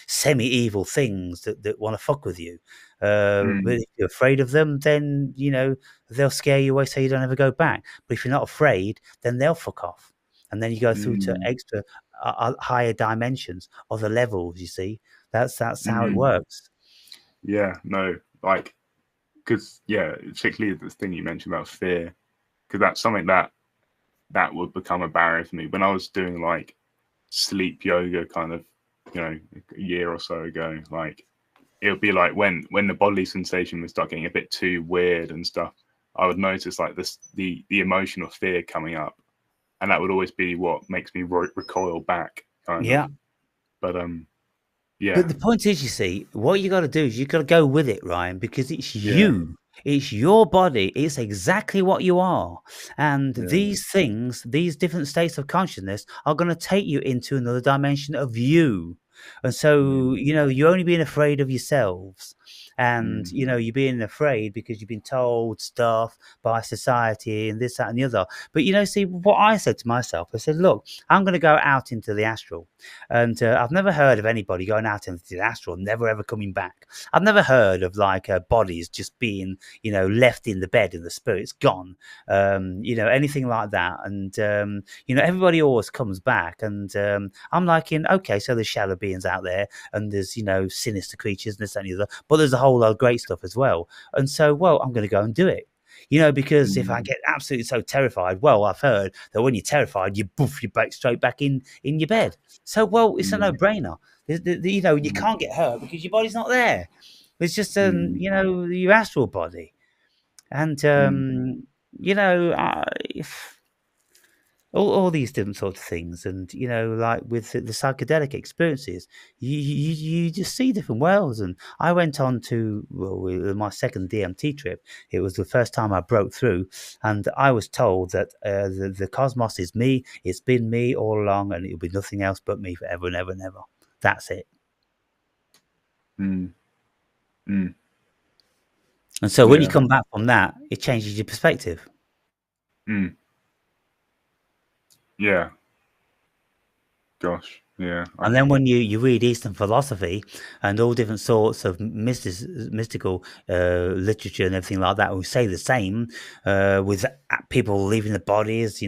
semi evil things that want to fuck with you. But mm, if you're afraid of them, then they'll scare you away so you don't ever go back. But if you're not afraid, then they'll fuck off, and then you go through to mm, extra higher dimensions, other levels. You see, that's how it mm. works. Yeah, no, like because yeah, particularly the thing you mentioned about fear, because that's something that would become a barrier for me when I was doing like sleep yoga, kind of, a year or so ago. Like it would be like when the bodily sensation would start getting a bit too weird and stuff, I would notice like the emotional fear coming up, and that would always be what makes me recoil back, kind of. Yeah. But But yeah, the point is, you see, what you got to do is you got to go with it, Ryan, because it's yeah, you. It's your body. It's exactly what you are. And yeah, these things, these different states of consciousness are going to take you into another dimension of you. And so, mm, you're only being afraid of yourselves. And, mm, you're being afraid because you've been told stuff by society and this, that, and the other. But, see, what I said to myself, I said, look, I'm going to go out into the astral. And I've never heard of anybody going out into the astral and never ever coming back. I've never heard of like bodies just being, left in the bed and the spirit's gone, anything like that. And, everybody always comes back. And I'm like, okay, so there's shadow beings out there and there's, sinister creatures and this, that, and the other. But there's a whole lot of great stuff as well. And so, well, I'm going to go and do it. Because if I mm, get absolutely so terrified, well, I've heard that when you're terrified, you back straight back in your bed. So, well, it's a mm, no-brainer. You mm, can't get hurt because your body's not there. It's just, mm, your astral body. And, mm, you know, I, all these different sorts of things, and like with the psychedelic experiences, you just see different worlds. And I went on to my second DMT trip. It was the first time I broke through, and I was told that the cosmos is me. It's been me all along, and it'll be nothing else but me forever and ever and ever. That's it. mm, mm. And so when you Yeah, come back from that, it changes your perspective. mm, yeah. Gosh. Yeah. And then when you read Eastern philosophy and all different sorts of mystical literature and everything like that, we say the same with people leaving the bodies.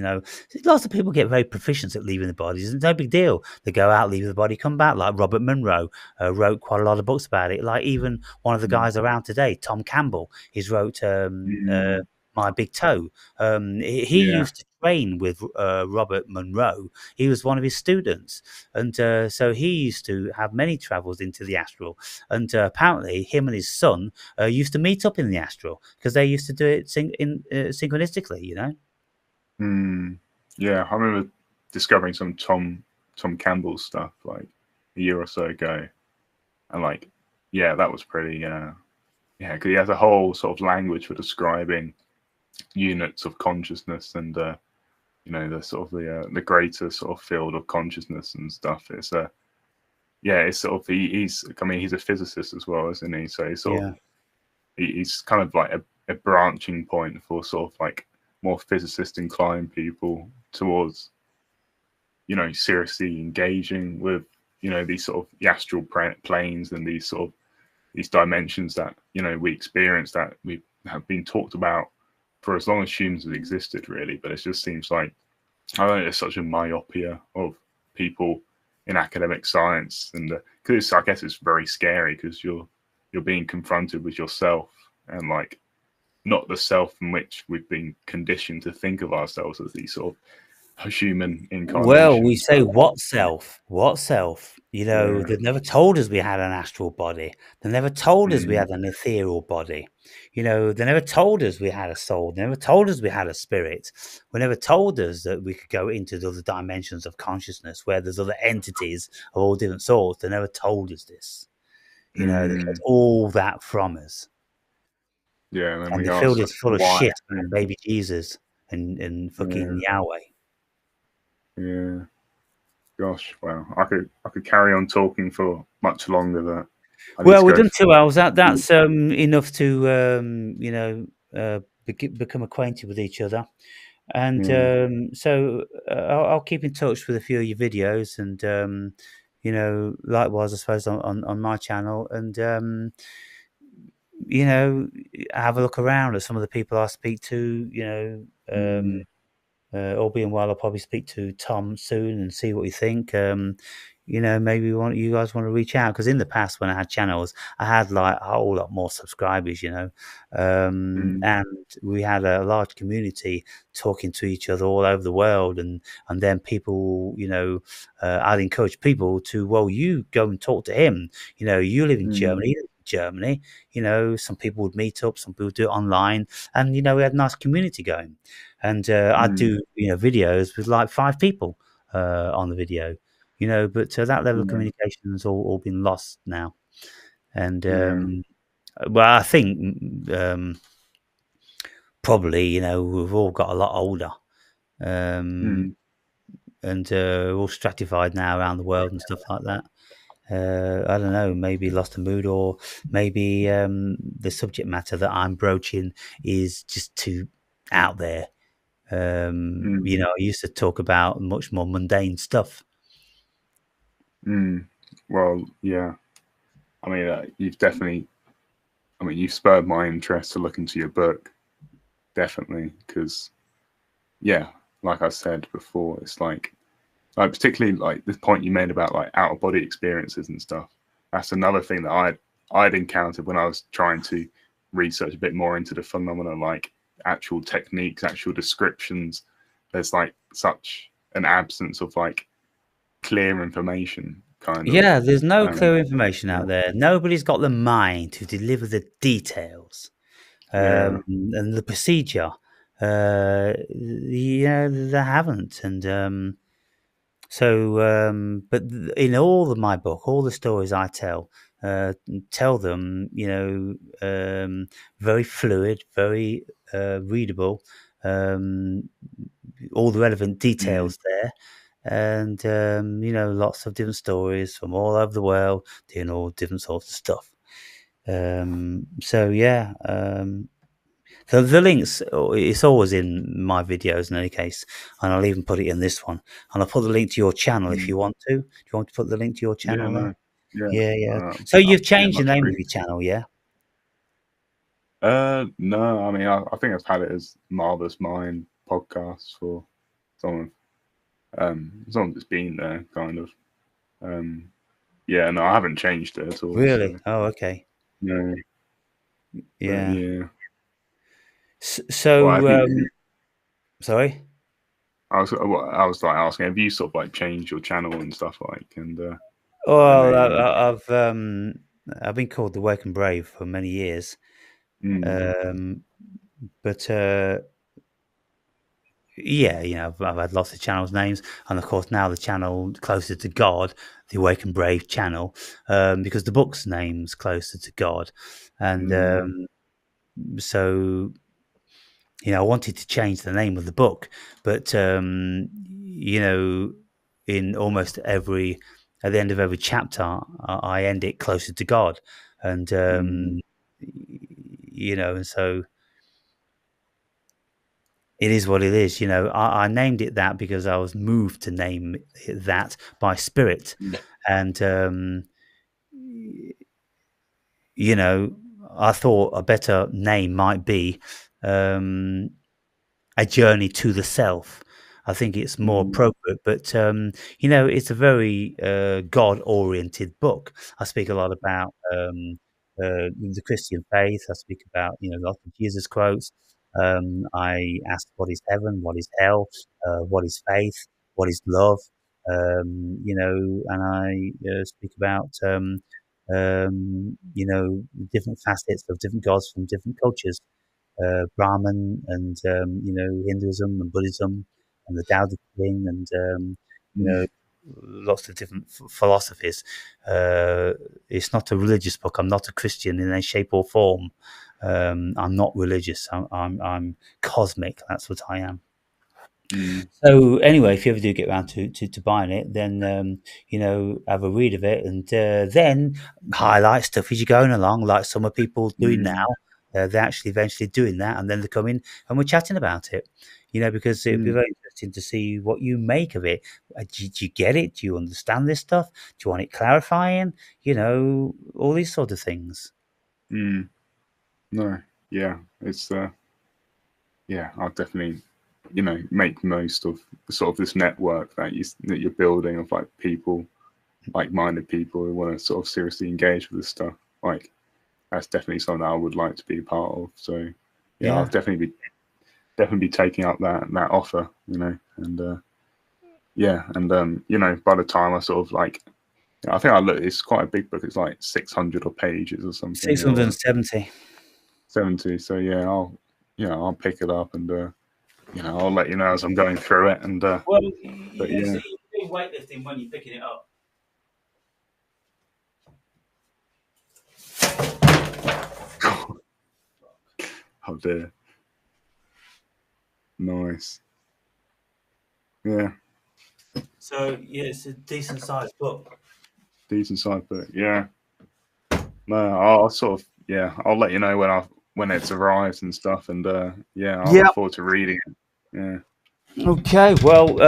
Lots of people get very proficient at leaving the bodies. It's no big deal. They go out, leave the body, come back. Like Robert Monroe wrote quite a lot of books about it. Like even one of the Mm. guys around today, Tom Campbell, he's wrote Mm. My Big Toe. He Yeah. used to train with Robert Monroe. He was one of his students. And so he used to have many travels into the astral. And apparently, him and his son used to meet up in the astral because they used to do it synchronistically. Mm. Yeah. I remember discovering some Tom Campbell stuff like a year or so ago, and like, yeah, that was pretty. Yeah, because he has a whole sort of language for describing units of consciousness and the sort of the greater sort of field of consciousness and stuff. It's yeah, it's sort of he's I mean he's a physicist as well, isn't he? So he's sort of Yeah. he's kind of like a branching point for sort of like more physicist inclined people towards seriously engaging with these sort of the astral planes and these sort of these dimensions that we experience that we have been talked about for as long as humans have existed, really. But it just seems like I don't know, there's such a myopia of people in academic science, and because I guess it's very scary because you're being confronted with yourself and like not the self in which we've been conditioned to think of ourselves as these sort of human Well, we incarnations. say what self? What self? Yeah. They never told us we had an astral body. They never told us we Mm. had an ethereal body. They never told us we had a soul. They never told us we had a spirit. They never told us that we could go into the other dimensions of consciousness where there's other entities of all different sorts. They never told us this. They kept Mm. all that from us. Yeah, and then And we they ask filled us full of why. shit and baby Jesus and fucking Yeah, Yahweh. yeah. Gosh, wow. I could carry on talking for much longer. That I need Well, to we've go. done 2 hours. That's enough to become acquainted with each other, and Yeah. so I'll keep in touch with a few of your videos, and likewise, I suppose on my channel, and you know, have a look around at some of the people I speak to. Mm. All being well, I'll probably speak to Tom soon and see what you think. Maybe you guys want to reach out because in the past when I had channels, I had like a whole lot more subscribers, Mm. and we had a large community talking to each other all over the world, and then people, I'd encourage people to, well, you go and talk to him. You live in Mm. Germany. He lives in Germany. Some people would meet up, some people would do it online, and we had a nice community going. And I Mm. do videos with like 5 people on the video, but that level of Yeah. communication has all been lost now. And Yeah. well, I think probably we've all got a lot older, um, Mm. and we're all stratified now around the world and stuff like that. I don't know, maybe lost a mood, or maybe the subject matter that I'm broaching is just too out there. Mm. I used to talk about much more mundane stuff. Mm. Well, yeah. I mean, you've definitely. I mean, you've spurred my interest to look into your book, definitely, because yeah, like I said before, it's like particularly like this point you made about like out of body experiences and stuff. That's another thing that I'd encountered when I was trying to research a bit more into the phenomena, like actual techniques, actual descriptions. There's like such an absence of like clear information, kind of. Yeah, there's no Um, clear information out there. Nobody's got the mind to deliver the details yeah. and the procedure. They haven't. And but in all of my book, all the stories I uh, tell them, very fluid, very readable, um, all the relevant Mm. details there. And lots of different stories from all over the world doing all different sorts of stuff. So yeah, The links, it's always in my videos in any case, and I'll even put it in this one. And I'll put the link to your channel if Mm. you want to. Do you want to put the link to your Yeah, channel there? no, yeah. Yeah, yeah. Uh, So you've yeah, changed the much name of your appreciated. channel, yeah? No, I mean, I think I've had it as Marvelous Mind podcast for someone, as long as it's been there, kind of. Um, yeah, no, I haven't changed it at all. Really? So Oh, okay. no, but Yeah. yeah. Well, So, have sorry. I was like asking, have you sort of like changed your channel and stuff like? And I know Well, you. I've been called the Woken Brave for many years, Mm, um, but yeah, I've had lots of channels names, and of course now the channel closer to God, the Awakened Brave channel, because the book's name's closer to God, and mm, so I wanted to change the name of the book, but in almost every at the end of every chapter, I end it closer to God, and mm, and so it is what it is. I named it that because I was moved to name it that by spirit, mm, and you know, I thought a better name might be um, a journey to the self. I think it's more mm, appropriate, but it's a very God-oriented book. I speak a lot about the Christian faith. I speak about lots of Jesus quotes. I ask what is heaven, what is hell, what is faith, what is love, and I speak about different facets of different gods from different cultures, Brahman and Hinduism and Buddhism and the Tao Te Ching and you mm, know lots of different philosophies. It's not a religious book. I'm not a Christian in any shape or form. I'm not religious. I'm cosmic. That's what I am. mm, So anyway, if you ever do get around to buying it, then have a read of it, and then highlight stuff as you're going along, like some of people doing now. mm, They're actually eventually doing that, and then they come in and we're chatting about it. Because it'd be mm, very interesting to see what you make of it. Do you get it? Do you understand this stuff? Do you want it clarifying? All these sort of things. mm. No, yeah, it's yeah, I'll definitely, make most of sort of this network that you're building of like people, like-minded people who want to sort of seriously engage with this stuff. Like that's definitely something I would like to be a part of. So yeah, I'll Yeah, definitely be taking up that offer, and yeah, and by the time I sort of like, I think I look, it's quite a big book. It's like 600 or pages or something, six hundred or and seventy. 70. So yeah, I'll pick it up and I'll let you know as I'm going through it. And Well, but yeah, you're doing weightlifting when you're picking it up. oh dear, nice, yeah, So yeah, it's a decent sized book. decent side book. Yeah, no, I'll sort of I'll let you know when it's arrives and stuff. And yeah, I'll look Yeah. forward to reading it. Yeah, Okay. Well,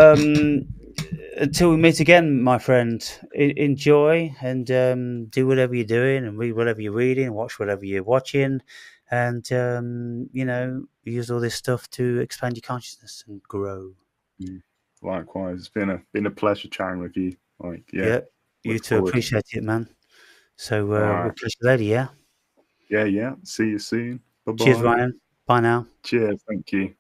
until we meet again, my friend, enjoy and do whatever you're doing and read whatever you're reading, watch whatever you're watching, and use all this stuff to expand your consciousness and grow. mm. Likewise, it's been a pleasure chatting with you. Like yeah, Yeah. You look too. forward. Appreciate it, man. So All we'll right, catch you later. Yeah. yeah, yeah. See you soon. Bye Cheers, bye. Ryan. Bye now. Cheers. Thank you.